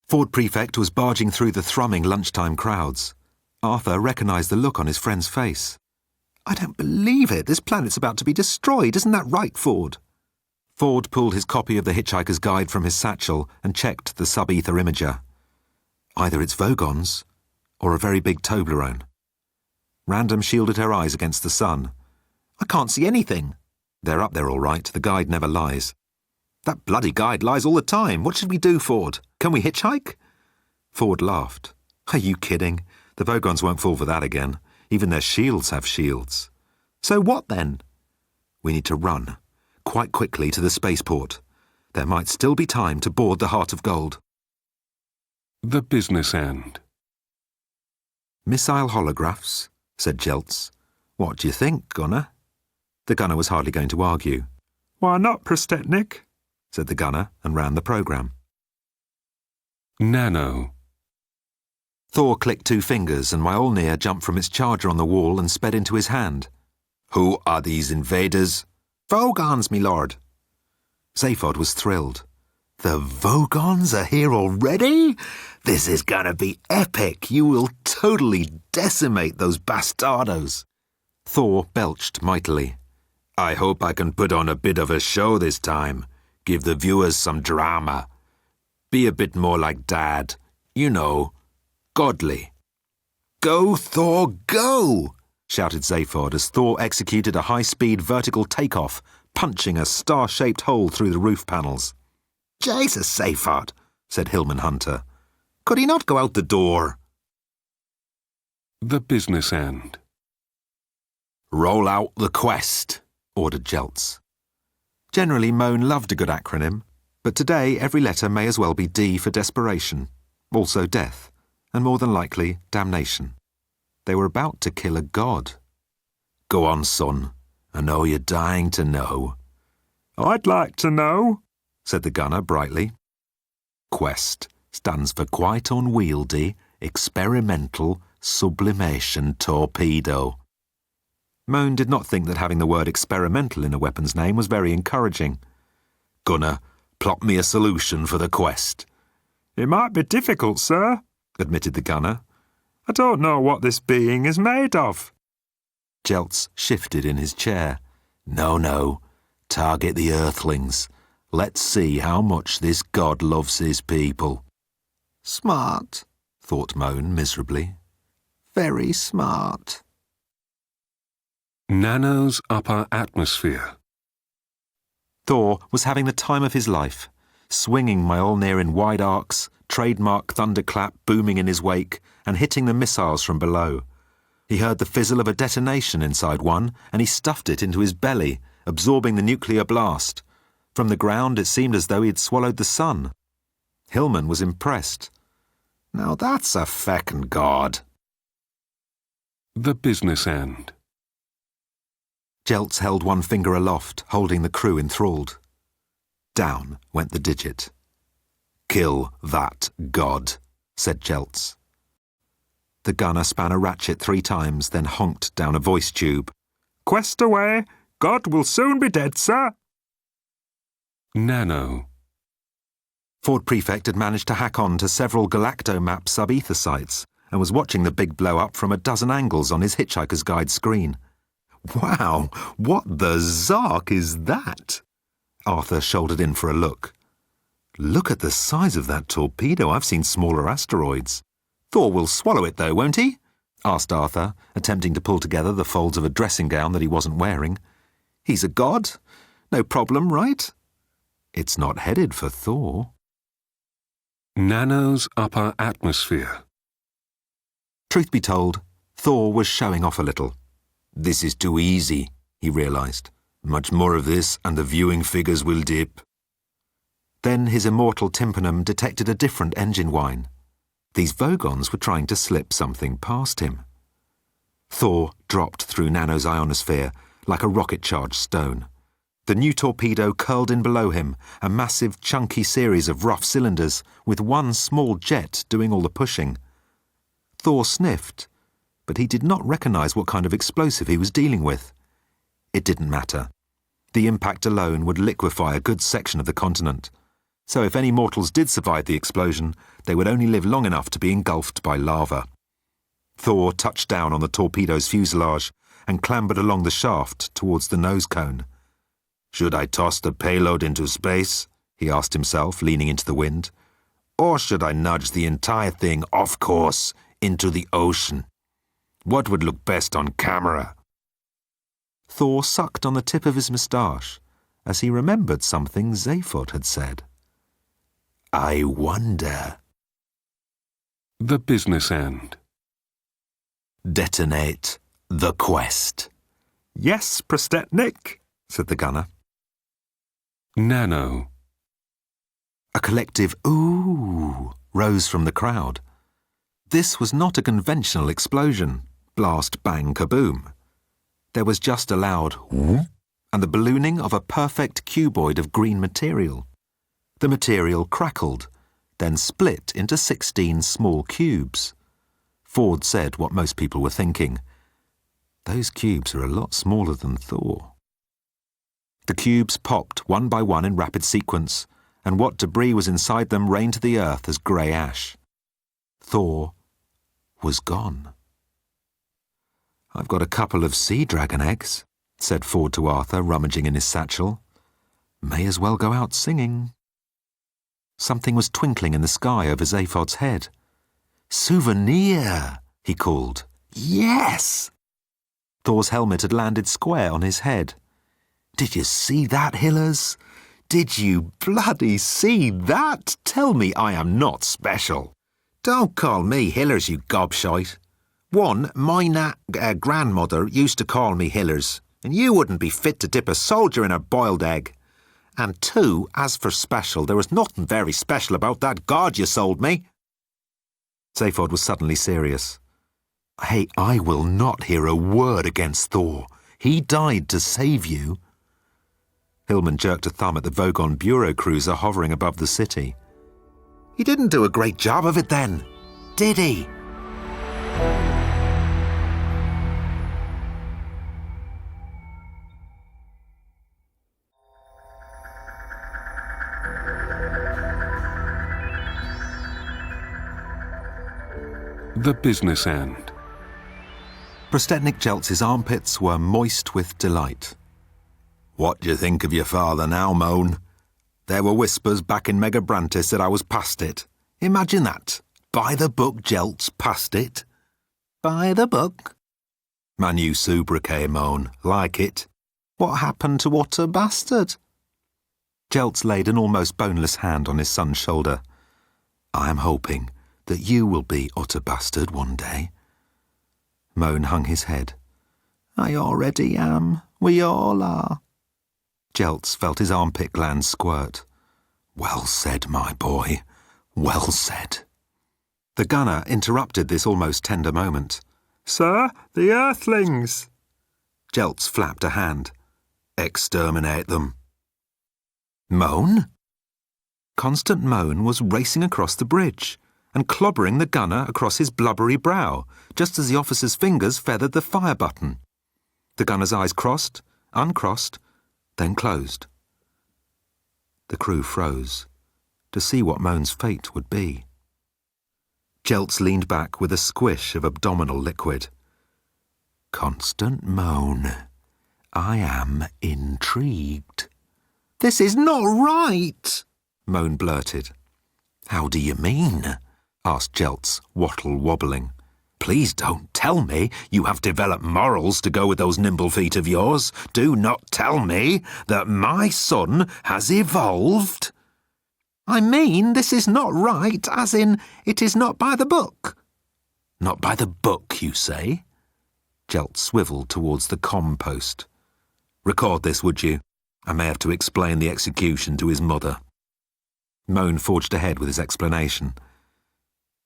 Ford Prefect was barging through the thrumming lunchtime crowds. Arthur recognised the look on his friend's face. I don't believe it. This planet's about to be destroyed. Isn't that right, Ford? Ford pulled his copy of the Hitchhiker's Guide from his satchel and checked the sub-ether imager. Either it's Vogons or a very big Toblerone. Random shielded her eyes against the sun. I can't see anything. They're up there all right. The guide never lies. That bloody guide lies all the time. What should we do, Ford? Can we hitchhike? Ford laughed. Are you kidding? The Vogons won't fall for that again. Even their shields have shields. So what then? We need to run, quite quickly, to the spaceport. There might still be time to board the Heart of Gold. The business end. Missile holographs, said Jeltz. What do you think, Gunner? The gunner was hardly going to argue. Why not, Prostetnik? Said the gunner and ran the programme. Nano. Thor clicked 2 fingers and Mjolnir jumped from its charger on the wall and sped into his hand. Who are these invaders? Vogons, me lord. Zaphod was thrilled. The Vogons are here already? This is gonna be epic. You will totally decimate those bastardos. Thor belched mightily. I hope I can put on a bit of a show this time. Give the viewers some drama. Be a bit more like Dad. You know, godly. Go, Thor, go! Shouted Zaphod as Thor executed a high-speed vertical takeoff, punching a star-shaped hole through the roof panels. Jesus, Zaphod, said Hillman Hunter. Could he not go out the door? The business end. Roll out the quest, ordered Jeltz. Generally, Moan loved a good acronym, but today every letter may as well be D for desperation, also death, and more than likely damnation. They were about to kill a god. Go on, son. I know you're dying to know. I'd like to know, said the gunner brightly. Quest stands for Quite Unwieldy Experimental Sublimation Torpedo. Moan did not think that having the word experimental in a weapon's name was very encouraging. Gunner, plot me a solution for the quest. It might be difficult, sir, admitted the gunner. I don't know what this being is made of. Jeltz shifted in his chair. No. Target the Earthlings. Let's see how much this god loves his people. Smart, thought Moan miserably. Very smart. Nano's upper atmosphere. Thor was having the time of his life, swinging Mjolnir in wide arcs, trademark thunderclap booming in his wake, and hitting the missiles from below. He heard the fizzle of a detonation inside one, and he stuffed it into his belly, absorbing the nuclear blast. From the ground, it seemed as though he had swallowed the sun. Hillman was impressed. Now that's a feckin' god. The business end. Jeltz held one finger aloft, holding the crew enthralled. Down went the digit. Kill that god, said Jeltz. The gunner span a ratchet 3 times, then honked down a voice tube. Quest away. God will soon be dead, sir. Nano. Ford Prefect had managed to hack on to several galactomap sub-ether sites and was watching the big blow-up from a dozen angles on his Hitchhiker's Guide screen. Wow, what the zark is that? Arthur shouldered in for a look. Look at the size of that torpedo. I've seen smaller asteroids. Thor will swallow it though, won't he? Asked Arthur, attempting to pull together the folds of a dressing gown that he wasn't wearing. He's a god. No problem, right? It's not headed for Thor. Nano's upper atmosphere. Truth be told, Thor was showing off a little. This is too easy, he realised. Much more of this and the viewing figures will dip. Then his immortal tympanum detected a different engine whine. These Vogons were trying to slip something past him. Thor dropped through Nano's ionosphere like a rocket-charged stone. The new torpedo curled in below him, a massive, chunky series of rough cylinders, with one small jet doing all the pushing. Thor sniffed, but he did not recognise what kind of explosive he was dealing with. It didn't matter. The impact alone would liquefy a good section of the continent. So if any mortals did survive the explosion, they would only live long enough to be engulfed by lava. Thor touched down on the torpedo's fuselage and clambered along the shaft towards the nose cone. Should I toss the payload into space? He asked himself, leaning into the wind. Or should I nudge the entire thing off course into the ocean? What would look best on camera? Thor sucked on the tip of his moustache as he remembered something Zaphod had said. I wonder. The business end. Detonate the quest. Yes, Prostetnik, said the gunner. Nano. A collective ooh rose from the crowd. This was not a conventional explosion, blast, bang, kaboom. There was just a loud whoop and the ballooning of a perfect cuboid of green material. The material crackled, then split into 16 small cubes. Ford said what most people were thinking. Those cubes are a lot smaller than Thor. The cubes popped one by one in rapid sequence, and what debris was inside them rained to the earth as grey ash. Thor was gone. I've got a couple of sea dragon eggs, said Ford to Arthur, rummaging in his satchel. May as well go out singing. Something was twinkling in the sky over Zaphod's head. Souvenir, he called. Yes! Thor's helmet had landed square on his head. Did you see that, Hillers? Did you bloody see that? Tell me I am not special. Don't call me Hillers, you gobshite. One, my grandmother used to call me Hillers, and you wouldn't be fit to dip a soldier in a boiled egg. And two, as for special, there was nothing very special about that god you sold me. Zaphod was suddenly serious. Hey, I will not hear a word against Thor. He died to save you. Hillman jerked a thumb at the Vogon Bureau cruiser hovering above the city. He didn't do a great job of it then, did he? The business end. Prostetnik Jeltz's armpits were moist with delight. What do you think of your father now, Moan? There were whispers back in Megabrantis that I was past it. Imagine that. By the book, Jeltz, past it. By the book? My new sobriquet, Moan. Like it. What happened to Utter Bastard? Jeltz laid an almost boneless hand on his son's shoulder. I am hoping that you will be Utter Bastard one day. Moan hung his head. I already am. We all are. Jeltz felt his armpit glands squirt. Well said, my boy. Well said. The gunner interrupted this almost tender moment. Sir, the Earthlings! Jeltz flapped a hand. Exterminate them. Moan? Constant Moan was racing across the bridge and clobbering the gunner across his blubbery brow, just as the officer's fingers feathered the fire button. The gunner's eyes crossed, uncrossed, then closed. The crew froze. to see what Moan's fate would be. Jeltz leaned back with a squish of abdominal liquid. Constant Moan, I am intrigued. This is not right, Moan blurted. How do you mean? Asked Jeltz, wattle-wobbling. Please don't tell me you have developed morals to go with those nimble feet of yours. Do not tell me that my son has evolved. I mean, this is not right, as in, it is not by the book. Not by the book, you say? Jeltz swiveled towards the comm post. Record this, would you? I may have to explain the execution to his mother. Moan forged ahead with his explanation.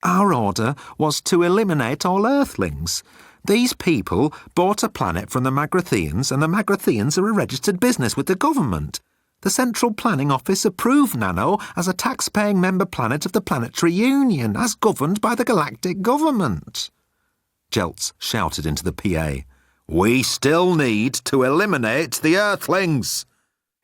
Our order was to eliminate all Earthlings. These people bought a planet from the Magrathians, and the Magrathians are a registered business with the government. The Central Planning Office approved Nano as a tax-paying member planet of the Planetary Union, as governed by the galactic government. Jeltz shouted into the PA. We still need to eliminate the Earthlings.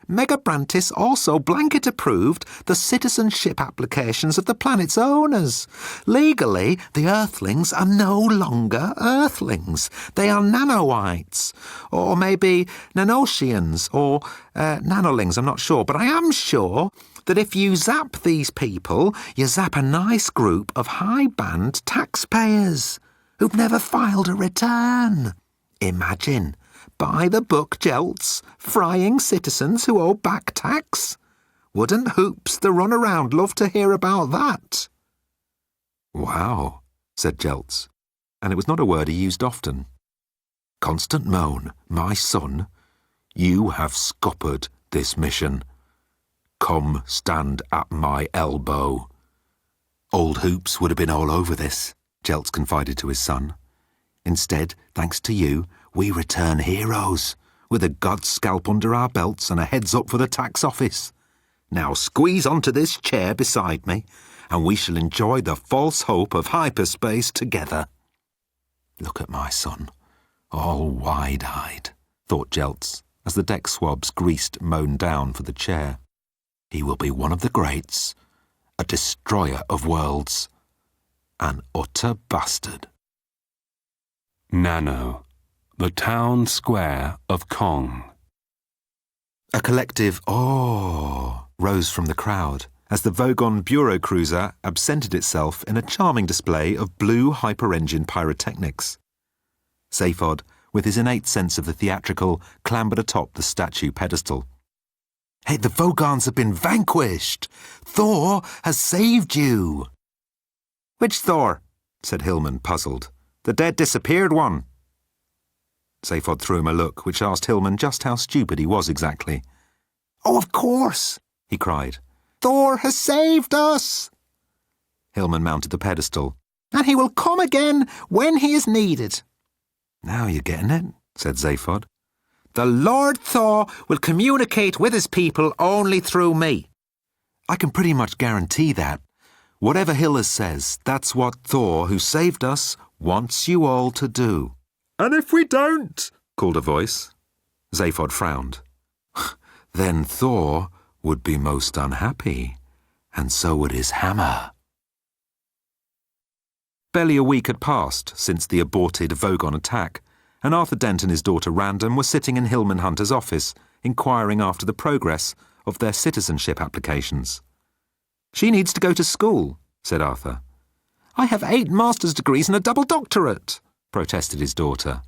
Megabrantis also blanket approved the citizenship applications of the planet's owners. Legally, the Earthlings are no longer Earthlings. They are nanoites, or maybe Nanosians, or nanolings, I'm not sure. But I am sure that if you zap these people, you zap a nice group of high-band taxpayers who've never filed a return. Imagine, by the book, Jeltz, frying citizens who owe back tax. Wouldn't Hoops the runaround love to hear about that? Wow, said Jeltz, and it was not a word he used often. Constant Moan, my son, you have scuppered this mission. Come stand at my elbow. Old Hoops would have been all over this, Jeltz confided to his son. Instead, thanks to you, we return heroes, with a god's scalp under our belts and a heads up for the tax office. Now squeeze onto this chair beside me, and we shall enjoy the false hope of hyperspace together. Look at my son, all wide-eyed, thought Jeltz, as the deck swabs greased Moan down for the chair. He will be one of the greats, a destroyer of worlds, an utter bastard. Nano, the town square of Kong. A collective "oh" rose from the crowd as the Vogon Bureau cruiser absented itself in a charming display of blue hyper-engine pyrotechnics. Zaphod, with his innate sense of the theatrical, clambered atop the statue pedestal. "Hey, the Vogons have been vanquished! Thor has saved you!" Which Thor? said Hillman, puzzled. The dead disappeared one. Zaphod threw him a look which asked Hillman just how stupid he was exactly. Oh, of course, he cried. Thor has saved us! Hillman mounted the pedestal. And he will come again when he is needed. Now you're getting it, said Zaphod. The Lord Thor will communicate with his people only through me. I can pretty much guarantee that. Whatever Hiller says, that's what Thor, who saved us, wants you all to do. And if we don't? Called a voice. Zaphod frowned. Then Thor would be most unhappy, and so would his hammer. Barely a week had passed since the aborted Vogon attack, and Arthur Dent and his daughter Random were sitting in Hillman Hunter's office, inquiring after the progress of their citizenship applications. She needs to go to school, said Arthur. I have 8 master's degrees and a double doctorate, protested his daughter.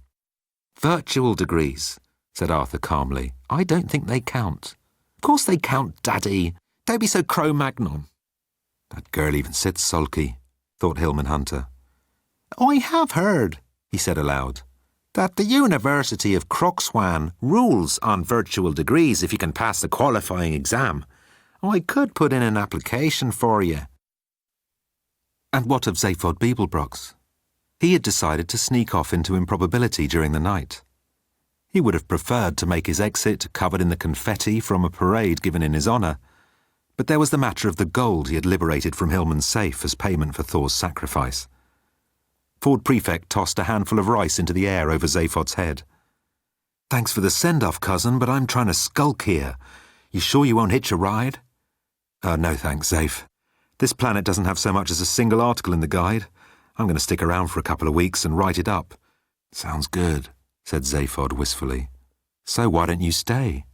Virtual degrees, said Arthur calmly. I don't think they count. Of course they count, Daddy. Don't be so Cro-Magnon. That girl even sits sulky, thought Hillman Hunter. I have heard, he said aloud, that the University of Croxwan rules on virtual degrees if you can pass the qualifying exam. I could put in an application for you. And what of Zaphod Beeblebrox? He had decided to sneak off into improbability during the night. He would have preferred to make his exit covered in the confetti from a parade given in his honour, but there was the matter of the gold he had liberated from Hillman's safe as payment for Thor's sacrifice. Ford Prefect tossed a handful of rice into the air over Zaphod's head. Thanks for the send-off, cousin, but I'm trying to skulk here. You sure you won't hitch a ride? No thanks, Zafe. This planet doesn't have so much as a single article in the guide. I'm going to stick around for a couple of weeks and write it up. Sounds good, said Zaphod wistfully. So why don't you stay?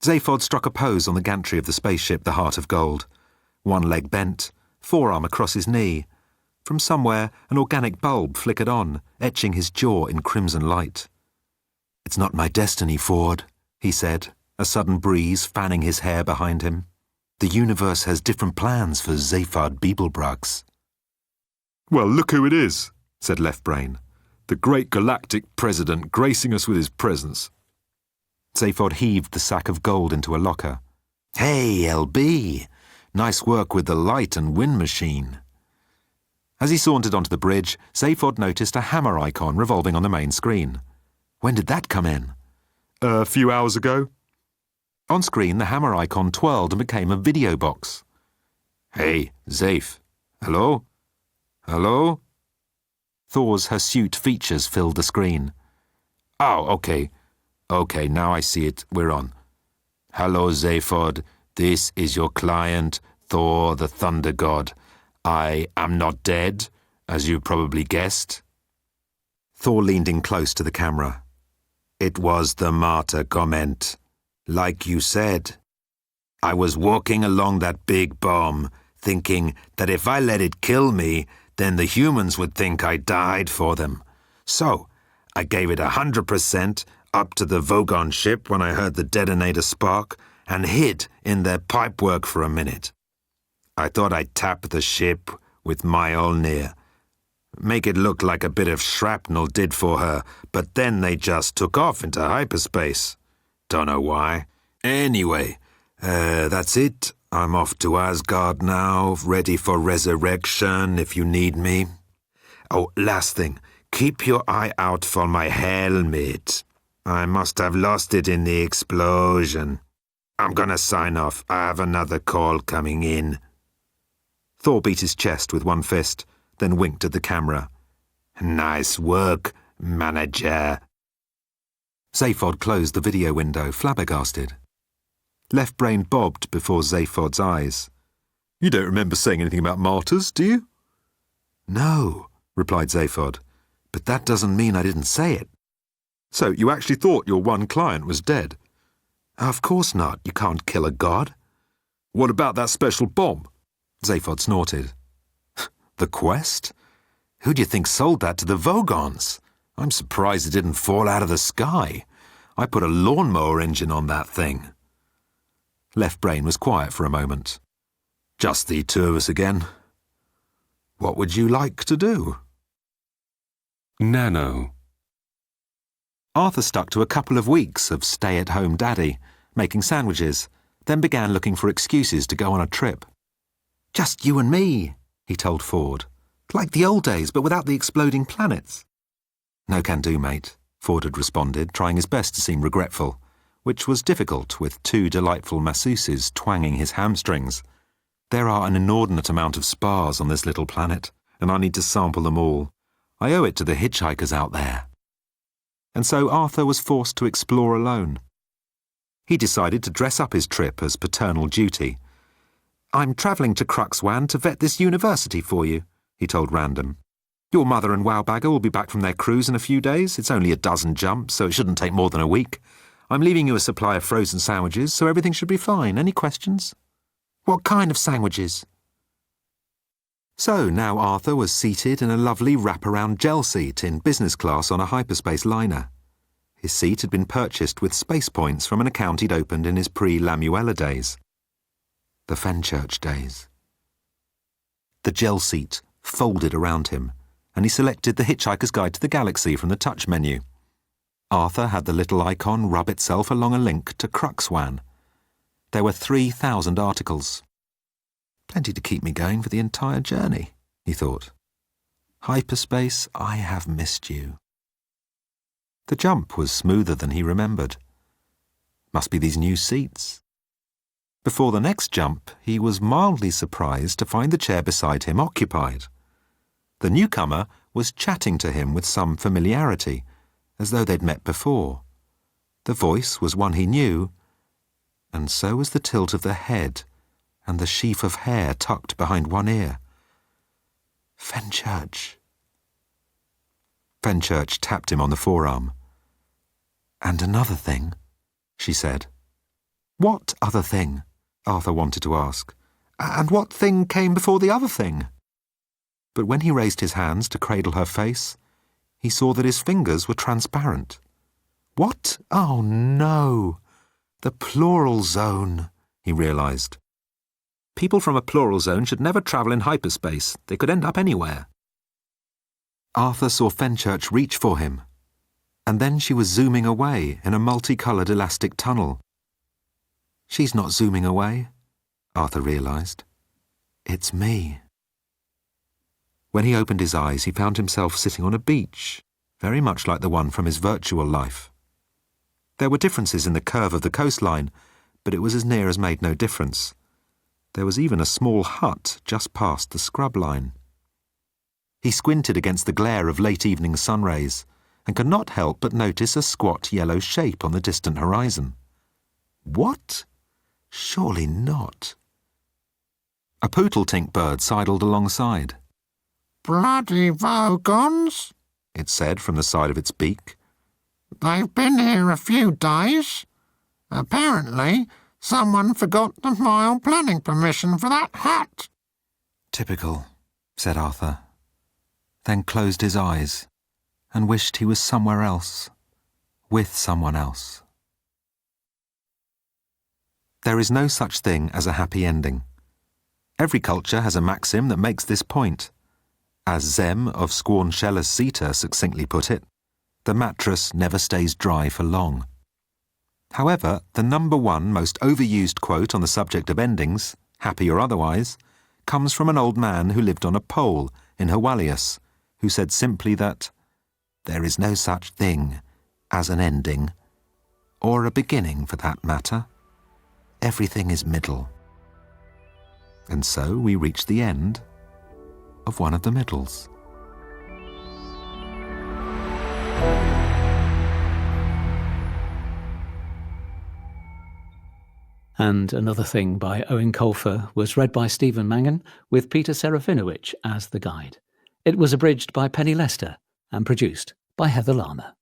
Zaphod struck a pose on the gantry of the spaceship, the Heart of Gold. One leg bent, forearm across his knee. From somewhere, an organic bulb flickered on, etching his jaw in crimson light. It's not my destiny, Ford, he said, a sudden breeze fanning his hair behind him. The universe has different plans for Zaphod Beeblebrugs. Well, look who it is, said Left Brain. The great galactic president gracing us with his presence. Zaphod heaved the sack of gold into a locker. Hey, LB! Nice work with the light and wind machine. As he sauntered onto the bridge, Zaphod noticed a hammer icon revolving on the main screen. When did that come in? A few hours ago. On screen, the hammer icon twirled and became a video box. Hey, Zaph. Hello? Hello? Thor's hirsute features filled the screen. Oh, okay. Okay, now I see it. We're on. Hello, Zaphod. This is your client, Thor the Thunder God. I am not dead, as you probably guessed. Thor leaned in close to the camera. It was the martyr comment. Like you said. I was walking along that big bomb, thinking that if I let it kill me, then the humans would think I died for them. So, I gave it 100% up to the Vogon ship when I heard the detonator spark and hid in their pipework for a minute. I thought I'd tap the ship with Mjolnir. Make it look like a bit of shrapnel did for her, but then they just took off into hyperspace. Don't know why. Anyway, that's it. I'm off to Asgard now, ready for resurrection if you need me. Oh, last thing. Keep your eye out for my helmet. I must have lost it in the explosion. I'm gonna sign off. I have another call coming in. Thor beat his chest with one fist, then winked at the camera. Nice work, manager. Zaphod closed the video window, flabbergasted. Left Brain bobbed before Zaphod's eyes. You don't remember saying anything about martyrs, do you? No, replied Zaphod, but that doesn't mean I didn't say it. So you actually thought your one client was dead? Of course not. You can't kill a god. What about that special bomb? Zaphod snorted. The Quest? Who do you think sold that to the Vogons? I'm surprised it didn't fall out of the sky. I put a lawnmower engine on that thing. Left Brain was quiet for a moment. Just the two of us again. What would you like to do? Nano. Arthur stuck to a couple of weeks of stay-at-home daddy, making sandwiches, then began looking for excuses to go on a trip. Just you and me, he told Ford. Like the old days, but without the exploding planets. No can do, mate, Ford had responded, trying his best to seem regretful, which was difficult with two delightful masseuses twanging his hamstrings. There are an inordinate amount of spas on this little planet, and I need to sample them all. I owe it to the hitchhikers out there. And so Arthur was forced to explore alone. He decided to dress up his trip as paternal duty. I'm travelling to Cruxwan to vet this university for you, he told Random. Your mother and Wowbagger will be back from their cruise in a few days. It's only a dozen jumps, so it shouldn't take more than a week. I'm leaving you a supply of frozen sandwiches, so everything should be fine. Any questions? What kind of sandwiches? So now Arthur was seated in a lovely wraparound gel seat in business class on a hyperspace liner. His seat had been purchased with space points from an account he'd opened in his pre-Lamuella days. The Fenchurch days. The gel seat folded around him, and he selected The Hitchhiker's Guide to the Galaxy from the touch menu. Arthur had the little icon rub itself along a link to Cruxwan. There were 3,000 articles. Plenty to keep me going for the entire journey, he thought. Hyperspace, I have missed you. The jump was smoother than he remembered. Must be these new seats. Before the next jump, he was mildly surprised to find the chair beside him occupied. The newcomer was chatting to him with some familiarity, as though they'd met before. The voice was one he knew, and so was the tilt of the head, and the sheaf of hair tucked behind one ear. Fenchurch. Fenchurch tapped him on the forearm. And another thing, she said. What other thing? Arthur wanted to ask. And what thing came before the other thing? But when he raised his hands to cradle her face, he saw that his fingers were transparent. What? Oh, no! The plural zone, he realised. People from a plural zone should never travel in hyperspace. They could end up anywhere. Arthur saw Fenchurch reach for him, and then she was zooming away in a multicoloured elastic tunnel. She's not zooming away, Arthur realised. It's me. When he opened his eyes, he found himself sitting on a beach, very much like the one from his virtual life. There were differences in the curve of the coastline, but it was as near as made no difference. There was even a small hut just past the scrub line. He squinted against the glare of late evening sun rays and could not help but notice a squat yellow shape on the distant horizon. What? Surely not. A poodle-tink bird sidled alongside. Bloody Vogons, it said from the side of its beak. They've been here a few days. Apparently, someone forgot to file planning permission for that hut. Typical, said Arthur, then closed his eyes and wished he was somewhere else, with someone else. There is no such thing as a happy ending. Every culture has a maxim that makes this point. As Zem of Squornshella Sita succinctly put it, the mattress never stays dry for long. However, the number one most overused quote on the subject of endings, happy or otherwise, comes from an old man who lived on a pole in Hawalius, who said simply that there is no such thing as an ending, or a beginning for that matter. Everything is middle. And so we reach the end of one of the middles. And Another Thing by Eoin Colfer was read by Stephen Mangan with Peter Serafinowicz as the guide. It was abridged by Penny Lester and produced by Heather Lama.